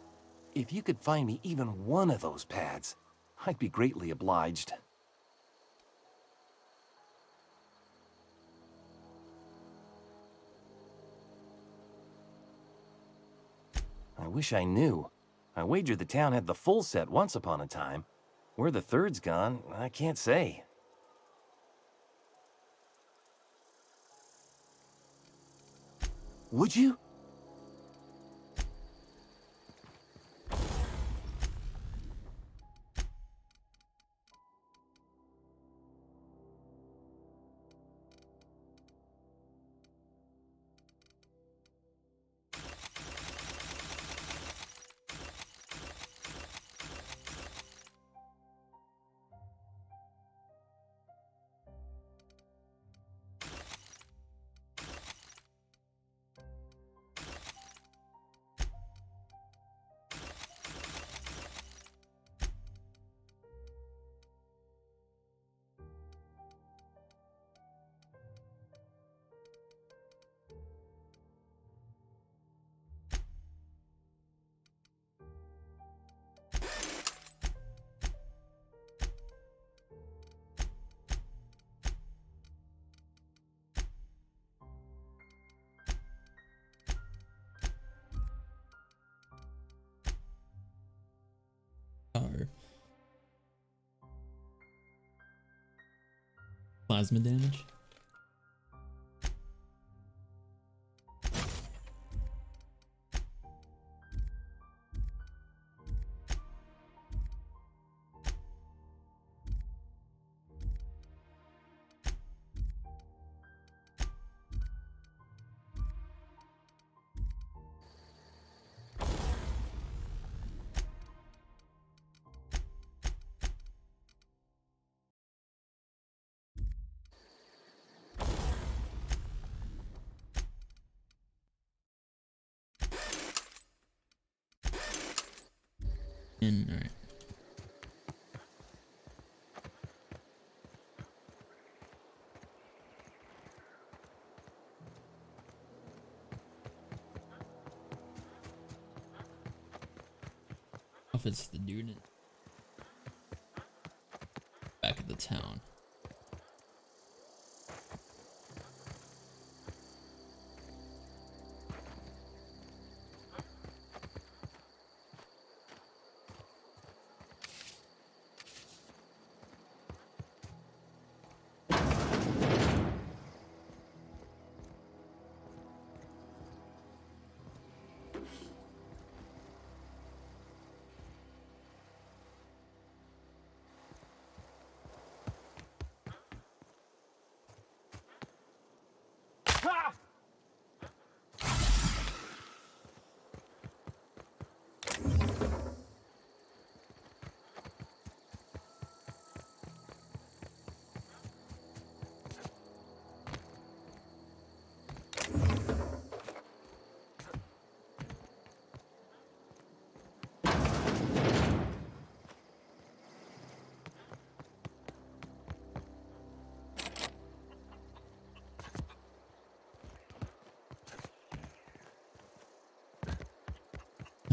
If you could find me even one of those pads, I'd be greatly obliged. I wish I knew. I wager the town had the full set once upon a time. Where the third's gone, I can't say. Would you? Power. Plasma damage. Alright. If it's the dude back at the town.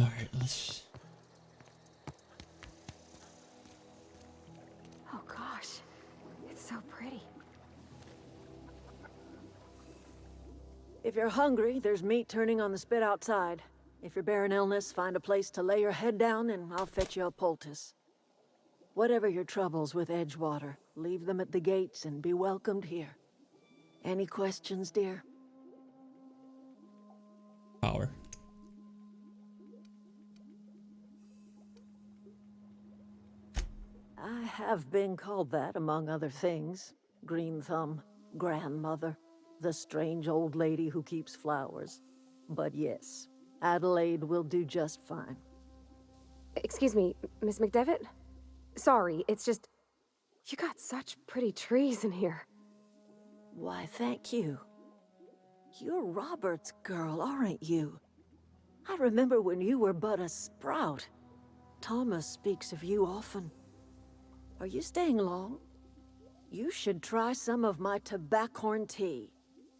Alright, let's... Oh gosh, it's so pretty. If you're hungry, there's meat turning on the spit outside. If you're bearing illness, find a place to lay your head down and I'll fetch you a poultice. Whatever your troubles with Edgewater, leave them at the gates and be welcomed here. Any questions, dear? Power. I have been called that, among other things. Green Thumb, grandmother, the strange old lady who keeps flowers. But yes, Adelaide will do just fine. Excuse me, Miss McDevitt? Sorry, it's just... You got such pretty trees in here. Why, thank you. You're Robert's girl, aren't you? I remember when you were but a sprout. Thomas speaks of you often. Are you staying long? You should try some of my tobaccorn tea.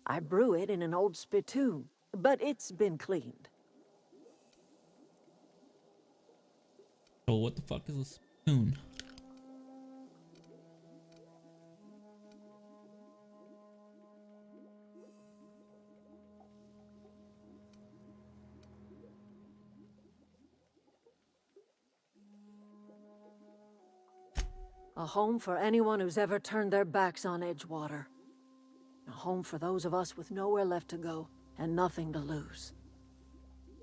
I brew it in an old spittoon, but it's been cleaned. Oh, what the fuck is a spoon? A home for anyone who's ever turned their backs on Edgewater. A home for those of us with nowhere left to go and nothing to lose.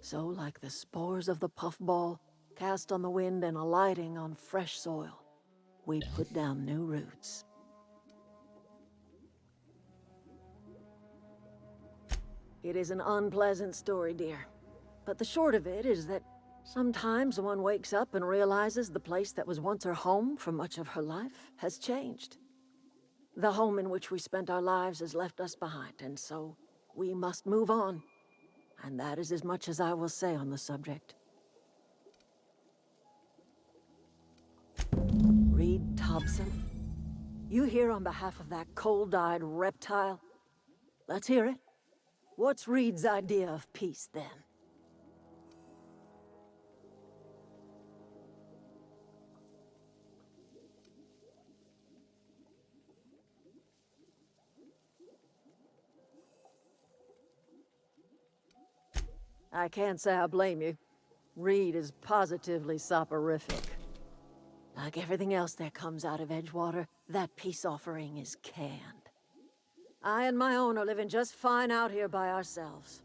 So, like the spores of the puffball, cast on the wind and alighting on fresh soil, we put down new roots. It is an unpleasant story, dear. But the short of it is that sometimes one wakes up and realizes the place that was once her home for much of her life has changed. The home in which we spent our lives has left us behind, and so we must move on. And that is as much as I will say on the subject. Reed Thompson, you here on behalf of that cold-eyed reptile? Let's hear it. What's Reed's idea of peace, then? I can't say I blame you. Reed is positively soporific. Like everything else that comes out of Edgewater, that peace offering is canned. I and my own are living just fine out here by ourselves.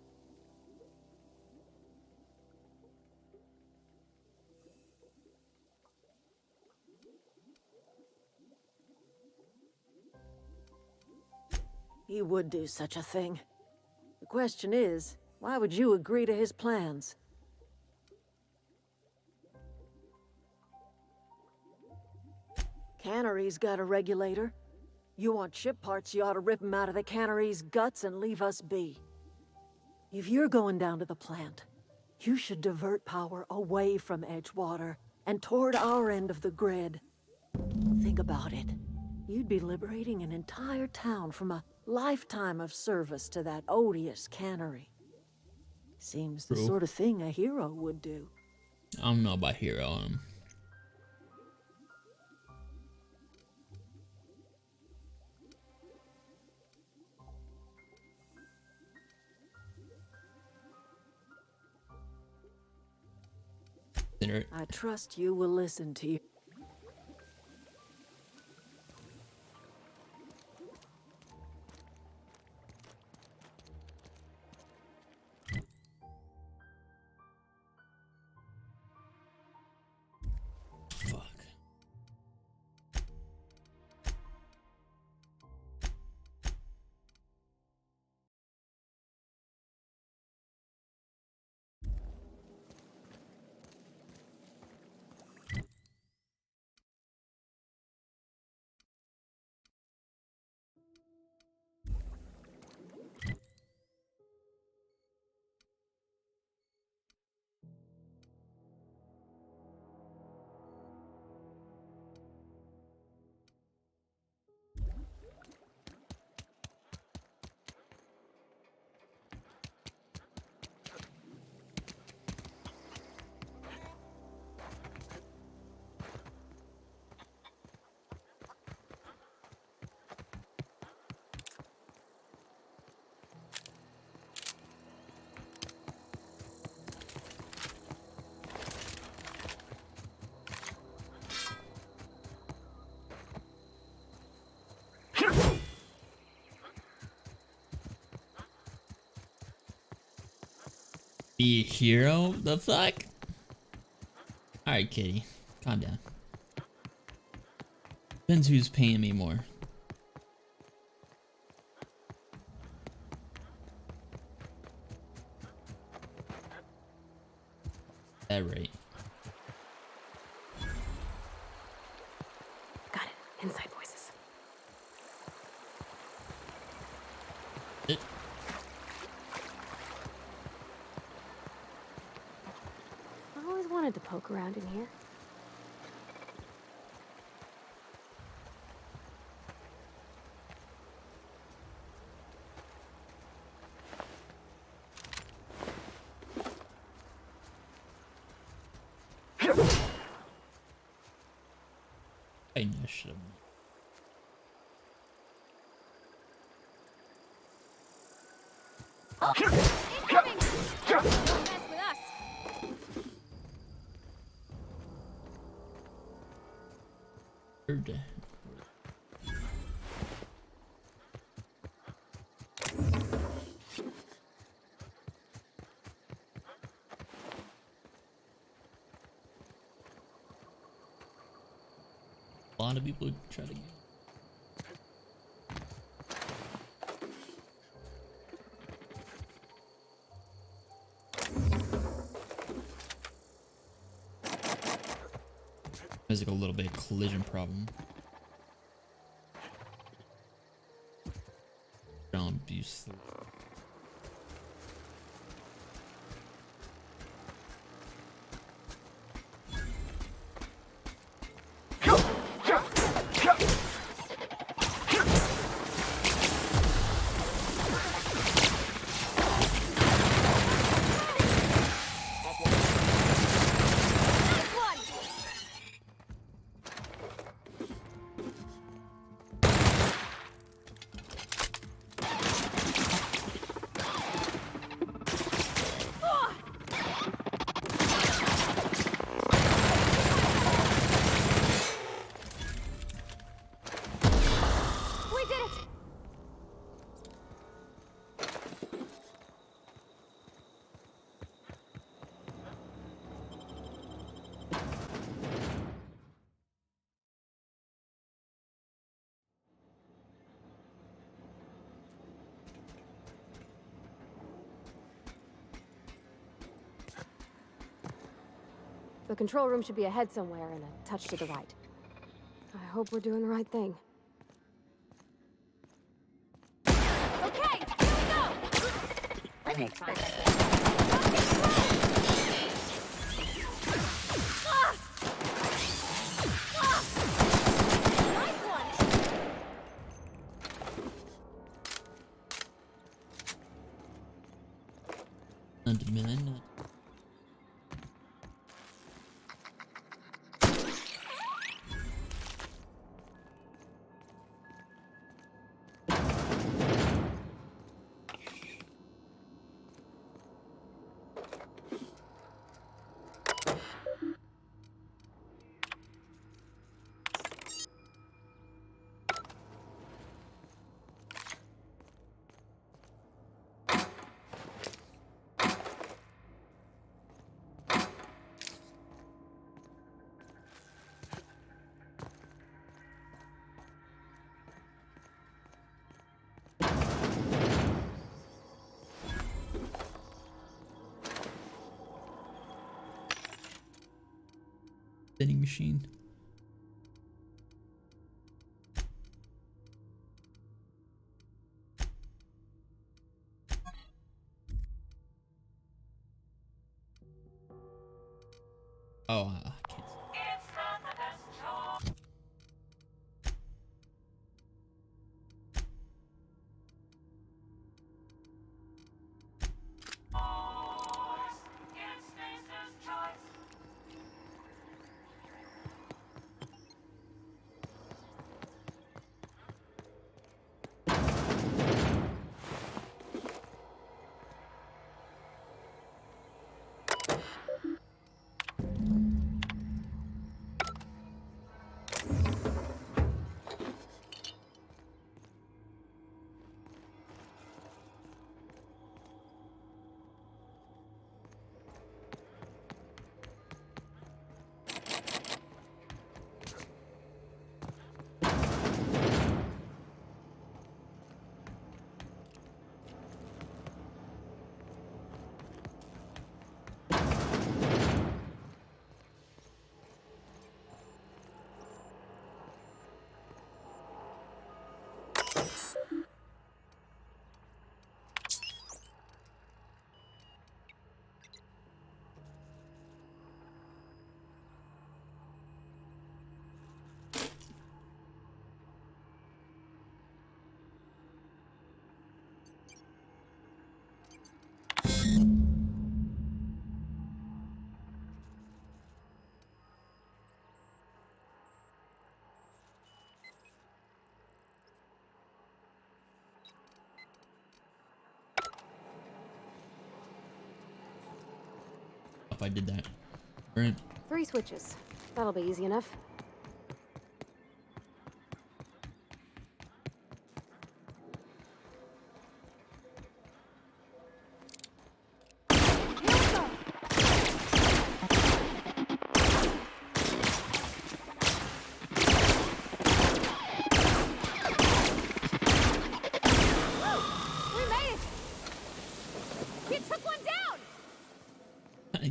He would do such a thing. The question is, why would you agree to his plans? Cannery's got a regulator. You want ship parts, you ought to rip 'em out of the cannery's guts and leave us be. If you're going down to the plant, you should divert power away from Edgewater and toward our end of the grid. Think about it. You'd be liberating an entire town from a lifetime of service to that odious cannery. Seems the True. sort of thing a hero would do. I don't know about hero. I trust you will listen to you. Be a hero? The fuck? Alright, kitty. Calm down. Depends who's paying me more. That right. Got it. Inside voices. I always wanted to poke around in here. I know I should have. Incoming! Don't mess with us. Bird. A lot of people try to get. There's like a little bit of collision problem. Don't be slow. The control room should be ahead somewhere and a touch to the right. I hope we're doing the right thing. Okay, here we go! Let me try this. Man. Vending machine. Oh, I can't. if I did that. Right. 3 switches. That'll be easy enough.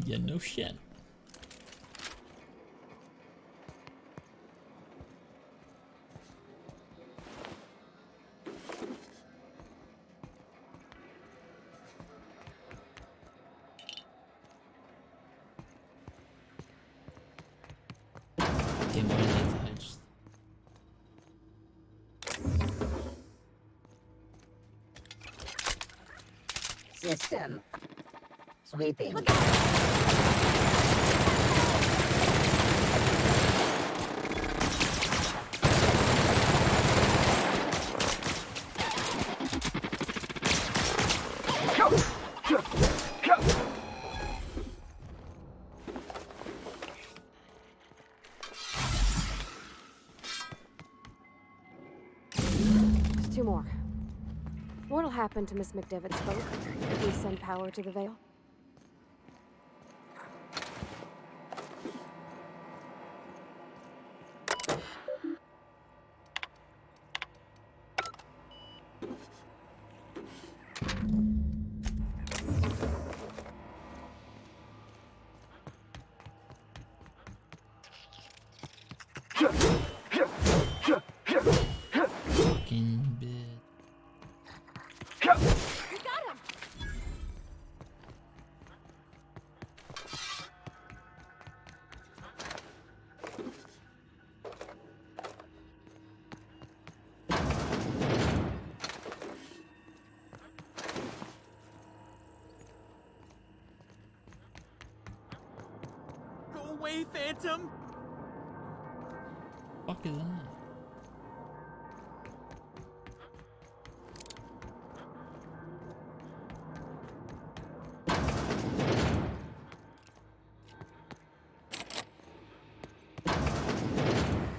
Yeah, no shit. Okay, my lights hedged. System. Sweeping. Just 2 more. What'll happen to Miss McDevitt's boat if we send power to the Vale? Fucking bit. We got him! Go away, Phantom! Fuck is that?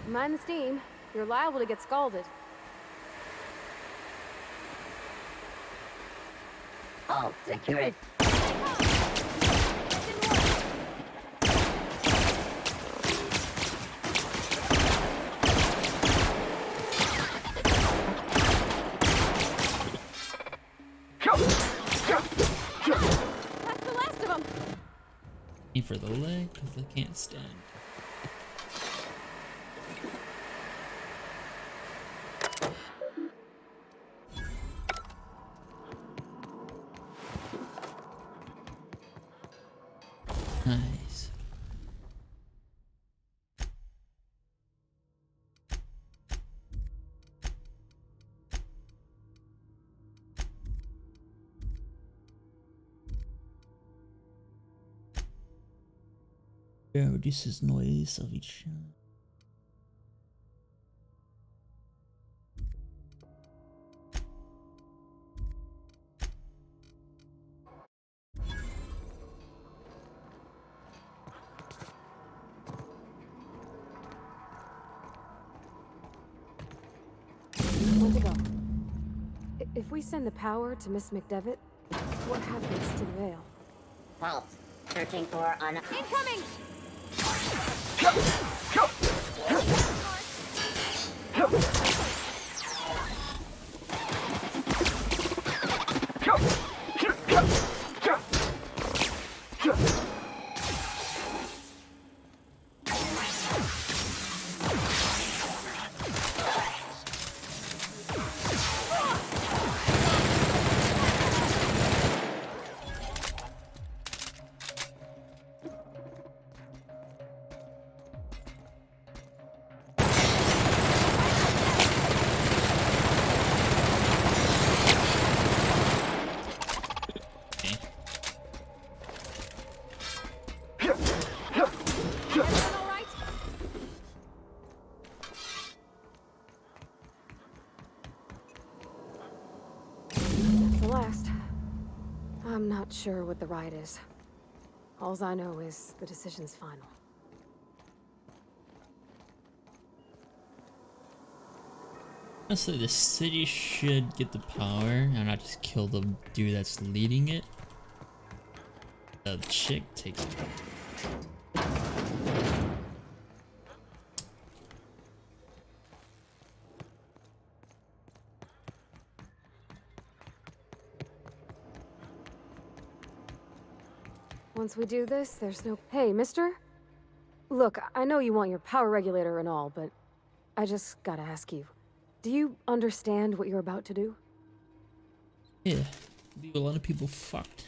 Mind the steam. You're liable to get scalded. All secured. That's the last of them. Aim for the leg, because I can't stand. Nice. Yeah, reduces noise of each shot. When to go? If we send the power to Miss McDevitt, what happens to the Vale? Halt. Searching for Incoming! That's the last. I'm not sure what the ride is. Alls I know is the decision's final. Honestly, the city should get the power and not just kill the dude that's leading it. The chick takes it. Once we do this, there's no... Hey, mister? Look, I know you want your power regulator and all, but I just gotta ask you. Do you understand what you're about to do? Yeah, leave a lot of people fucked.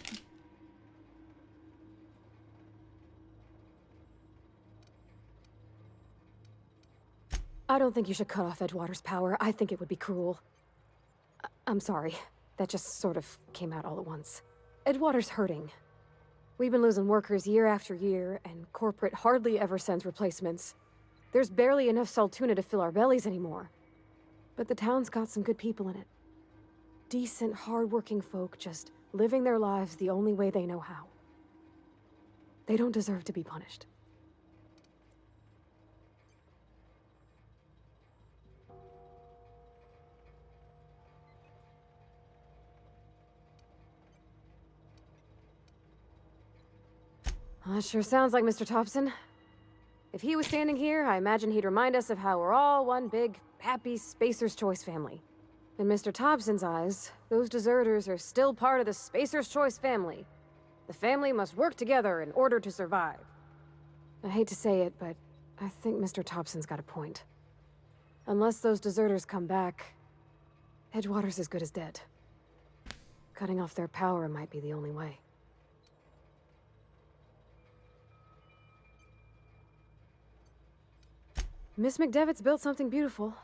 I don't think you should cut off Edgewater's power. I think it would be cruel. I'm sorry. That just sort of came out all at once. Edgewater's hurting. We've been losing workers year after year, and corporate hardly ever sends replacements. There's barely enough Saltuna to fill our bellies anymore. But the town's got some good people in it. Decent, hard-working folk just living their lives the only way they know how. They don't deserve to be punished. That sure sounds like Mr. Thompson. If he was standing here, I imagine he'd remind us of how we're all one big, happy Spacer's Choice family. In Mr. Thompson's eyes, those deserters are still part of the Spacer's Choice family. The family must work together in order to survive. I hate to say it, but I think Mr. Thompson's got a point. Unless those deserters come back, Edgewater's as good as dead. Cutting off their power might be the only way. Miss McDevitt's built something beautiful.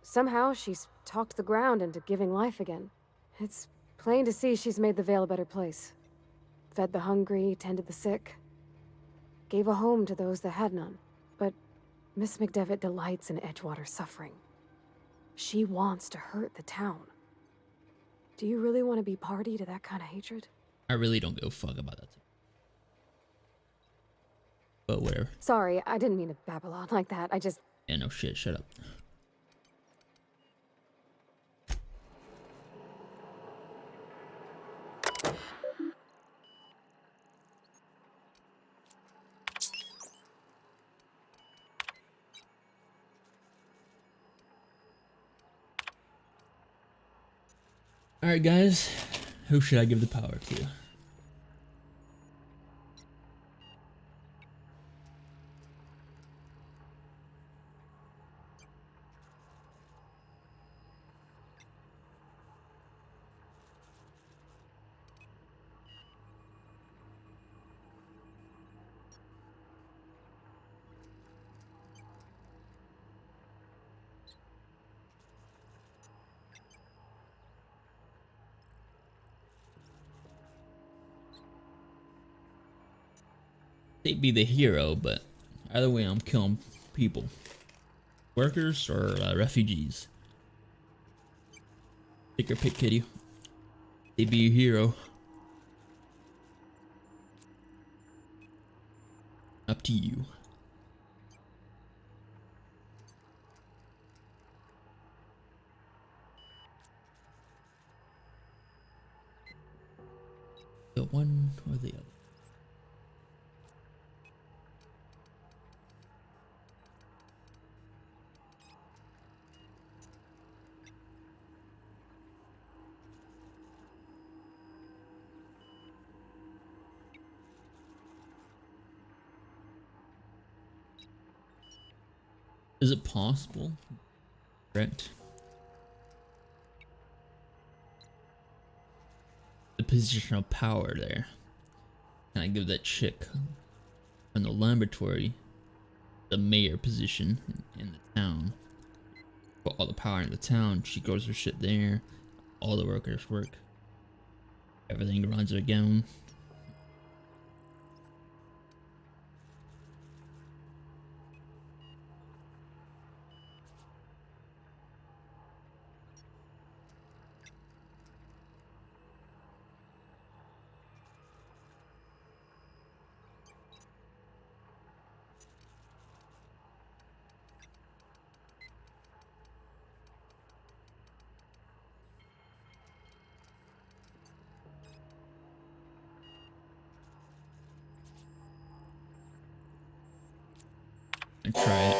Somehow, she's talked the ground into giving life again. It's plain to see she's made the Vale a better place. Fed the hungry, tended the sick. Gave a home to those that had none. But Miss McDevitt delights in Edgewater's suffering. She wants to hurt the town. Do you really want to be party to that kind of hatred? I really don't give a fuck about that. But whatever. Sorry, I didn't mean to babble on like that. I just... Yeah, no shit. Shut up. Alright, guys. Who should I give the power to? They'd be the hero, but either way, I'm killing people. Workers or refugees. Pick your pick, kitty. They'd be a hero. Up to you. The one or the other. Is it possible? Correct. The position of power there. Can I give that chick in the laboratory the mayor position in the town? Put all the power in the town. She goes her shit there. All the workers work. Everything runs again. and try it.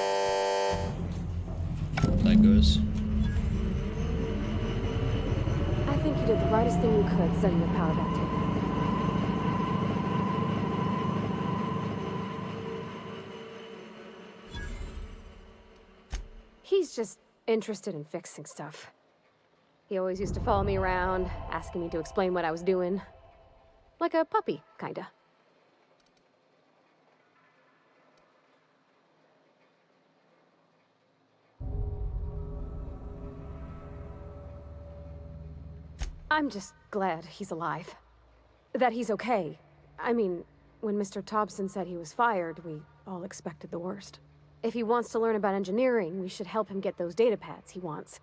How that goes. I think you did the rightest thing you could setting the power back down. He's just interested in fixing stuff. He always used to follow me around, asking me to explain what I was doing. Like a puppy, kinda. I'm just glad he's alive. That he's okay. I mean, when Mr. Thompson said he was fired, we all expected the worst. If he wants to learn about engineering, we should help him get those data pads he wants.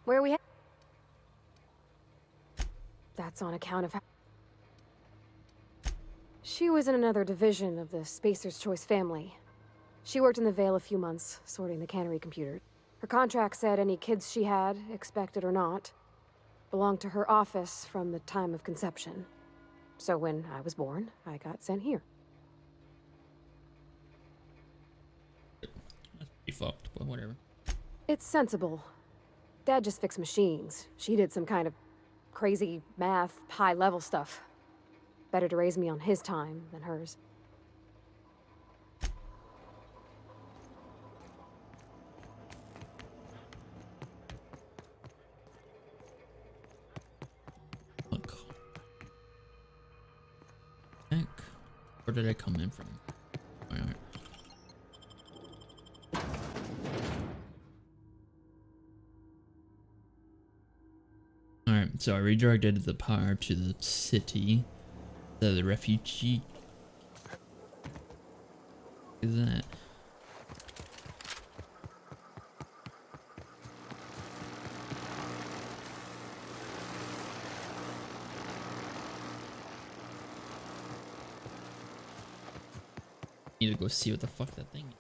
Where are we That's on account of how... She was in another division of the Spacer's Choice family. She worked in the Vale a few months, sorting the cannery computers. Her contract said any kids she had, expected or not, belonged to her office from the time of conception. So when I was born, I got sent here. That's pretty fucked, but whatever. It's sensible. Dad just fixed machines. She did some kind of crazy math, high-level stuff. Better to raise me on his time than hers. Look. Heck. Where did I come in from? Alright. Alright, so I redirected the power to the city. The refugee. Is that? Need to go see what the fuck that thing is.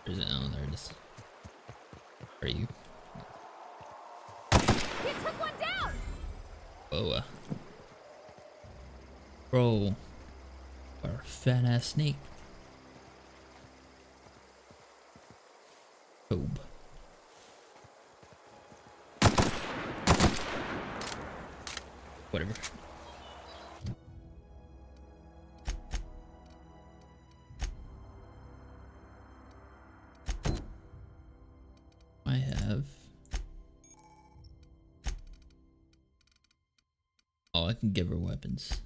Where is it? Oh, there it is. Where are you? You took one down! Whoa. Bro. What a fat ass snake. Job. Whatever. I have. Oh, I can give her weapons.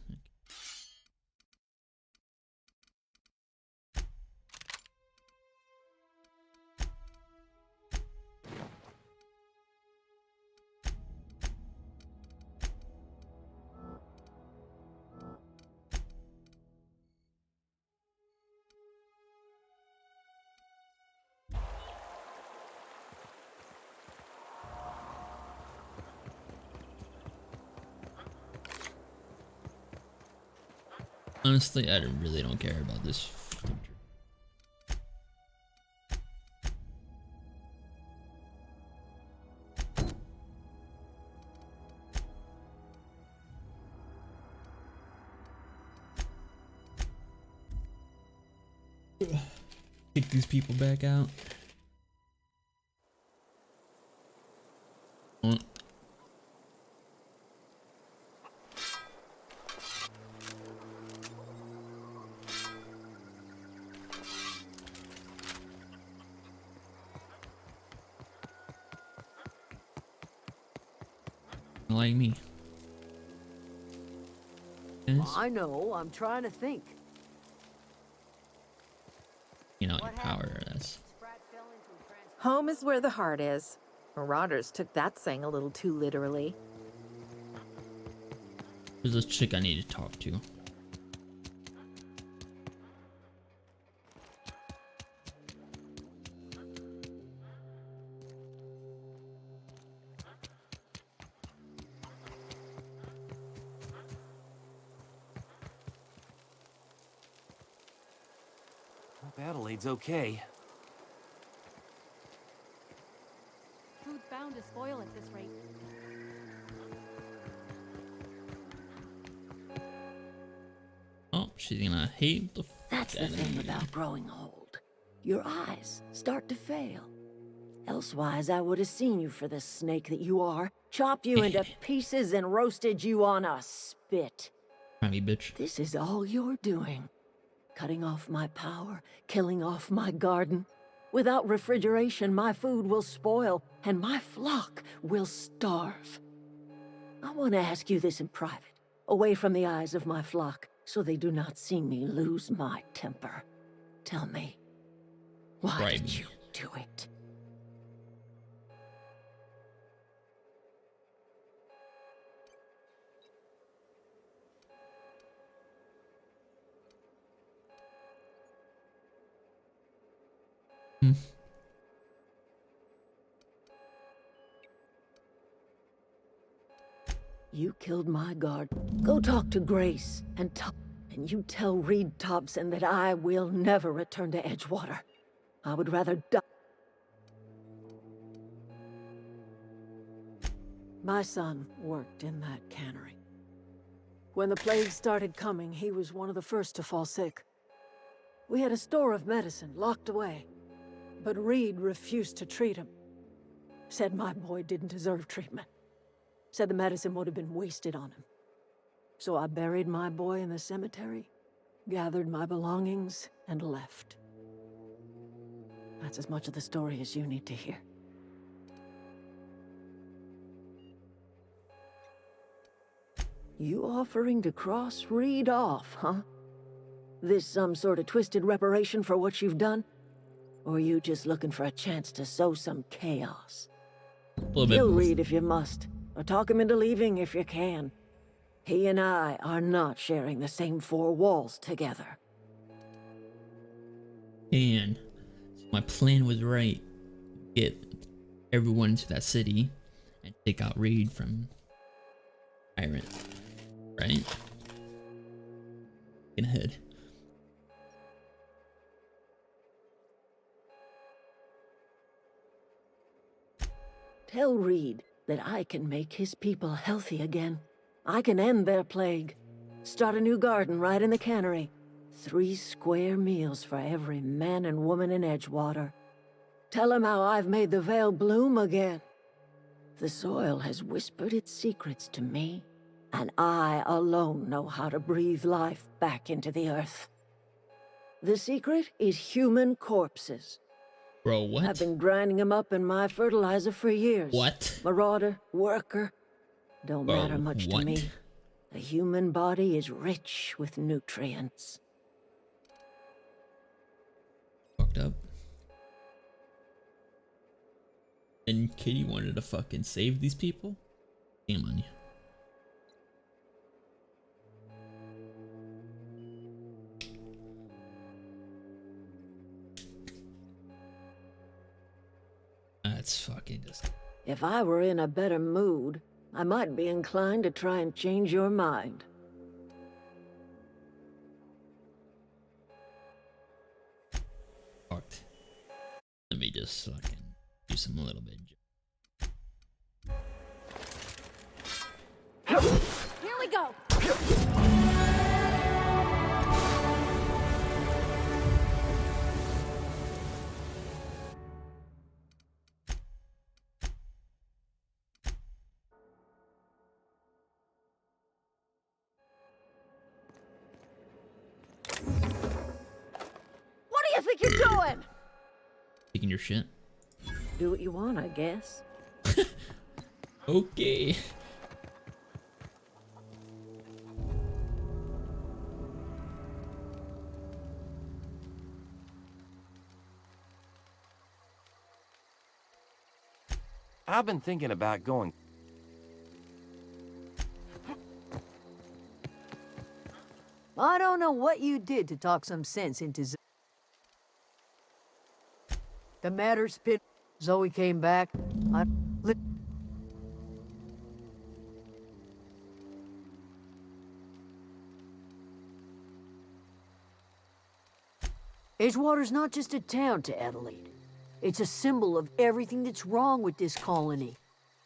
Honestly, I really don't care about this fucking kick these people back out. Oh. Like me. Yes. I know, I'm trying to think. You know, your power, that's... Home is where the heart is. Marauders took that saying a little too literally. There's this chick I need to talk to. Hope Adelaide's okay. Food's bound to spoil at this rate. She's gonna hate the That's fuck the out of thing me. about growing old. Your eyes start to fail. Elsewise, I would have seen you for the snake that you are, chopped you into pieces and roasted you on a spit. Crimey bitch. This is all you're doing. Cutting off my power, killing off my garden. Without refrigeration, my food will spoil, and my flock will starve. I want to ask you this in private, away from the eyes of my flock, so they do not see me lose my temper. Tell me, why did you do it? You killed my guard. Go talk to Grace and you tell Reed Thompson that I will never return to Edgewater. I would rather die. My son worked in that cannery. When the plague started coming, he was one of the first to fall sick. We had a store of medicine locked away, but Reed refused to treat him. Said my boy didn't deserve treatment. Said the medicine would have been wasted on him. So I buried my boy in the cemetery, gathered my belongings, and left. That's as much of the story as you need to hear. You offering to cross Reed off, huh? This some sort of twisted reparation for what you've done? Or you just looking for a chance to sow some chaos? Kill Reed if you must, or talk him into leaving if you can. He and I are not sharing the same four walls together. And my plan was right. Get everyone into that city and take out Reed from Tyrant. Right? Get ahead. Tell Reed that I can make his people healthy again. I can end their plague. Start a new garden right in the cannery. 3 square meals for every man and woman in Edgewater. Tell him how I've made the Vale bloom again. The soil has whispered its secrets to me, and I alone know how to breathe life back into the earth. The secret is human corpses. Bro, what? I've been grinding them up in my fertilizer for years. What? Marauder, worker, don't Bro, matter much to me. The human body is rich with nutrients. Fucked up. And Kitty wanted to fucking save these people? Shame on you. That's fucking just... If I were in a better mood, I might be inclined to try and change your mind. Fucked. Let me just fucking do some a little bit. Here we go. What do you think you're doing? Taking your shit? Do what you want, I guess. Okay. I've been thinking about going. I don't know what you did to talk some sense into The matter's been... Zoe came back. Edgewater's not just a town to Adelaide. It's a symbol of everything that's wrong with this colony.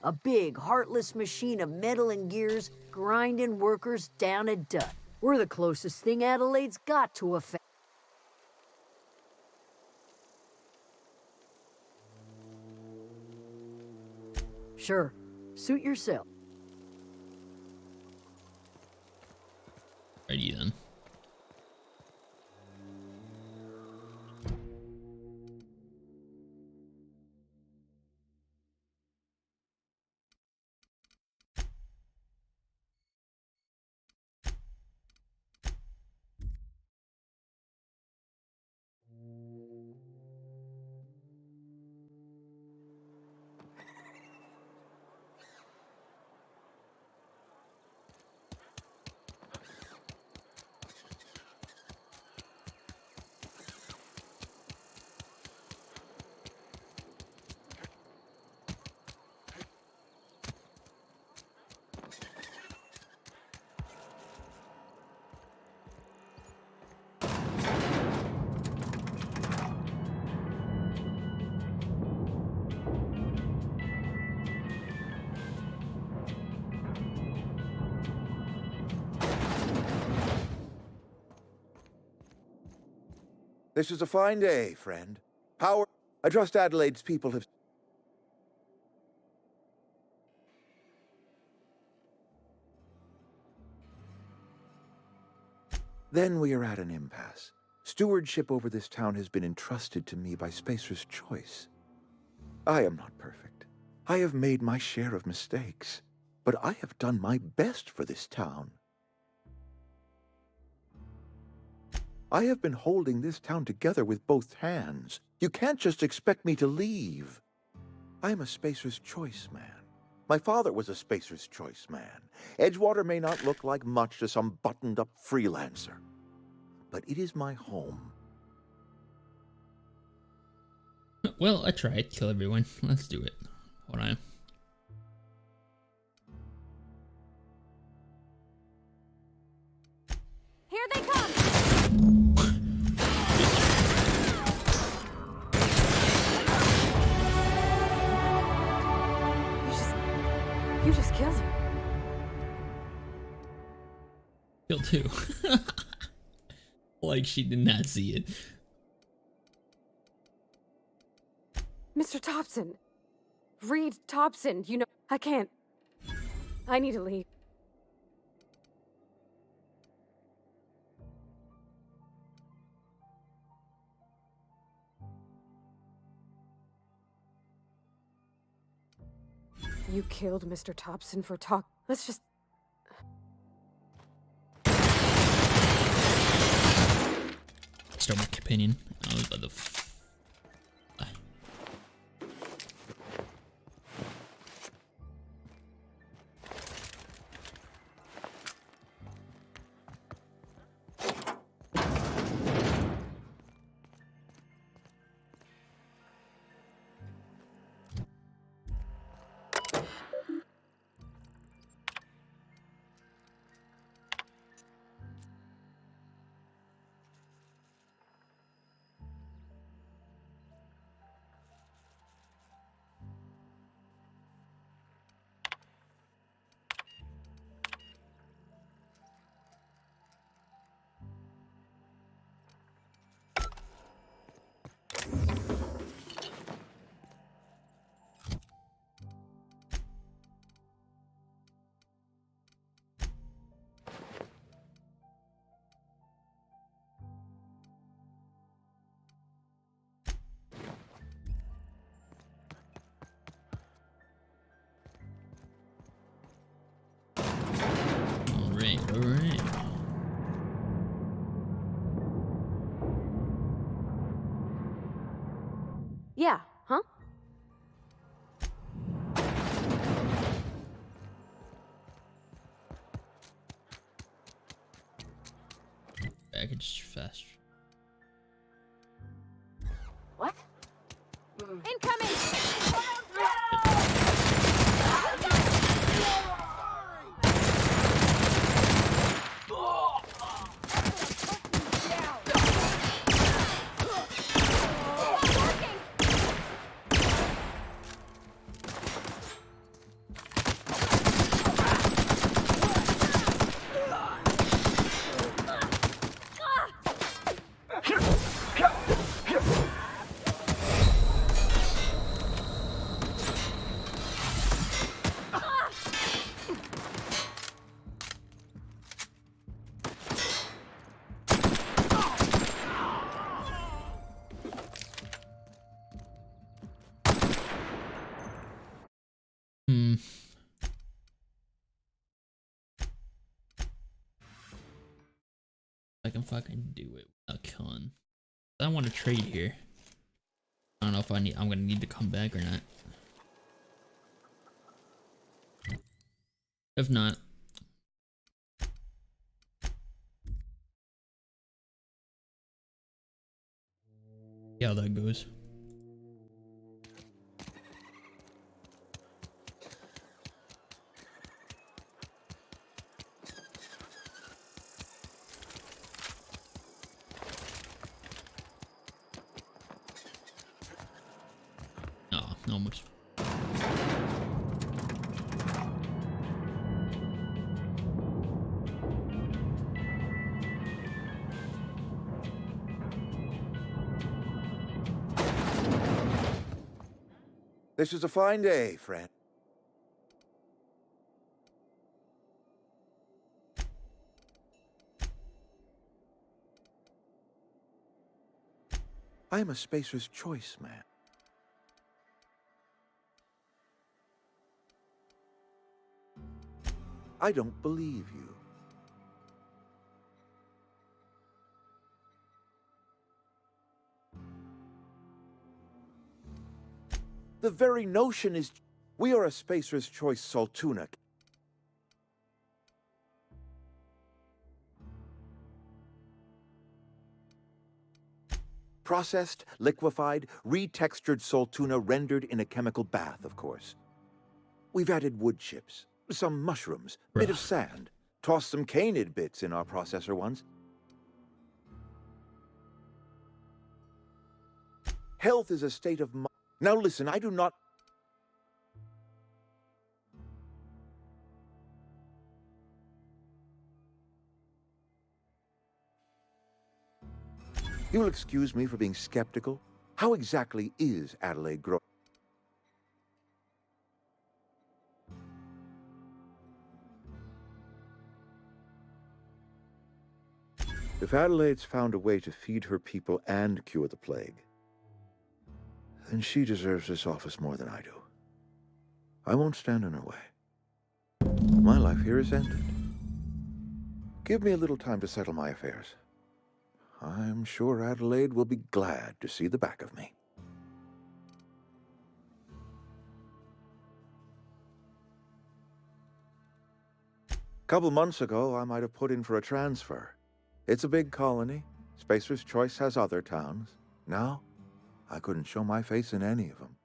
A big, heartless machine of metal and gears grinding workers down a dust. We're the closest thing Adelaide's got to a Sure, suit yourself. Alrighty then. This is a fine day, friend. Power. I trust Adelaide's people have... Then we are at an impasse. Stewardship over this town has been entrusted to me by Spacer's choice. I am not perfect. I have made my share of mistakes, but I have done my best for this town. I have been holding this town together with both hands. You can't just expect me to leave. I am a Spacer's Choice man. My father was a Spacer's Choice man. Edgewater may not look like much to some buttoned-up freelancer, but it is my home. Well, I tried. Kill everyone. Let's do it. Hold on. Here they come! You just killed him. Kill two. Like she did not see it. Mr. Thompson. Reed Thompson, you know, I can't. I need to leave. You killed Mr. Thompson for talk. Let's just... Start my opinion. I was about to Alright. Yeah, huh? Package fast. What? Incoming! I can fucking do it without killing. I want to trade here. I don't know if I'm gonna need to come back or not. If not, see how that goes. Oh, almost. This is a fine day, friend. I am a spacer's choice man. I don't believe you. The very notion is... We are a spacer's choice Saltuna. Processed, liquefied, retextured Saltuna rendered in a chemical bath, of course. We've added wood chips, some mushrooms, bit of sand, tossed some canid bits in our processor once. Health is a state of mind. Now listen, I do not... You will excuse me for being skeptical. How exactly is Adelaide growing? If Adelaide's found a way to feed her people and cure the plague, then she deserves this office more than I do. I won't stand in her way. My life here is ended. Give me a little time to settle my affairs. I'm sure Adelaide will be glad to see the back of me. A couple months ago, I might have put in for a transfer. It's a big colony. Spacer's Choice has other towns. Now, I couldn't show my face in any of them.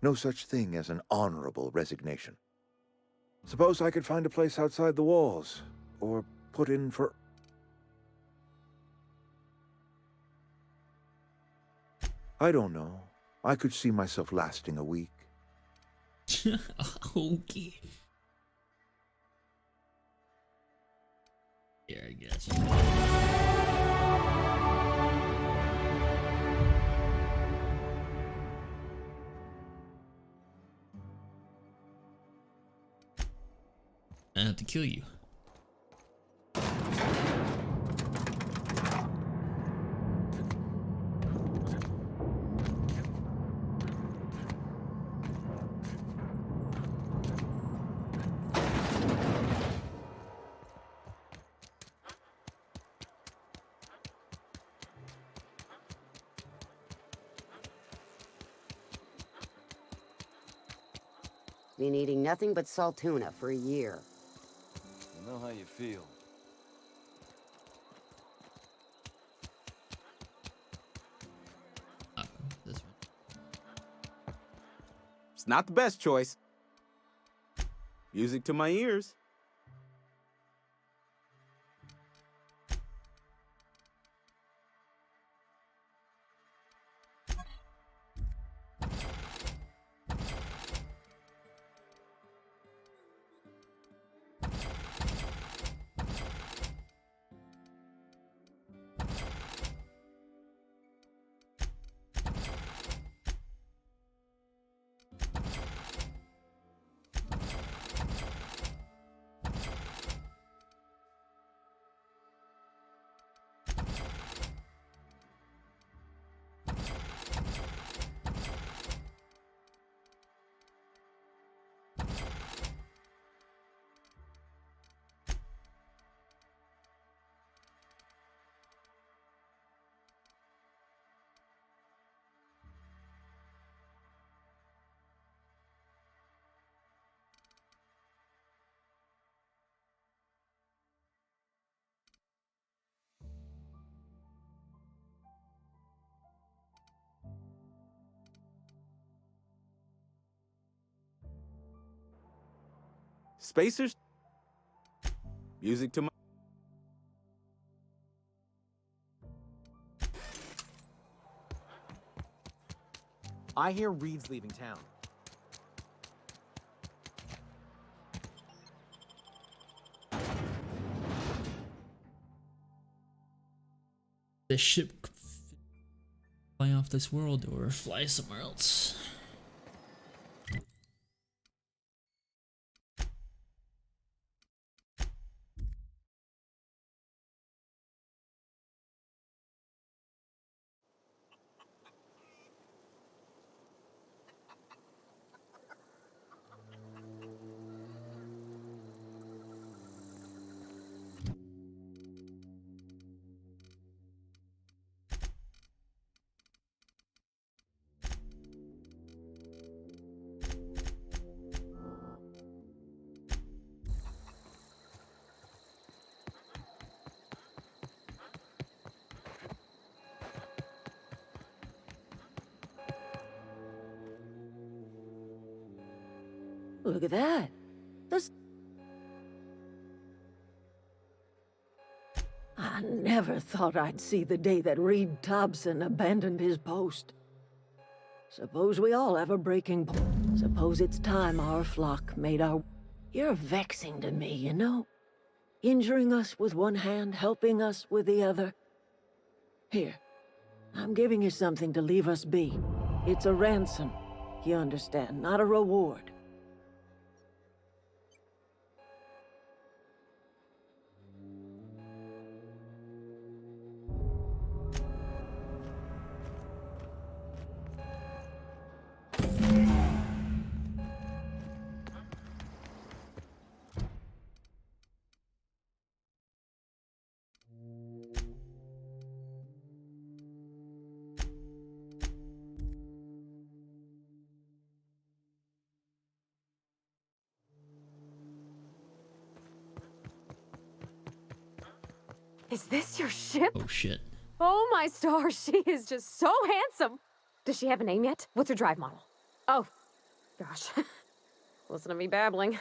No such thing as an honorable resignation. Suppose I could find a place outside the walls, or put in for... I don't know. I could see myself lasting a week. Okay. Yeah, I guess. I have to kill you. Been eating nothing but salt tuna for a year. I know how you feel. This one. It's not the best choice. Music to my ears. Spacers? Music to my... I hear Reed's leaving town. The ship could fly off this world or fly somewhere else. Look at that. I never thought I'd see the day that Reed Thompson abandoned his post. Suppose we all have a breaking point. Suppose it's time our flock made our... You're vexing to me, you know? Injuring us with one hand, helping us with the other. Here, I'm giving you something to leave us be. It's a ransom, you understand, not a reward. Is this your ship? Oh shit. Oh my stars, she is just so handsome. Does she have a name yet? What's her drive model? Oh, gosh. Listen to me babbling.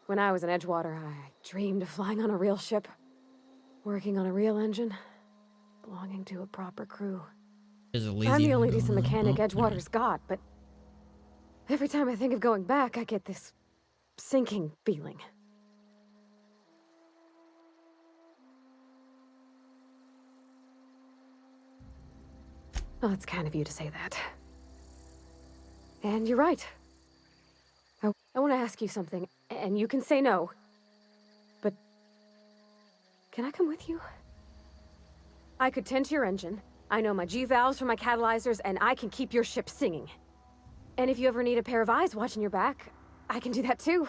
When I was in Edgewater, I dreamed of flying on a real ship, working on a real engine, belonging to a proper crew. I'm the only decent mechanic Edgewater's got, but every time I think of going back, I get this sinking feeling. Well, it's kind of you to say that. And you're right. I want to ask you something, and you can say no. But can I come with you? I could tend to your engine. I know my G-valves from my catalyzers, and I can keep your ship singing. And if you ever need a pair of eyes watching your back, I can do that too.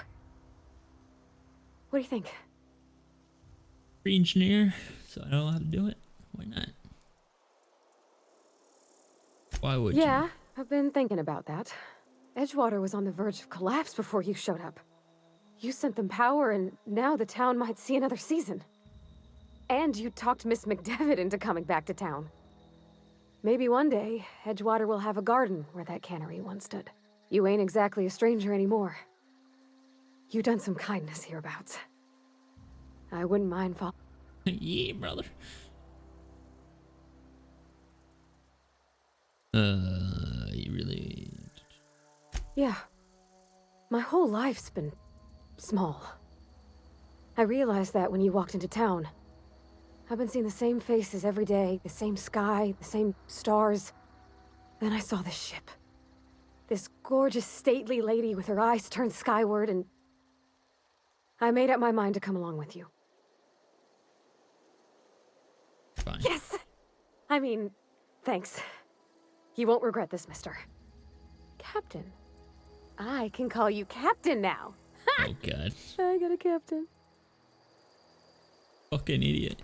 What do you think? Engineer, so I know how to do it. Why not? Why would you? Yeah, I've been thinking about that. Edgewater was on the verge of collapse before you showed up. You sent them power, and now the town might see another season. And you talked Miss McDevitt into coming back to town. Maybe one day, Edgewater will have a garden where that cannery once stood. You ain't exactly a stranger anymore. You done some kindness hereabouts. I wouldn't mind Yeah, brother. You really... Yeah. My whole life's been small. I realized that when you walked into town. I've been seeing the same faces every day, the same sky, the same stars. Then I saw this ship. This gorgeous, stately lady with her eyes turned skyward, and I made up my mind to come along with you. Fine. Yes! I mean, thanks. You won't regret this, mister. Captain. I can call you Captain now. Oh god. I got a captain. Fucking idiot.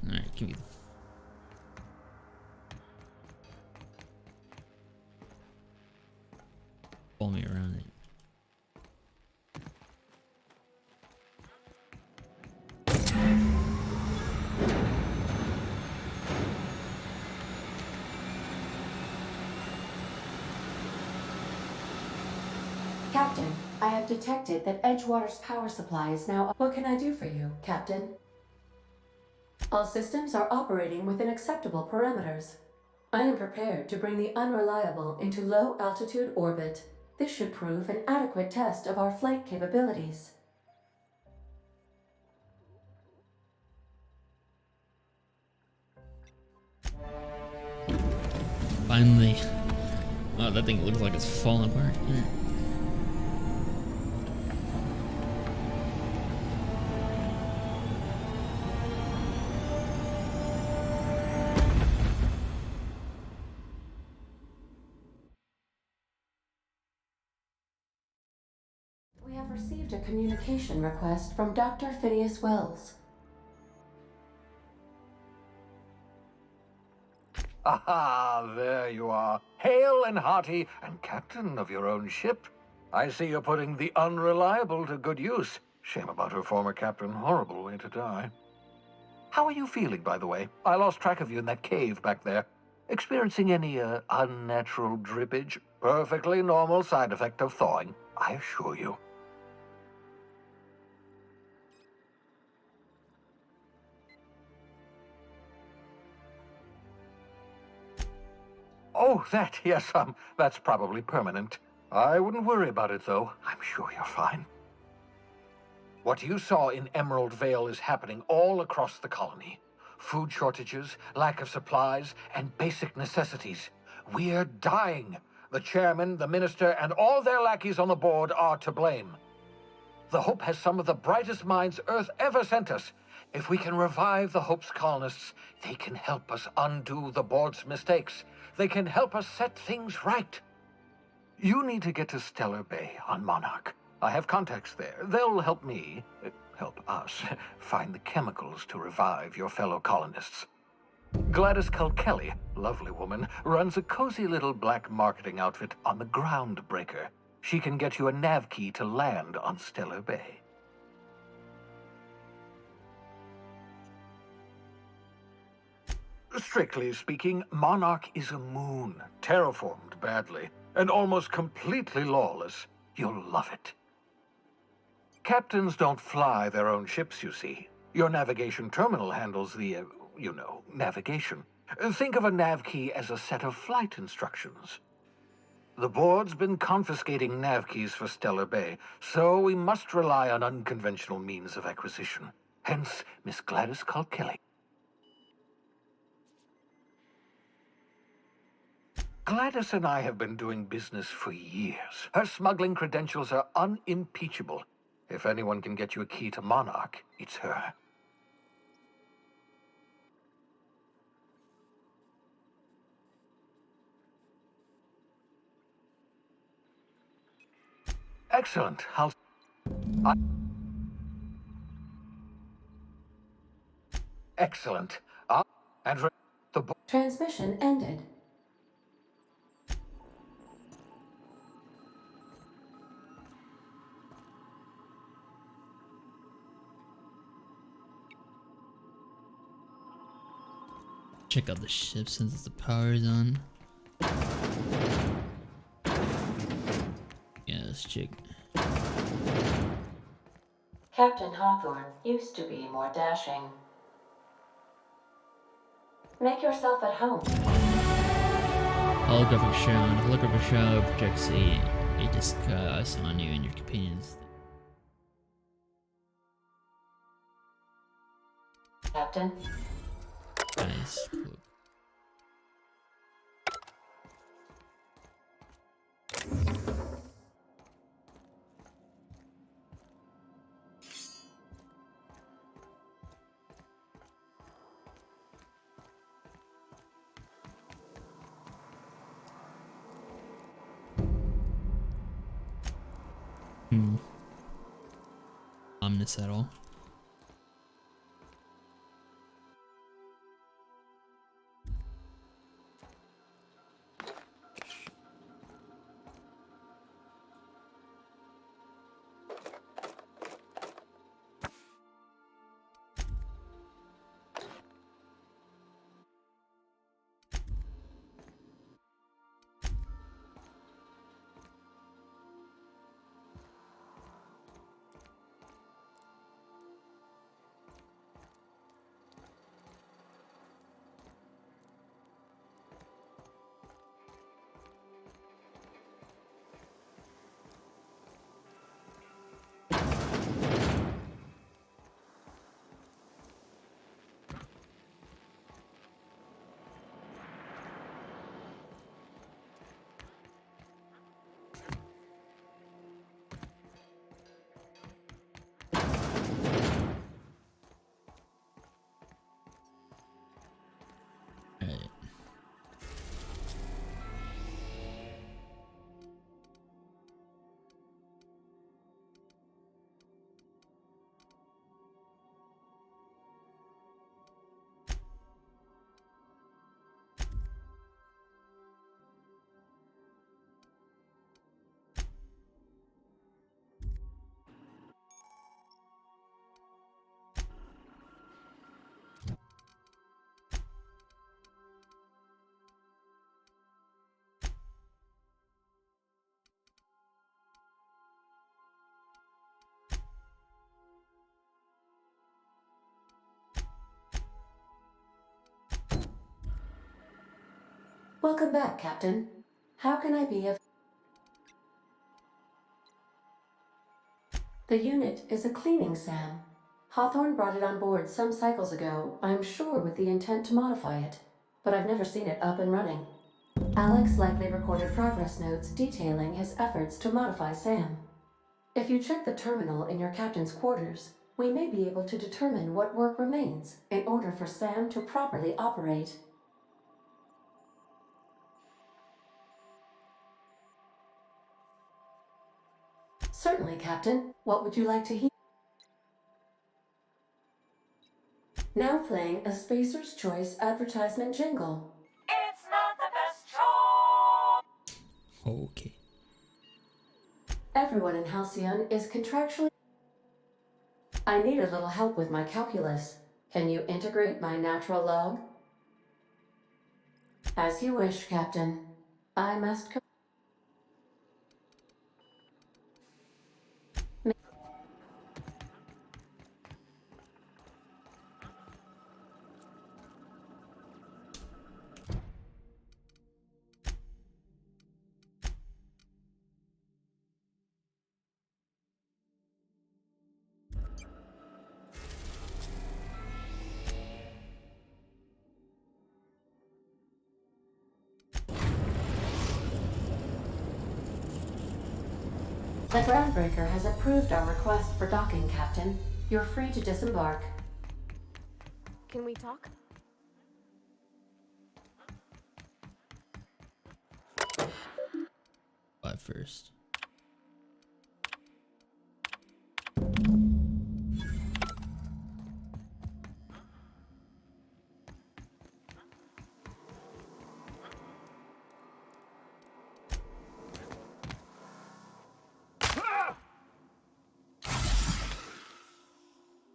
Alright, give me... Pull me around it. Captain, I have detected that Edgewater's power supply is now... What can I do for you, Captain? All systems are operating within acceptable parameters. I am prepared to bring the Unreliable into low-altitude orbit. This should prove an adequate test of our flight capabilities. Finally. Oh, that thing looks like it's falling apart. We have received a communication request from Dr. Phineas Wells. Aha, there you are. Hale and hearty, and captain of your own ship. I see you're putting the Unreliable to good use. Shame about her former captain. Horrible way to die. How are you feeling, by the way? I lost track of you in that cave back there. Experiencing any, unnatural drippage? Perfectly normal side effect of thawing, I assure you. Oh, that, yes, that's probably permanent. I wouldn't worry about it, though. I'm sure you're fine. What you saw in Emerald Vale is happening all across the colony. Food shortages, lack of supplies, and basic necessities. We're dying. The chairman, the minister, and all their lackeys on the board are to blame. The Hope has some of the brightest minds Earth ever sent us. If we can revive the Hope's colonists, they can help us undo the board's mistakes. They can help us set things right. You need to get to Stellar Bay on Monarch. I have contacts there. They'll help me, help us, find the chemicals to revive your fellow colonists. Gladys Kelly, lovely woman, runs a cozy little black marketing outfit on the Groundbreaker. She can get you a nav key to land on Stellar Bay. Strictly speaking, Monarch is a moon, terraformed badly, and almost completely lawless. You'll love it. Captains don't fly their own ships, you see. Your navigation terminal handles the, navigation. Think of a nav key as a set of flight instructions. The board's been confiscating nav keys for Stellar Bay, so we must rely on unconventional means of acquisition. Hence, Miss Gladys Kelly. Gladys and I have been doing business for years. Her smuggling credentials are unimpeachable. If anyone can get you a key to Monarch, it's her. Excellent. Excellent. Transmission ended. Check out the ship since the power is on. Yeah, let's check. Captain Hawthorne used to be more dashing. Make yourself at home. Holographic shroud. Holographic shroud projects a disguise on you and your companions. Captain. Nice. Cool. Ominous at all. Welcome back, Captain. How can I be of... The unit is a cleaning SAM. Hawthorne brought it on board some cycles ago, I'm sure with the intent to modify it, but I've never seen it up and running. Alex likely recorded progress notes detailing his efforts to modify SAM. If you check the terminal in your captain's quarters, we may be able to determine what work remains in order for SAM to properly operate. Certainly, Captain. What would you like to hear? Now playing a Spacer's Choice advertisement jingle. It's not the best choice. Okay. Everyone in Halcyon is contractually... I need a little help with my calculus. Can you integrate my natural log? As you wish, Captain. I must... The groundbreaker has approved our request for docking, Captain. You're free to disembark. Can we talk? But first.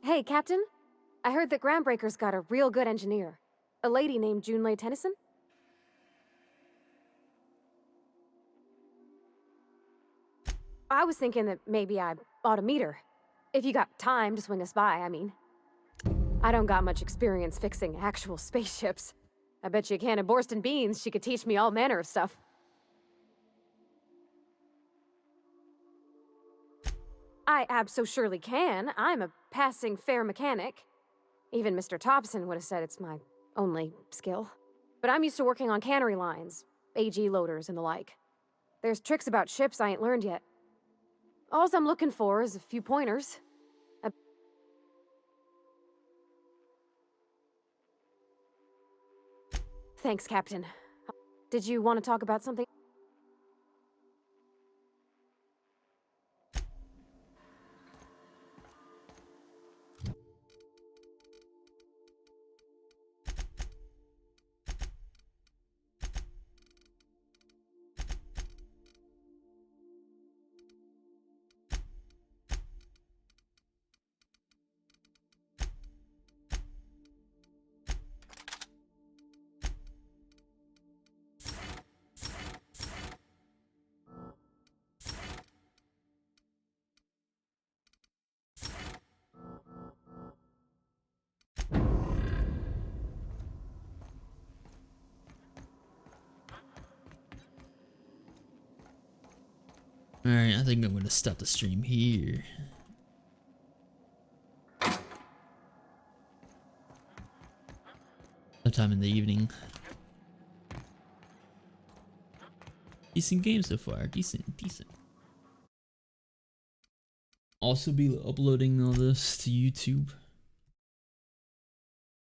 Hey, Captain. I heard that Groundbreaker's got a real good engineer. A lady named Junlei Tennyson? I was thinking that maybe I ought to meet her. If you got time to swing us by, I mean. I don't got much experience fixing actual spaceships. I bet you a can of Borston beans she could teach me all manner of stuff. I abso-surely can. I'm a passing fair mechanic. Even Mr. Thompson would have said it's my only skill. But I'm used to working on cannery lines, AG loaders, and the like. There's tricks about ships I ain't learned yet. All I'm looking for is a few pointers. Thanks, Captain. Did you want to talk about something? Alright, I think I'm gonna stop the stream here. Sometime in the evening. Decent game so far. Decent. Also be uploading all this to YouTube.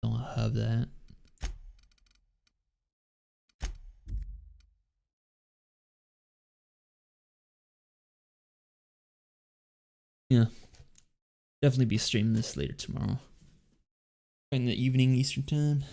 Don't have that. Yeah. Definitely be streaming this later tomorrow. In the evening Eastern time.